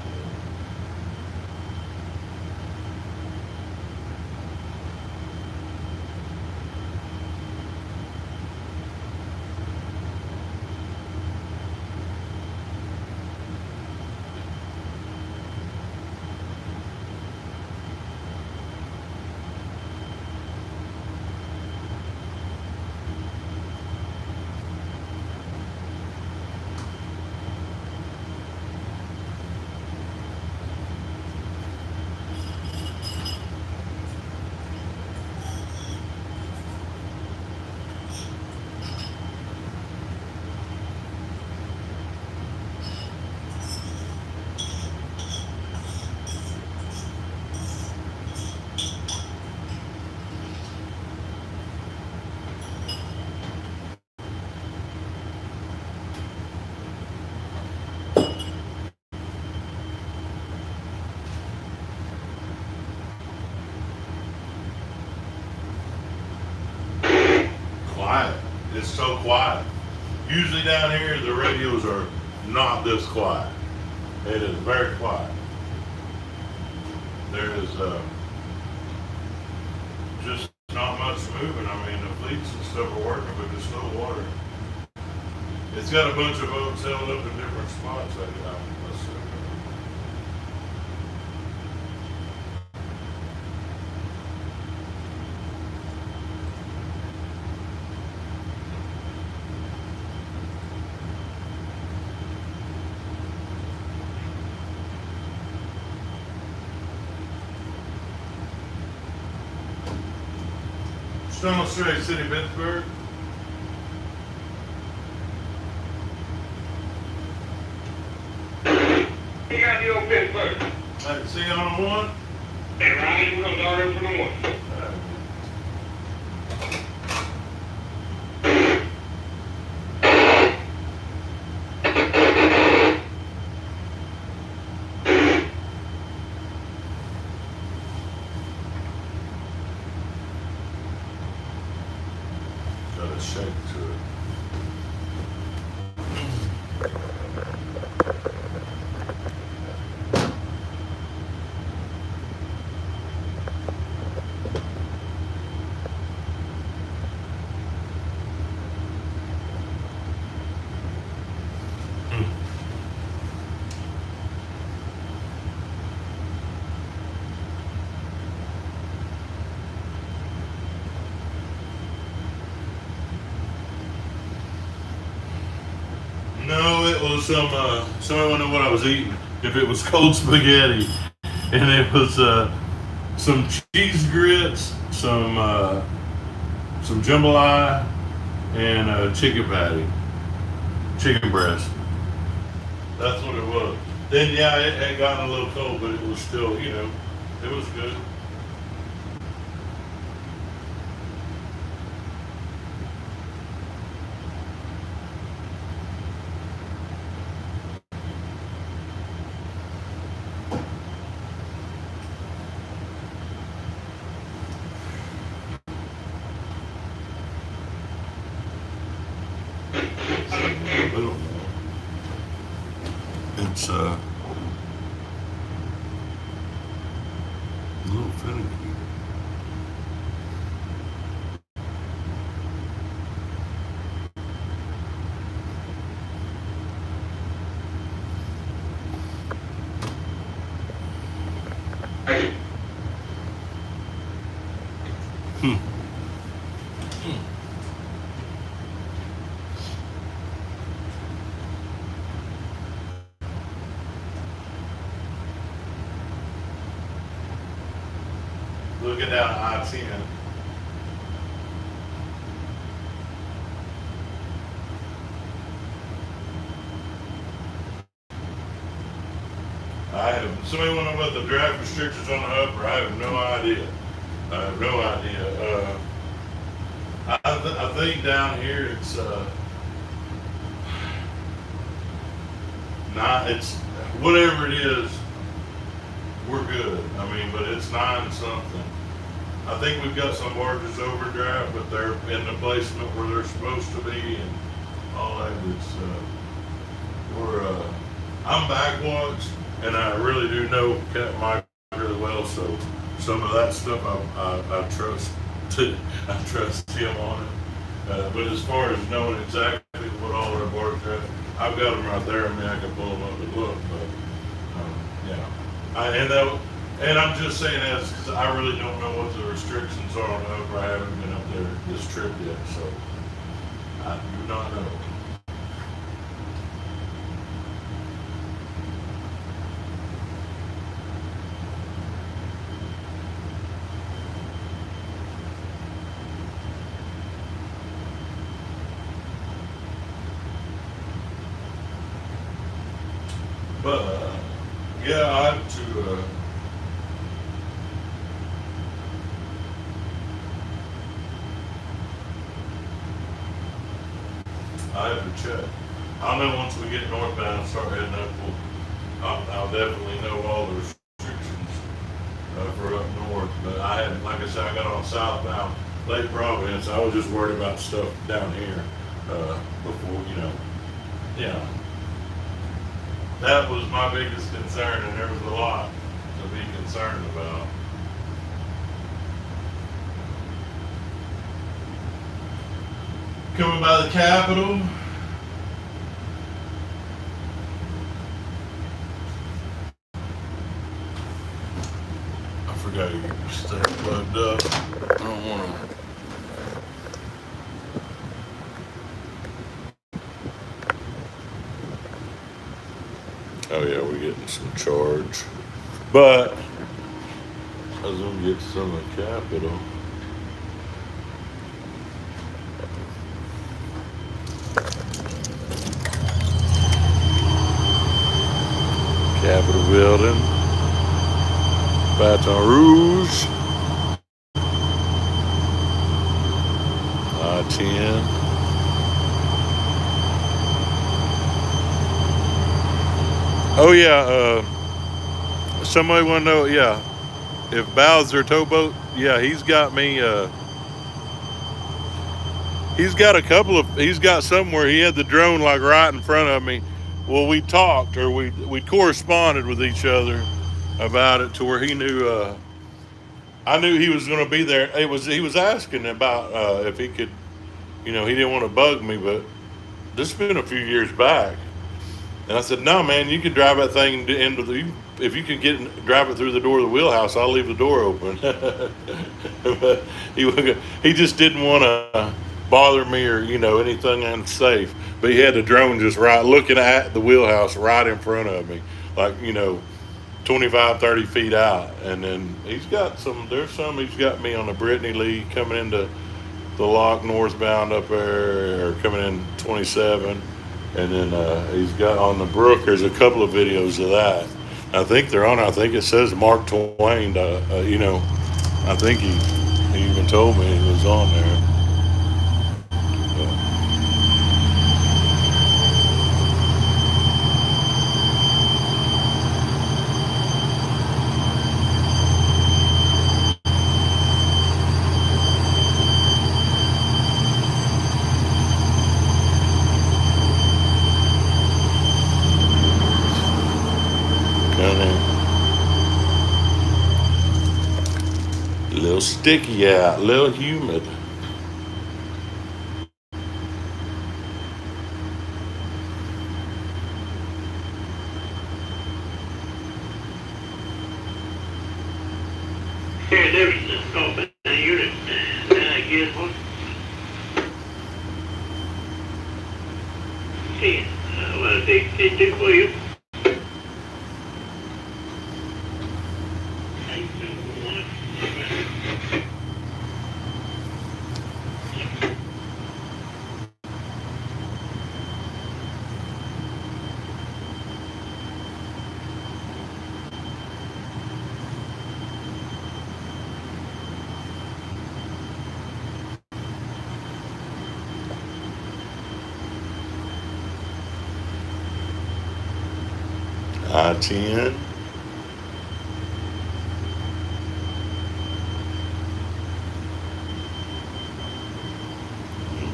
Quiet. It's so quiet. Usually down here, the radios are not this quiet. It is very quiet. There is just not much moving. I mean, the fleets and stuff are working, but there's no water. It's got a bunch of boats held up in different spots. Let's see. Stone Strait City, Pittsburgh. You got the old Pittsburgh. I see you on one. And Ryan, we're gonna start for the one. Got a shake to it. No, it was somebody wanted to know what I was eating. If it was cold spaghetti, and it was some cheese grits, some jambalaya, and a chicken patty, chicken breast. That's what it was. Then yeah, it had gotten a little cold, but it was still, you know, It was good. Little more. It's a little finicky. Looking down I-10. I have, somebody want to know about the draft restrictions on the upper? I have no idea. I have no idea. I think down here it's, not, it's, whatever it is, we're good. I mean, but it's 9 something. I think we've got some barges overdraft, but they're in the placement where they're supposed to be and all that good stuff. I'm backwatch, and I really do know Captain Mike really well, so some of that stuff I trust. I trust him on it. But as far as knowing exactly what all our barges are, I've got them right there. I mean, I can pull them up and look, but yeah. And I'm just saying that because I really don't know what the restrictions are on the upper. I haven't been up there this trip yet, so I do not know. But yeah, I have to. I have to check. I'll know once we get northbound and start heading up. I'll definitely know all the restrictions for up north. But I had, like I said, I got on southbound Lake Providence. I was just worried about stuff down here before, yeah. That was my biggest concern, and there was a lot to be concerned about. Coming by the Capitol. I forgot you could stay plugged up. I don't want to. Oh yeah, we're getting some charge. But I was gonna get some of the Capitol. Capitol building, Baton Rouge, I-10. Oh yeah, somebody want to know, yeah, if Bowser towboat, yeah, he's got me, he's got a couple of, he's got somewhere, he had the drone like right in front of me. Well, we talked, or we corresponded with each other about it to where he knew, I knew he was going to be there. He was asking about if he could, he didn't want to bug me, but this has been a few years back. And I said, no, man, you can drive that thing into if you can drive it through the door of the wheelhouse, I'll leave the door open. But he just didn't want to bother me or, anything unsafe. But he had the drone just right, looking at the wheelhouse right in front of me, like, 25, 30 feet out. And then he's got he's got me on the Brittany Lee coming into the lock northbound up there, or coming in 27. And then he's got on the brook, there's a couple of videos of that. I think they're on. I think it says Mark Twain. You know, I think he even told me he was on there. Kind of a little sticky out, a little humid. Yeah, there's a unit, I guess, what? 10. Well, they do for you. I-10.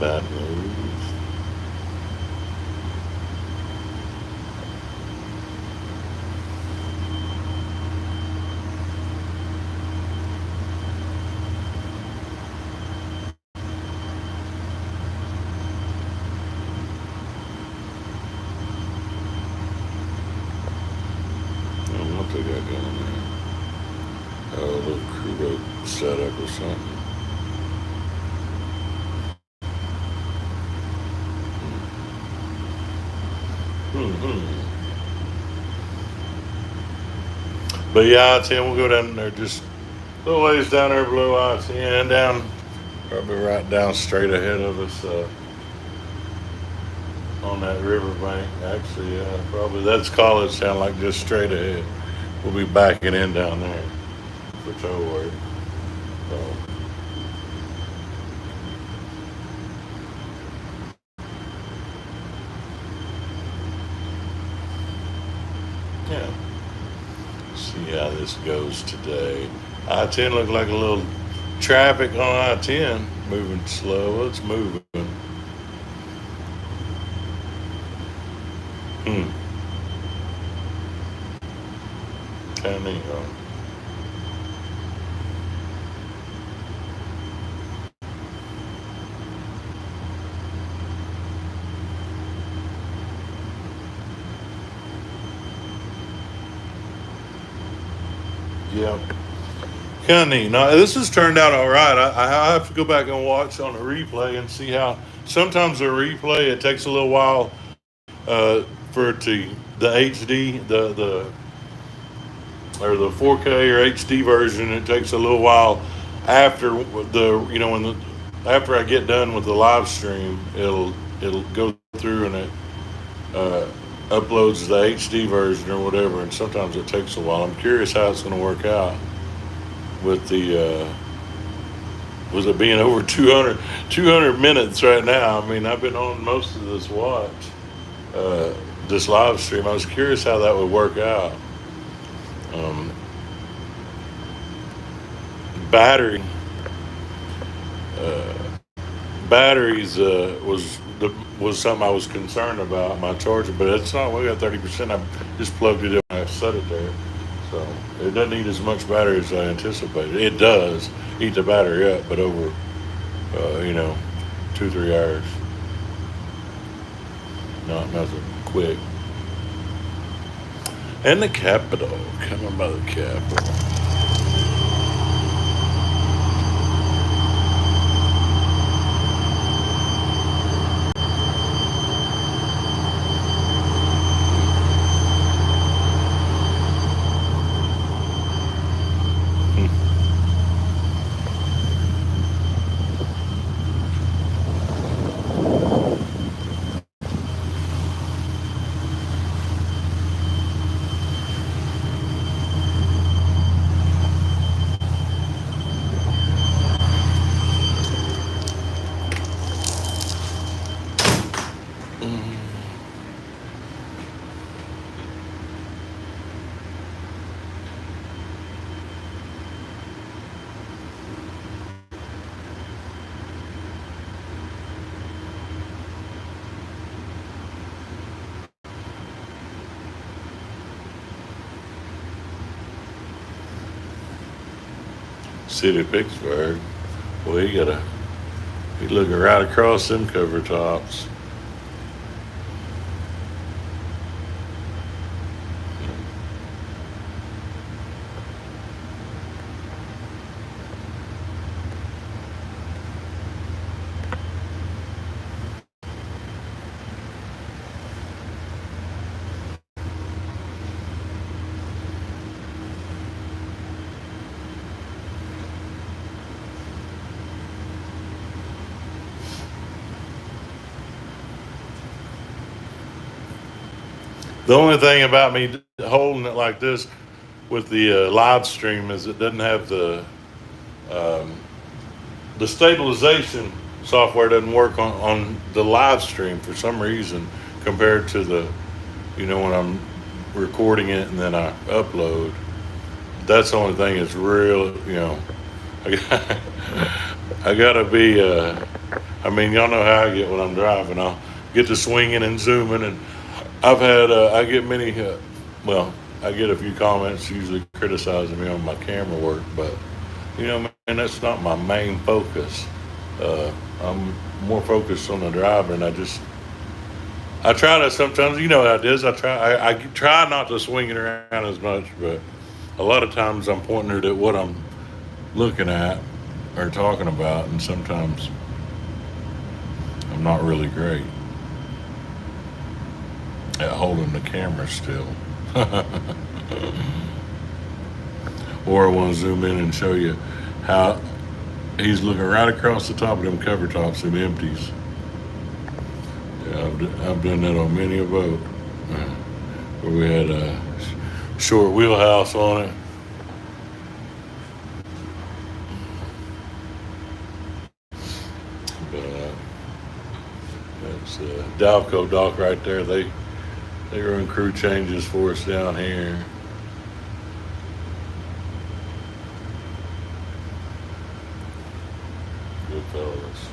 Baton Rouge. I don't know what they got going there. Oh, a little crew boat setup or something. But yeah, I-10, we'll go down there just a little ways down there below I-10, down, probably right down straight ahead of us on that riverbank. Actually, probably that's College Town, like just straight ahead. We'll be backing in down there for tow work. So, yeah, see how this goes today. I-10 looked like a little traffic on I-10 moving slow. It's moving. Kind of neat, huh? Yeah. Kind of neat. Now, this has turned out all right. I have to go back and watch on the replay and see how. Sometimes the replay, it takes a little while for it to the HD, the or the 4K or HD version. It takes a little while after the when the after I get done with the live stream, it'll go through and it uploads the HD version or whatever. And sometimes it takes a while. I'm curious how it's going to work out with the was it being over 200 minutes right now. I mean, I've been on most of this watch, this live stream. I was curious how that would work out. Um, battery uh, batteries was something I was concerned about, my charger, but it's not. We got 30%. I just plugged it in and I set it there, so it doesn't eat as much battery as I anticipated. It does eat the battery up, but over 2-3 hours, not nothing quick. And the Capitol, coming by the Capitol. City of Pittsburgh. Well, he looking right across them cover tops. The only thing about me holding it like this with the live stream is it doesn't have the stabilization software doesn't work on the live stream for some reason compared to the, when I'm recording it and then I upload. That's the only thing that's real, I gotta be, y'all know how I get when I'm driving. I'll get to swinging and zooming, and I've had, I get many, I get a few comments usually criticizing me on my camera work, but, man, that's not my main focus. I'm more focused on the driving. I try to sometimes, you know how it is, I try not to swing it around as much, but a lot of times I'm pointing it at what I'm looking at or talking about, and sometimes I'm not really great at holding the camera still. Or I want to zoom in and show you how he's looking right across the top of them cover tops and empties. Yeah, I've done that on many a boat where we had a short wheelhouse on it. But that's Dalco dock right there. They run crew changes for us down here. Good fellas.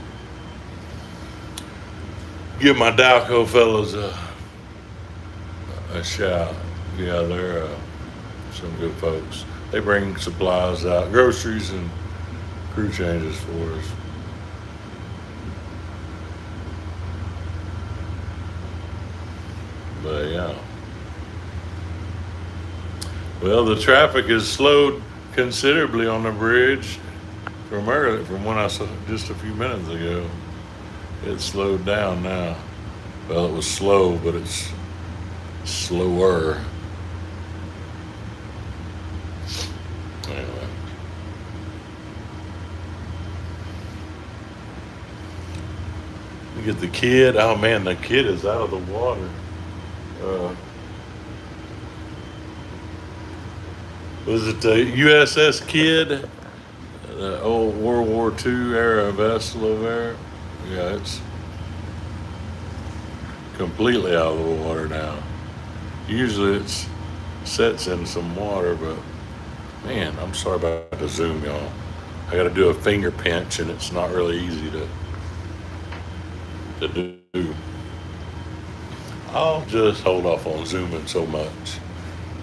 Give my Dalco fellas a shout. Yeah, they're some good folks. They bring supplies out, groceries and crew changes for us. But yeah. Well, the traffic is slowed considerably on the bridge from when I saw just a few minutes ago. It's slowed down now. Well, it was slow, but it's slower. Anyway. You get the kid. Oh man, the kid is out of the water. Was it the USS Kidd? The old World War II era vessel over there? Yeah, it's completely out of the water now. Usually it sets in some water, but man, I'm sorry about the zoom, y'all. I got to do a finger pinch, and it's not really easy to do. I'll just hold off on zooming so much.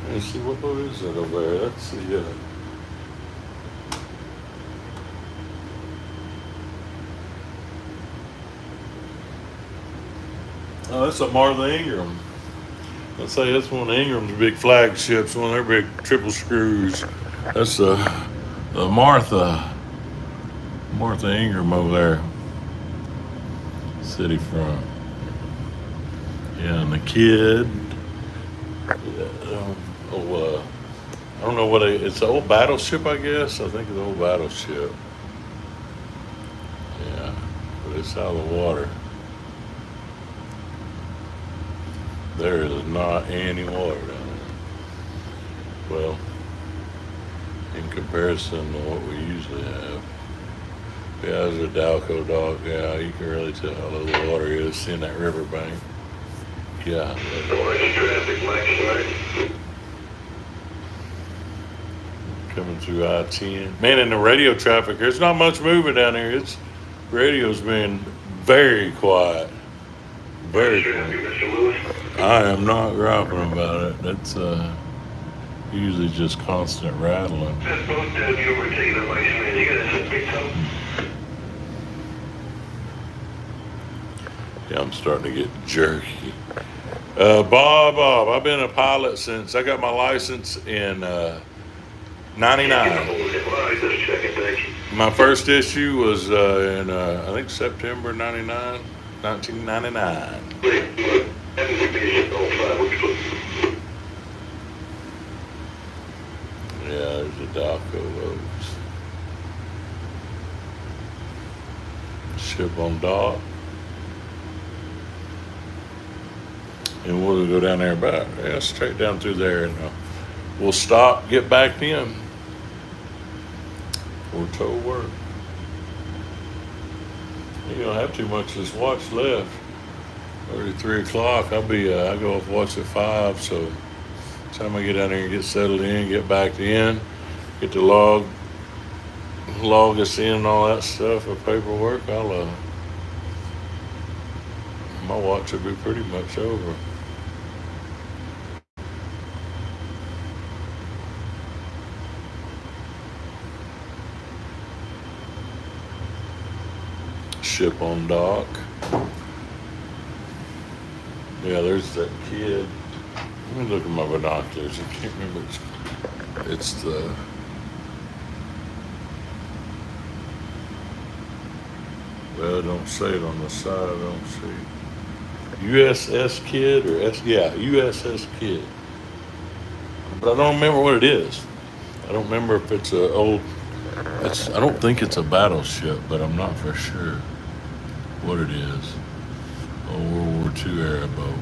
Let's see, what boat is it over there? Let's see. Oh, that's a Martha Ingram. Let's say that's one of Ingram's big flagships, one of their big triple screws. That's the Martha Ingram over there. City front. Yeah, and the kid. I don't know what it's an old battleship, I guess. I think it's an old battleship. Yeah, but it's out of the water. There is not any water down there. Well, in comparison to what we usually have. Yeah, there's a Dalco dock. Yeah, you can really tell how low the water is seeing that riverbank. Yeah. Coming through I-10. Man, in the radio traffic, there's not much moving down here. Radio's been very quiet. Very quiet. I am not griping about it. Usually just constant rattling. That's both down you over taking the lights, man. You got that big toe? Yeah, I'm starting to get jerky. Bob, I've been a pilot since I got my license in 99. Well, just checking, thank you. My first issue was in, I think, September 1999. Yeah, there's a dock of those. Ship on dock. And we'll go down there about, yeah, straight down through there, and we'll stop, get back in for tow work. You don't have too much of this watch left. Already 3 o'clock. I go off watch at 5, so by the time I get down there and get settled in, get back in, get the log us in and all that stuff of paperwork, my watch will be pretty much over. Ship on dock. Yeah, there's that kid. Let me look at my binoculars. I can't remember. It's the well, don't say it on the side. I don't see USS Kid or USS Kid. But I don't remember what it is. I don't remember if it's a old. I don't think it's a battleship, but I'm not for sure what it is. A World War II era boat.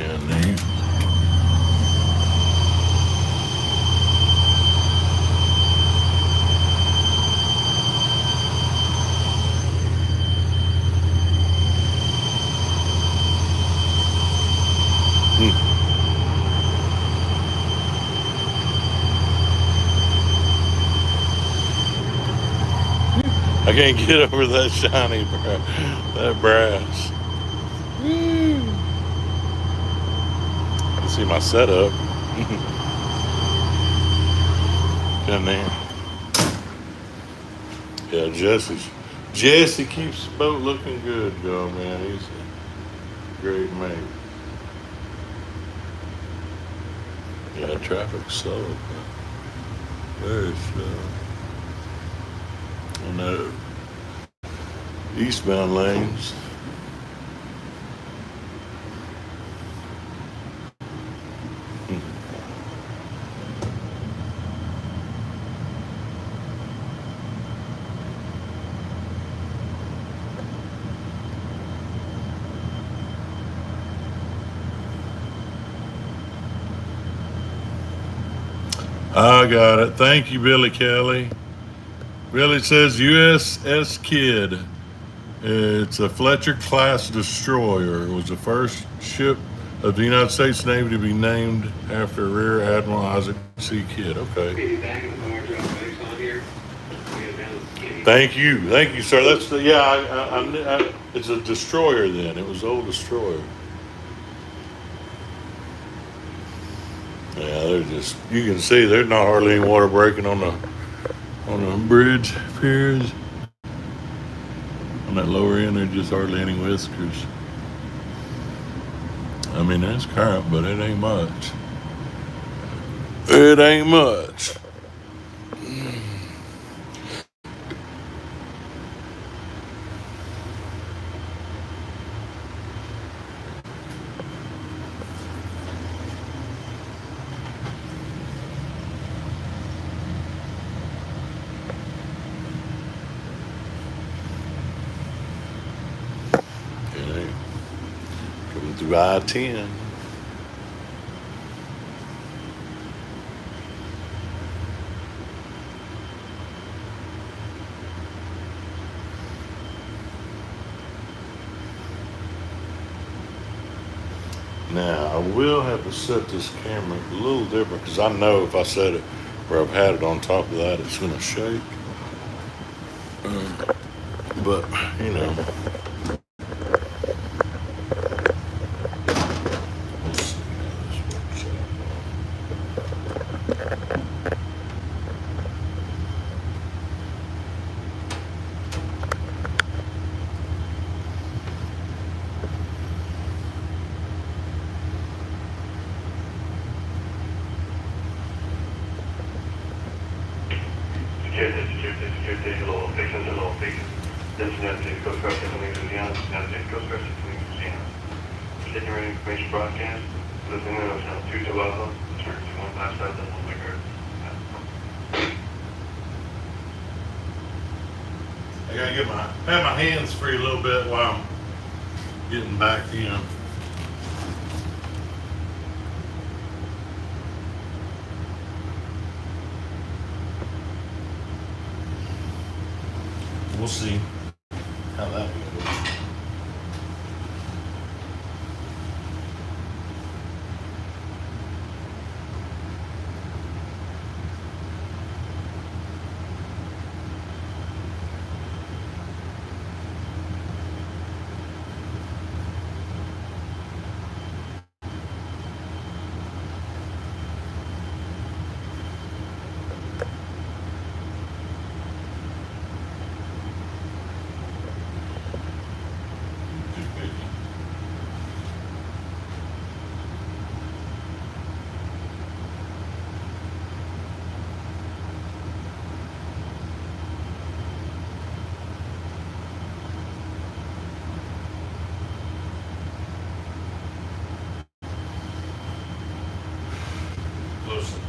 And then I can't get over that shiny that brass. You see my setup. In there. Yeah, Jesse keeps the boat looking good, though, man. He's a great mate. Yeah, traffic's slow. Very slow. On the eastbound lanes. I got it. Thank you, Billy Kelly. Billy says USS Kidd. It's a Fletcher-class destroyer. It was the first ship of the United States Navy to be named after Rear Admiral Isaac C. Kidd. Okay. Thank you, sir. That's the it's a destroyer. Then it was an old destroyer. Yeah, they're just, you can see there's not hardly any water breaking on the bridge piers. On that lower end, there's just hardly any whiskers. I mean, that's current, but it ain't much. It ain't much. through I-10. Now, I will have to set this camera a little different because I know if I set it where I've had it on top of that, it's going to shake. But, you know. Let's see how this works out. Security, hello, fixing, hello, fixing. This is United States Coast Guard, Tiffany, Louisiana. United States Coast Guard, Tiffany, Louisiana. Taking ready information broadcast. Listening to us now, 2 to Alpha. Turn to 157, 1 megahertz. I gotta have my hands free a little bit while I'm getting back in. We'll see how that goes. Listen.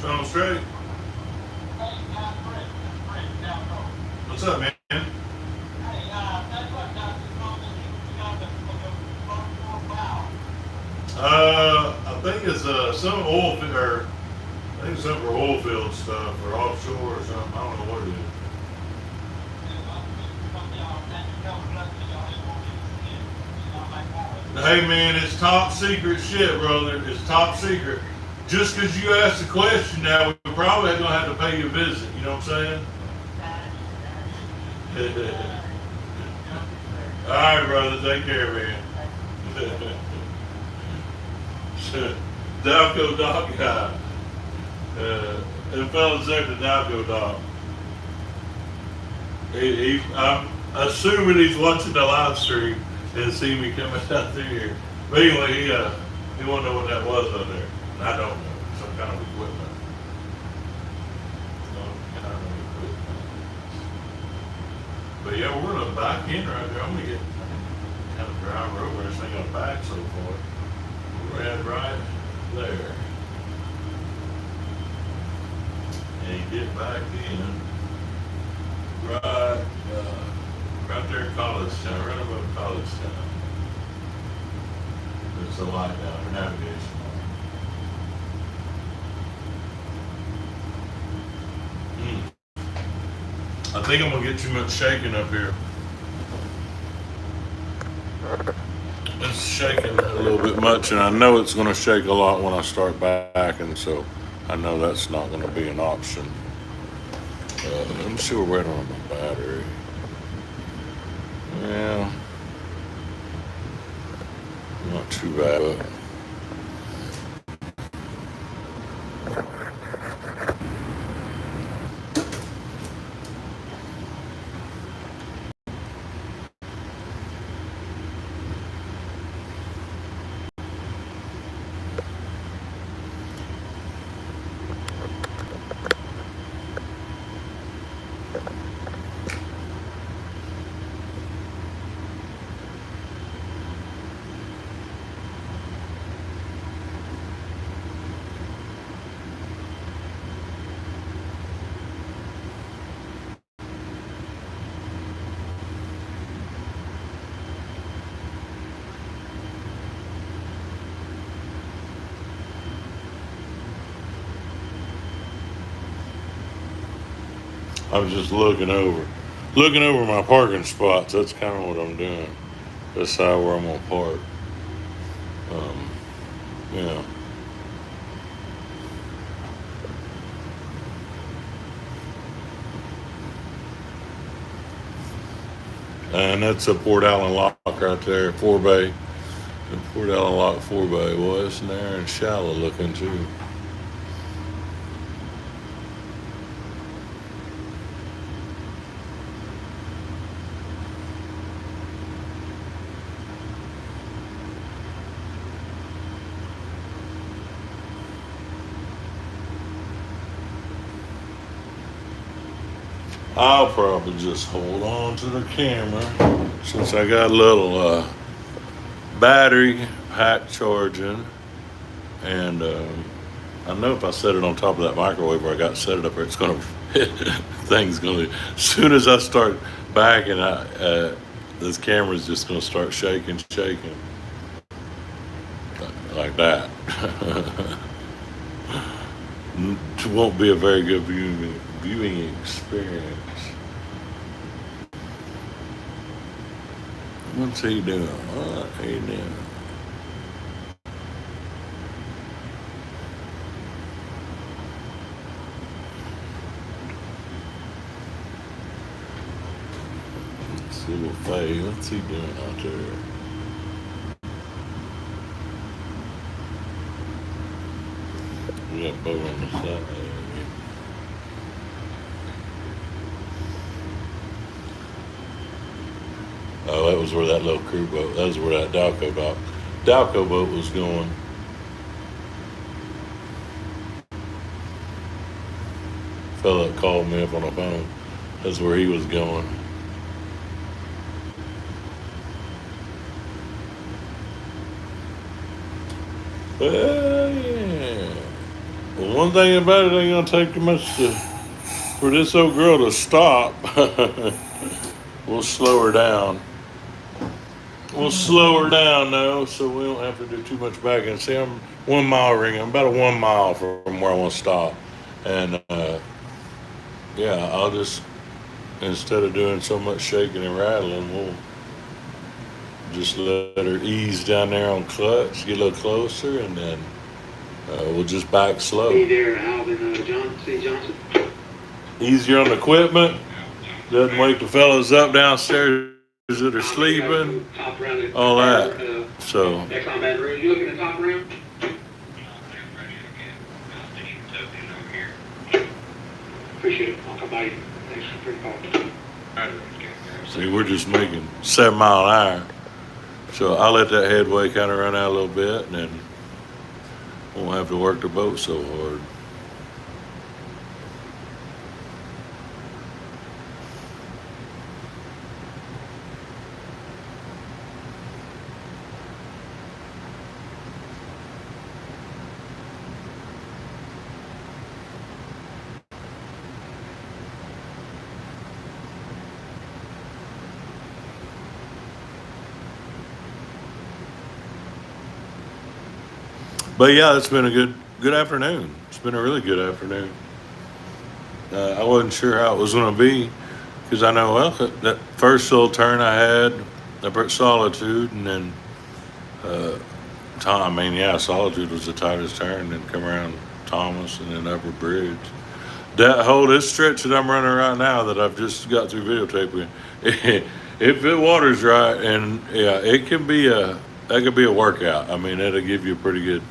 Sound straight? What's up, man? I think it's some oil or I think it's some for oil field stuff or offshore or something. I don't know what it is. Hey man, it's top secret shit, brother. It's top secret. Just because you asked the question now, we're probably gonna have to pay you a visit. You know what I'm saying? All right, brother. Take care, man. Dalco Doc guy. The fella's there to Dalco Doc. I'm assuming he's watching the live stream and see me coming out through here. But anyway, he wanted to know what that was out there. And I don't know. Some kind of equipment. But yeah, we're gonna back in right there. I'm gonna get kind of drive over this thing on back so far. We're at right there. And get back in. Right there in College Town, right above College Town. It's a light down for navigation. I think I'm gonna get too much shaking up here. It's shaking a little bit much, and I know it's gonna shake a lot when I start back, and so I know that's not gonna be an option. Let me see where we're at on my battery. Yeah, not too bad. I was just looking over my parking spots. That's kind of what I'm doing. Decide where I'm gonna park. Yeah. And that's a Port Allen lock right there, 4-bay. The Port Allen lock 4-bay. Well, it's narrow and shallow looking too. I'll probably just hold on to the camera since I got a little battery pack charging, and I know if I set it on top of that microwave where I got set it up there, it's gonna thing's gonna. As soon as I start backing, this camera's just gonna start shaking like that. It won't be a very good viewing experience. What's he doing? What he doing? Let's see what Faye, what's he doing out there? We got boat on the side. Oh, that was where that little crew boat, that was where that Dalco boat was going. Fella that called me up on the phone, that's where he was going. Well, yeah. Well, one thing about it ain't gonna take too much for this old girl to stop. We'll slow her down. We'll slow her down though, so we don't have to do too much backing. See, I'm 1 mile ring. I'm about a 1 mile from where I want to stop, and yeah, I'll just, instead of doing so much shaking and rattling, we'll just let her ease down there on clutch, get a little closer, and then we'll just back slow. Hey there, Alvin Johnson. Easier on the equipment. Doesn't wake the fellas up downstairs that are sleeping. All that. So. Exxon Baton Rouge, you looking at top round? Appreciate it. I'll come by you. Thanks for the call. See, we're just making 7 mile an hour. So I'll let that headway kind of run out a little bit, and then won't have to work the boat so hard. But yeah, it's been a good afternoon. It's been a really good afternoon. I wasn't sure how it was going to be because I know, well, that first little turn I had up at Solitude, and then Solitude was the tightest turn, then come around Thomas and then Upper Bridge. That whole this stretch that I'm running right now that I've just got through videotaping, if the water's right, and yeah, it can be that could be a workout. I mean, that'll give you a pretty good.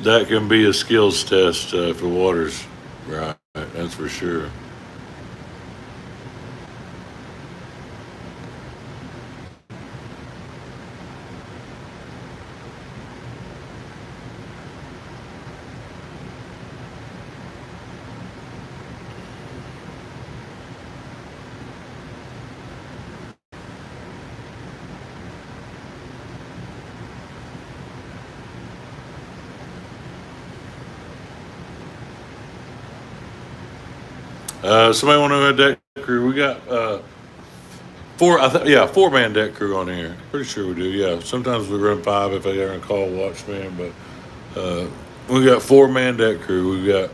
That can be a skills test if the water's right. That's for sure. Somebody want to know a deck crew? We got four. Yeah, 4-man deck crew on here. Pretty sure we do. Yeah, sometimes we run 5 if they are on call watchman, but we got 4-man deck crew. We got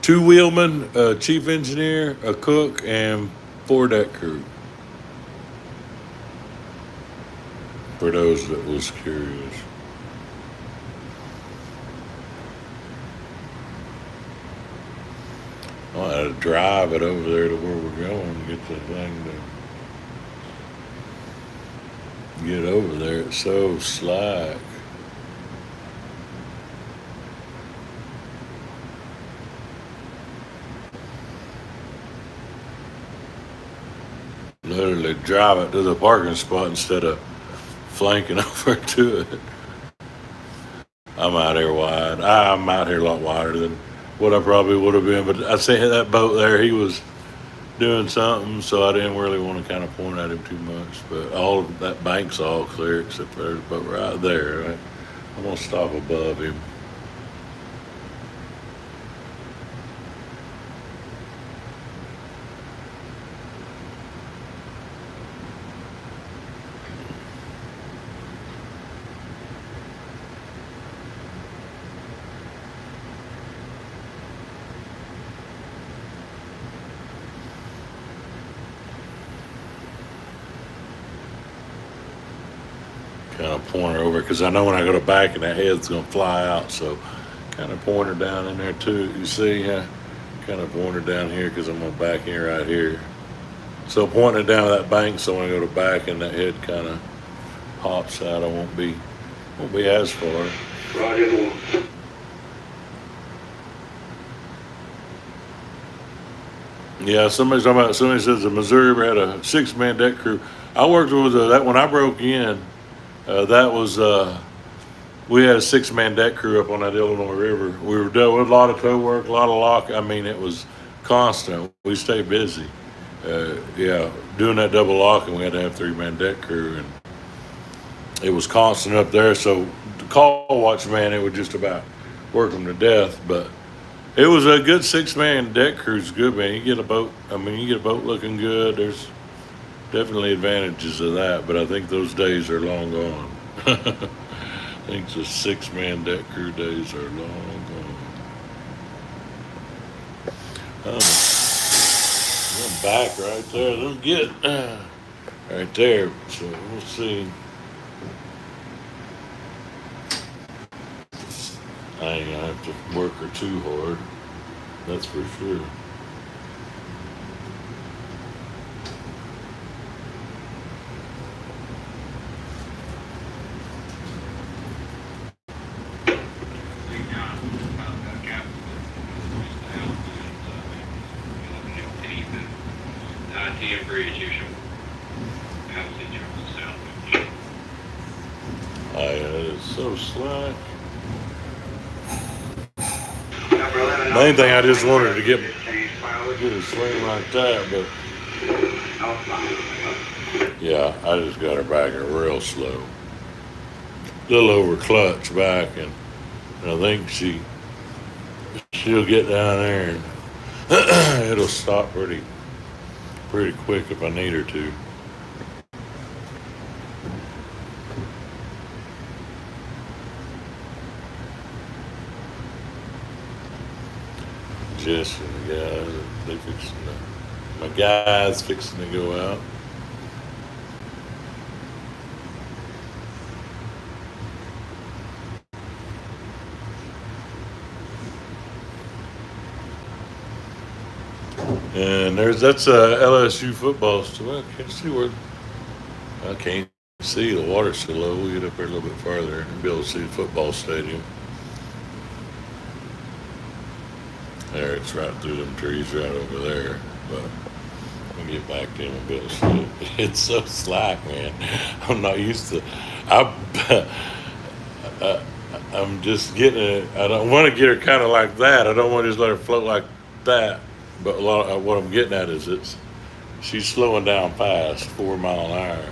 2 wheelmen, a chief engineer, a cook, and 4 deck crew. For those that was curious. I had to drive it over there to where we're going to get the thing to get over there. It's so slack. Literally drive it to the parking spot instead of flanking over to it. I'm out here wide. I'm out here a lot wider than what I probably would have been. But I see that boat there, he was doing something, so I didn't really want to kind of point at him too much. But all of that bank's all clear except for the boat right there. Right? I'm going to stop above him. Kind of point her over because I know when I go to back and that head's going to fly out. So kind of point her down in there too. You see, kind of point her down here because I'm going to back in right here. So pointing it down that bank so when I go to back and that head kind of pops out, I won't be as far. Roger. Yeah, somebody says the Missouri River had a 6-man deck crew. I worked with that when I broke in. That was we had a 6-man deck crew up on that Illinois River. We were doing a lot of tow work, a lot of lock. I mean, it was constant. We stayed busy. Doing that double locking, we had to have 3-man deck crew, and it was constant up there. So the call watch man, it would just about work them to death. But it was a good 6-man deck crew's good, man. You get a boat. I mean, you get a boat looking good. There's definitely advantages of that, but I think those days are long gone. I think the 6-man deck crew days are long gone. I'm back right there. Let's get right there. So we'll see. I ain't gonna have to work her too hard. That's for sure. It's so slack. Main thing I just wanted to get a swing like that, but yeah, I just got her back real slow. A little over clutch back, and I think she'll get down there and it'll stop pretty quick if I need her to. congestion. The guys, they fixing to, my guys fixing to go out. And that's LSU football. So I can't see where. I can't see, the water's so low. We'll get up there a little bit farther and be able to see the football stadium. There, it's right through them trees right over there. But we'll get back to him and be able to see it. It's so slack, man. I'm not used to. I'm just getting it. I don't want to get her kind of like that. I don't want to just let her float like that. But what I'm getting at is she's slowing down fast, 4 mile an hour.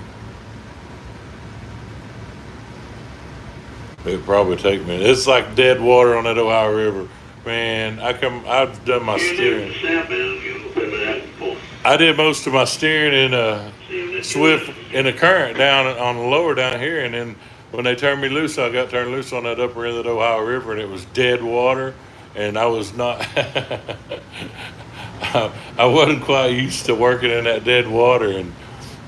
It'd probably take me. It's like dead water on that Ohio River, man. I've done my steering. I did most of my steering in Swift in the current down on the lower down here, and then when they turned me loose, I got turned loose on that upper end of the Ohio River, and it was dead water, and I was not. I wasn't quite used to working in that dead water, and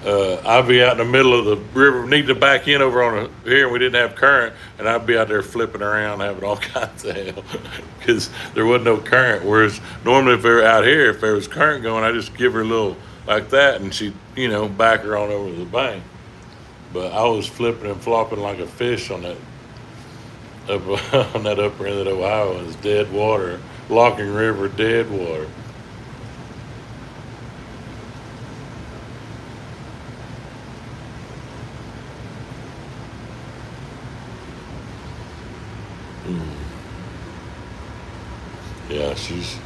I'd be out in the middle of the river, need to back in over on here, and we didn't have current, and I'd be out there flipping around, having all kinds of hell, because there wasn't no current. Whereas normally if they were out here, if there was current going, I just give her a little like that, and she'd, back her on over the bank. But I was flipping and flopping like a fish on that on that upper end of Ohio. It was dead water, Locking River, dead water. Yeah, she's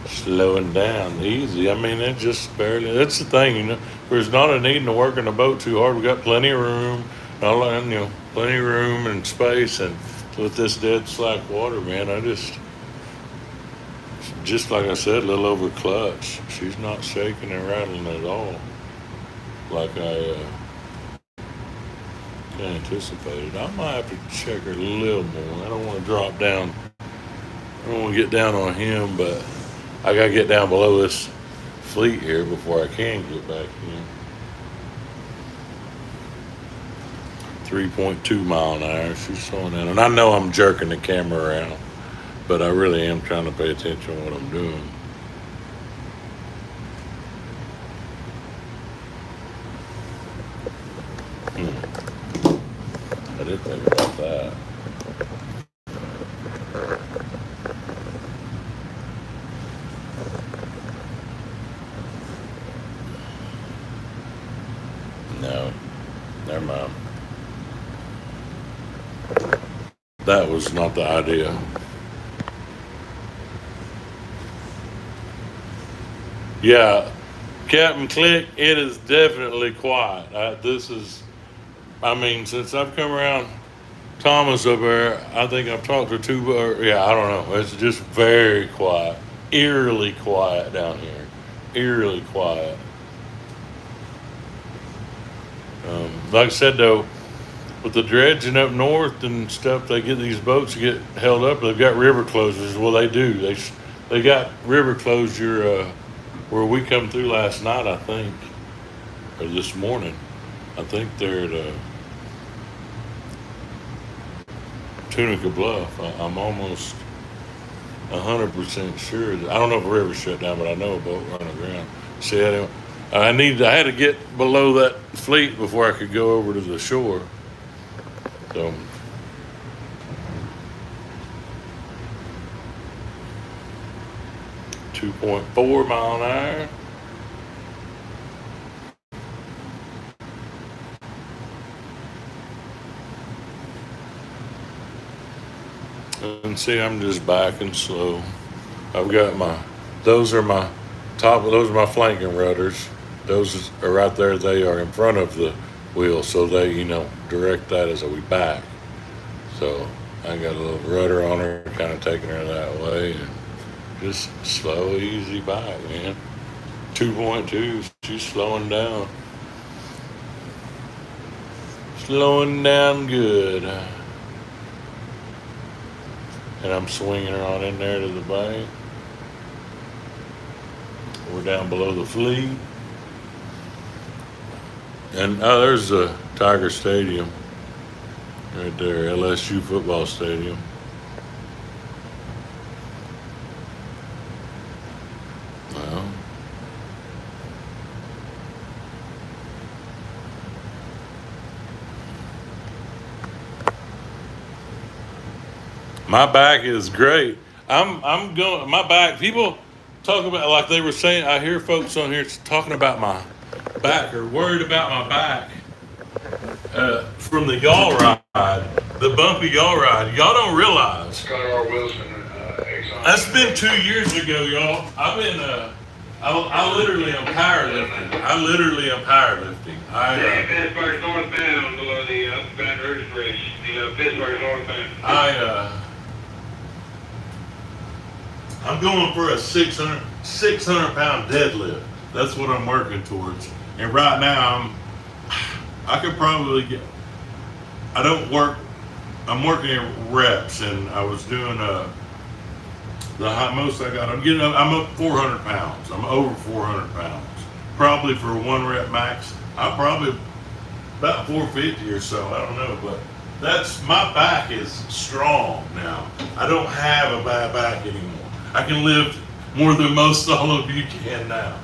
slowing down easy. I mean, it just barely. That's the thing, There's not a need to work in the boat too hard. We got plenty of room, plenty of room and space. And with this dead slack water, man, just like I said, a little over clutch. She's not shaking and rattling at all, like I anticipated. I might have to check her a little more. I don't want to drop down. I don't want to get down on him, but I got to get down below this fleet here before I can get back in. 3.2 mile an hour. She's slowing down. And I know I'm jerking the camera around, but I really am trying to pay attention to what I'm doing. I did think about that. No, never mind. That was not the idea. Yeah, Captain Click, it is definitely quiet. Since I've come around Thomas up there, I think I've talked to two, I don't know. It's just very quiet, eerily quiet down here, eerily quiet. Like I said, though, with the dredging up north and stuff, they get these boats get held up. They've got river closures. Well, they do. They got river closure where we come through last night, I think, or this morning. I think they're at Tunica Bluff. I'm almost 100% sure. I don't know if a river shut down, but I know a boat running aground. See, anyway, I had to get below that fleet before I could go over to the shore. So, .4 mile an hour. And see, I'm just backing slow. I've got those are my flanking rudders. Those are right there. They are in front of the wheel, so they, direct that as we back. So I got a little rudder on her, kind of taking her that way, and just slow, easy back, man. 2.2, she's slowing down. Slowing down good. And I'm swinging her on in there to the bank. We're down below the Flea. And there's the Tiger Stadium right there, LSU football stadium. Well, my back is great. I'm going. My back. People talk about, like they were saying. I hear folks on here talking about my back or worried about my back from the y'all ride, the bumpy y'all ride. Y'all don't realize Scott R. Wilson, Exxon. that's been 2 years ago, y'all. I've been. I literally am powerlifting. Pittsburgh's northbound, the Baton Rouge Bridge. Pittsburgh's northbound. I'm going for a 600 pound deadlift. That's what I'm working towards. And right now I could probably get, I'm working in reps, and I was doing the most I got. I'm up 400 pounds. I'm over 400 pounds. Probably for a 1 rep max, I'm probably about 450 or so. I don't know, but my back is strong now. I don't have a bad back anymore. I can lift more than most all of you can now.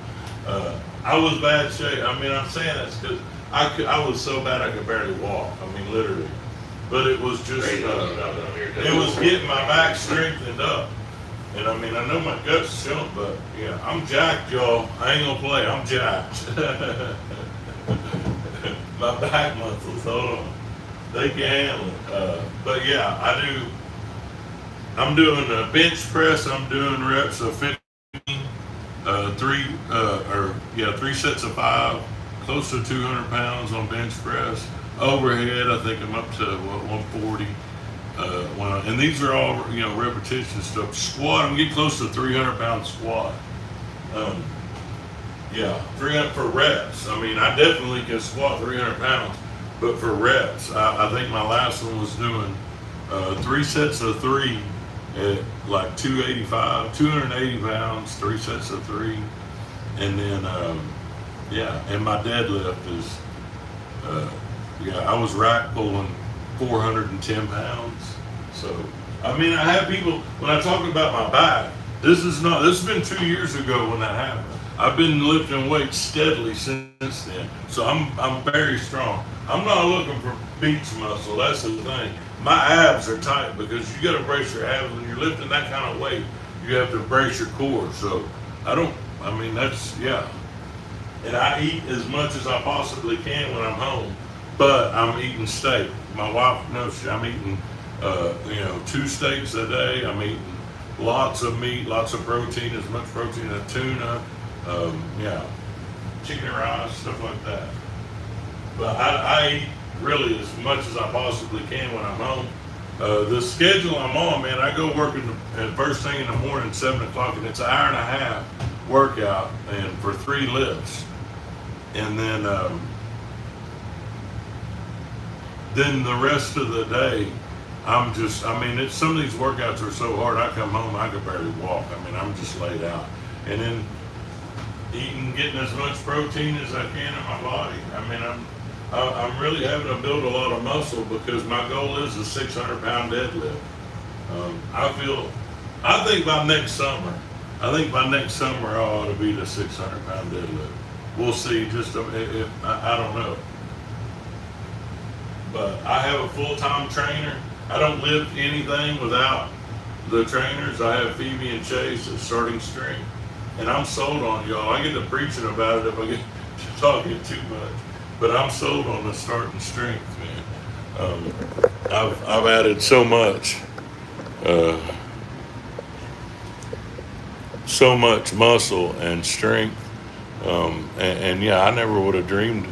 I was bad shape. I mean, I'm saying that's because I was so bad I could barely walk. I mean, literally. But it was just, it was getting my back strengthened up. And I mean, I know my guts showing, but yeah, I'm jacked, y'all. I ain't gonna play. I'm jacked. My back muscles, hold on. They can handle it. But yeah, I'm doing a bench press. I'm doing reps of 15, 3 sets of 5, close to 200 pounds on bench press. Overhead, I think I'm up to 140. And these are all repetition stuff. Squat, I'm getting close to 300 pound squat. 300 for reps. I mean, I definitely can squat 300 pounds, but for reps, I think my last one was doing 3 sets of 3 at like 280 pounds, 3 sets of 3, and then and my deadlift is I was rack pulling 410 pounds. So I mean, I have people when I talk about my back. This has been 2 years ago when that happened. I've been lifting weights steadily since then, so I'm very strong. I'm not looking for beach muscle. That's the thing. My abs are tight because you got to brace your abs when you're lifting that kind of weight. You have to brace your core. So and I eat as much as I possibly can when I'm home, but I'm eating steak. My wife knows I'm eating 2 steaks a day. I'm eating lots of meat, lots of protein, as much protein as tuna, chicken and rice, stuff like that. But I eat really as much as I possibly can when I'm home. The schedule I'm on, man, I go working first thing in the morning, 7 o'clock, and it's an hour and a half workout and for 3 lifts. And then the rest of the day, some of these workouts are so hard, I come home, I can barely walk. I mean, I'm just laid out. And then getting as much protein as I can in my body. I mean, I'm really having to build a lot of muscle because my goal is a 600 pound deadlift. I think by next summer I ought to be the 600 pound deadlift. We'll see. I don't know. But I have a full-time trainer. I don't lift anything without the trainers. I have Phoebe and Chase at Starting Strength, and I'm sold on y'all. I get to preaching about it if I get to talking too much, but I'm sold on the Starting Strength, man. I've added so much muscle and strength, I never would have dreamed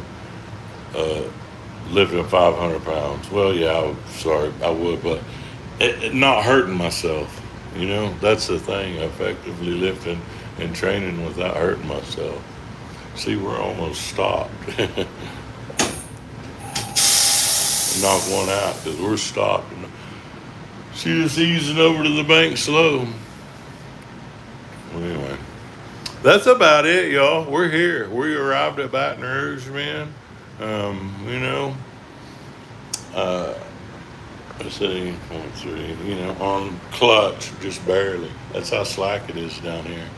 lifting 500 pounds. Well, I would, but not hurting myself. That's the thing. Effectively lifting and training without hurting myself. See, we're almost stopped. Knock one out because we're stopped. She's just easing over to the bank slow. Well, anyway, that's about it, y'all. We're here. We arrived at Baton Rouge, man. You know, let's see, 0.3, you know, on clutch, just barely. That's how slack it is down here.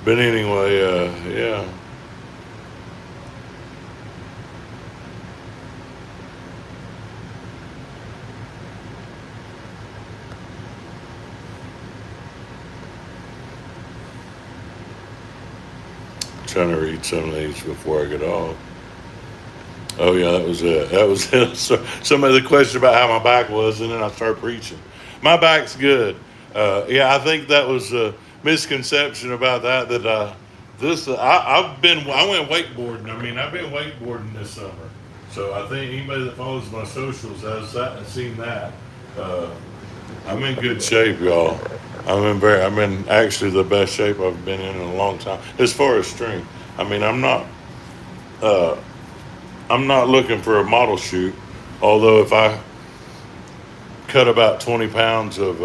But anyway, yeah. Trying to read some of these before I get off. Oh yeah, that was it. That was it. So, somebody the question about how my back was, and then I started preaching. My back's good. Yeah, I think that was a misconception about that. I went wakeboarding. I mean, I've been wakeboarding this summer. So I think anybody that follows my socials has seen that. I'm in good shape, y'all. I'm in actually the best shape I've been in a long time as far as strength. I mean, I'm not looking for a model shoot, although if I cut about 20 pounds of,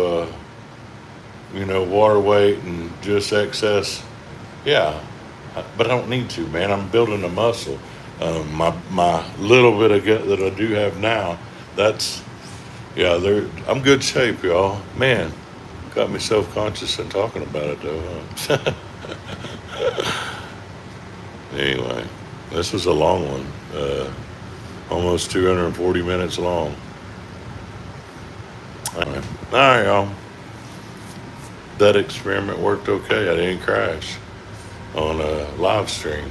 water weight and just excess, yeah, but I don't need to, man. I'm building a muscle. My little bit of gut that I do have now, I'm good shape, y'all. Man, got me self-conscious in talking about it though. Huh? Anyway, this was a long one. Almost 240 minutes long. All right, y'all. That experiment worked okay. I didn't crash on a live stream.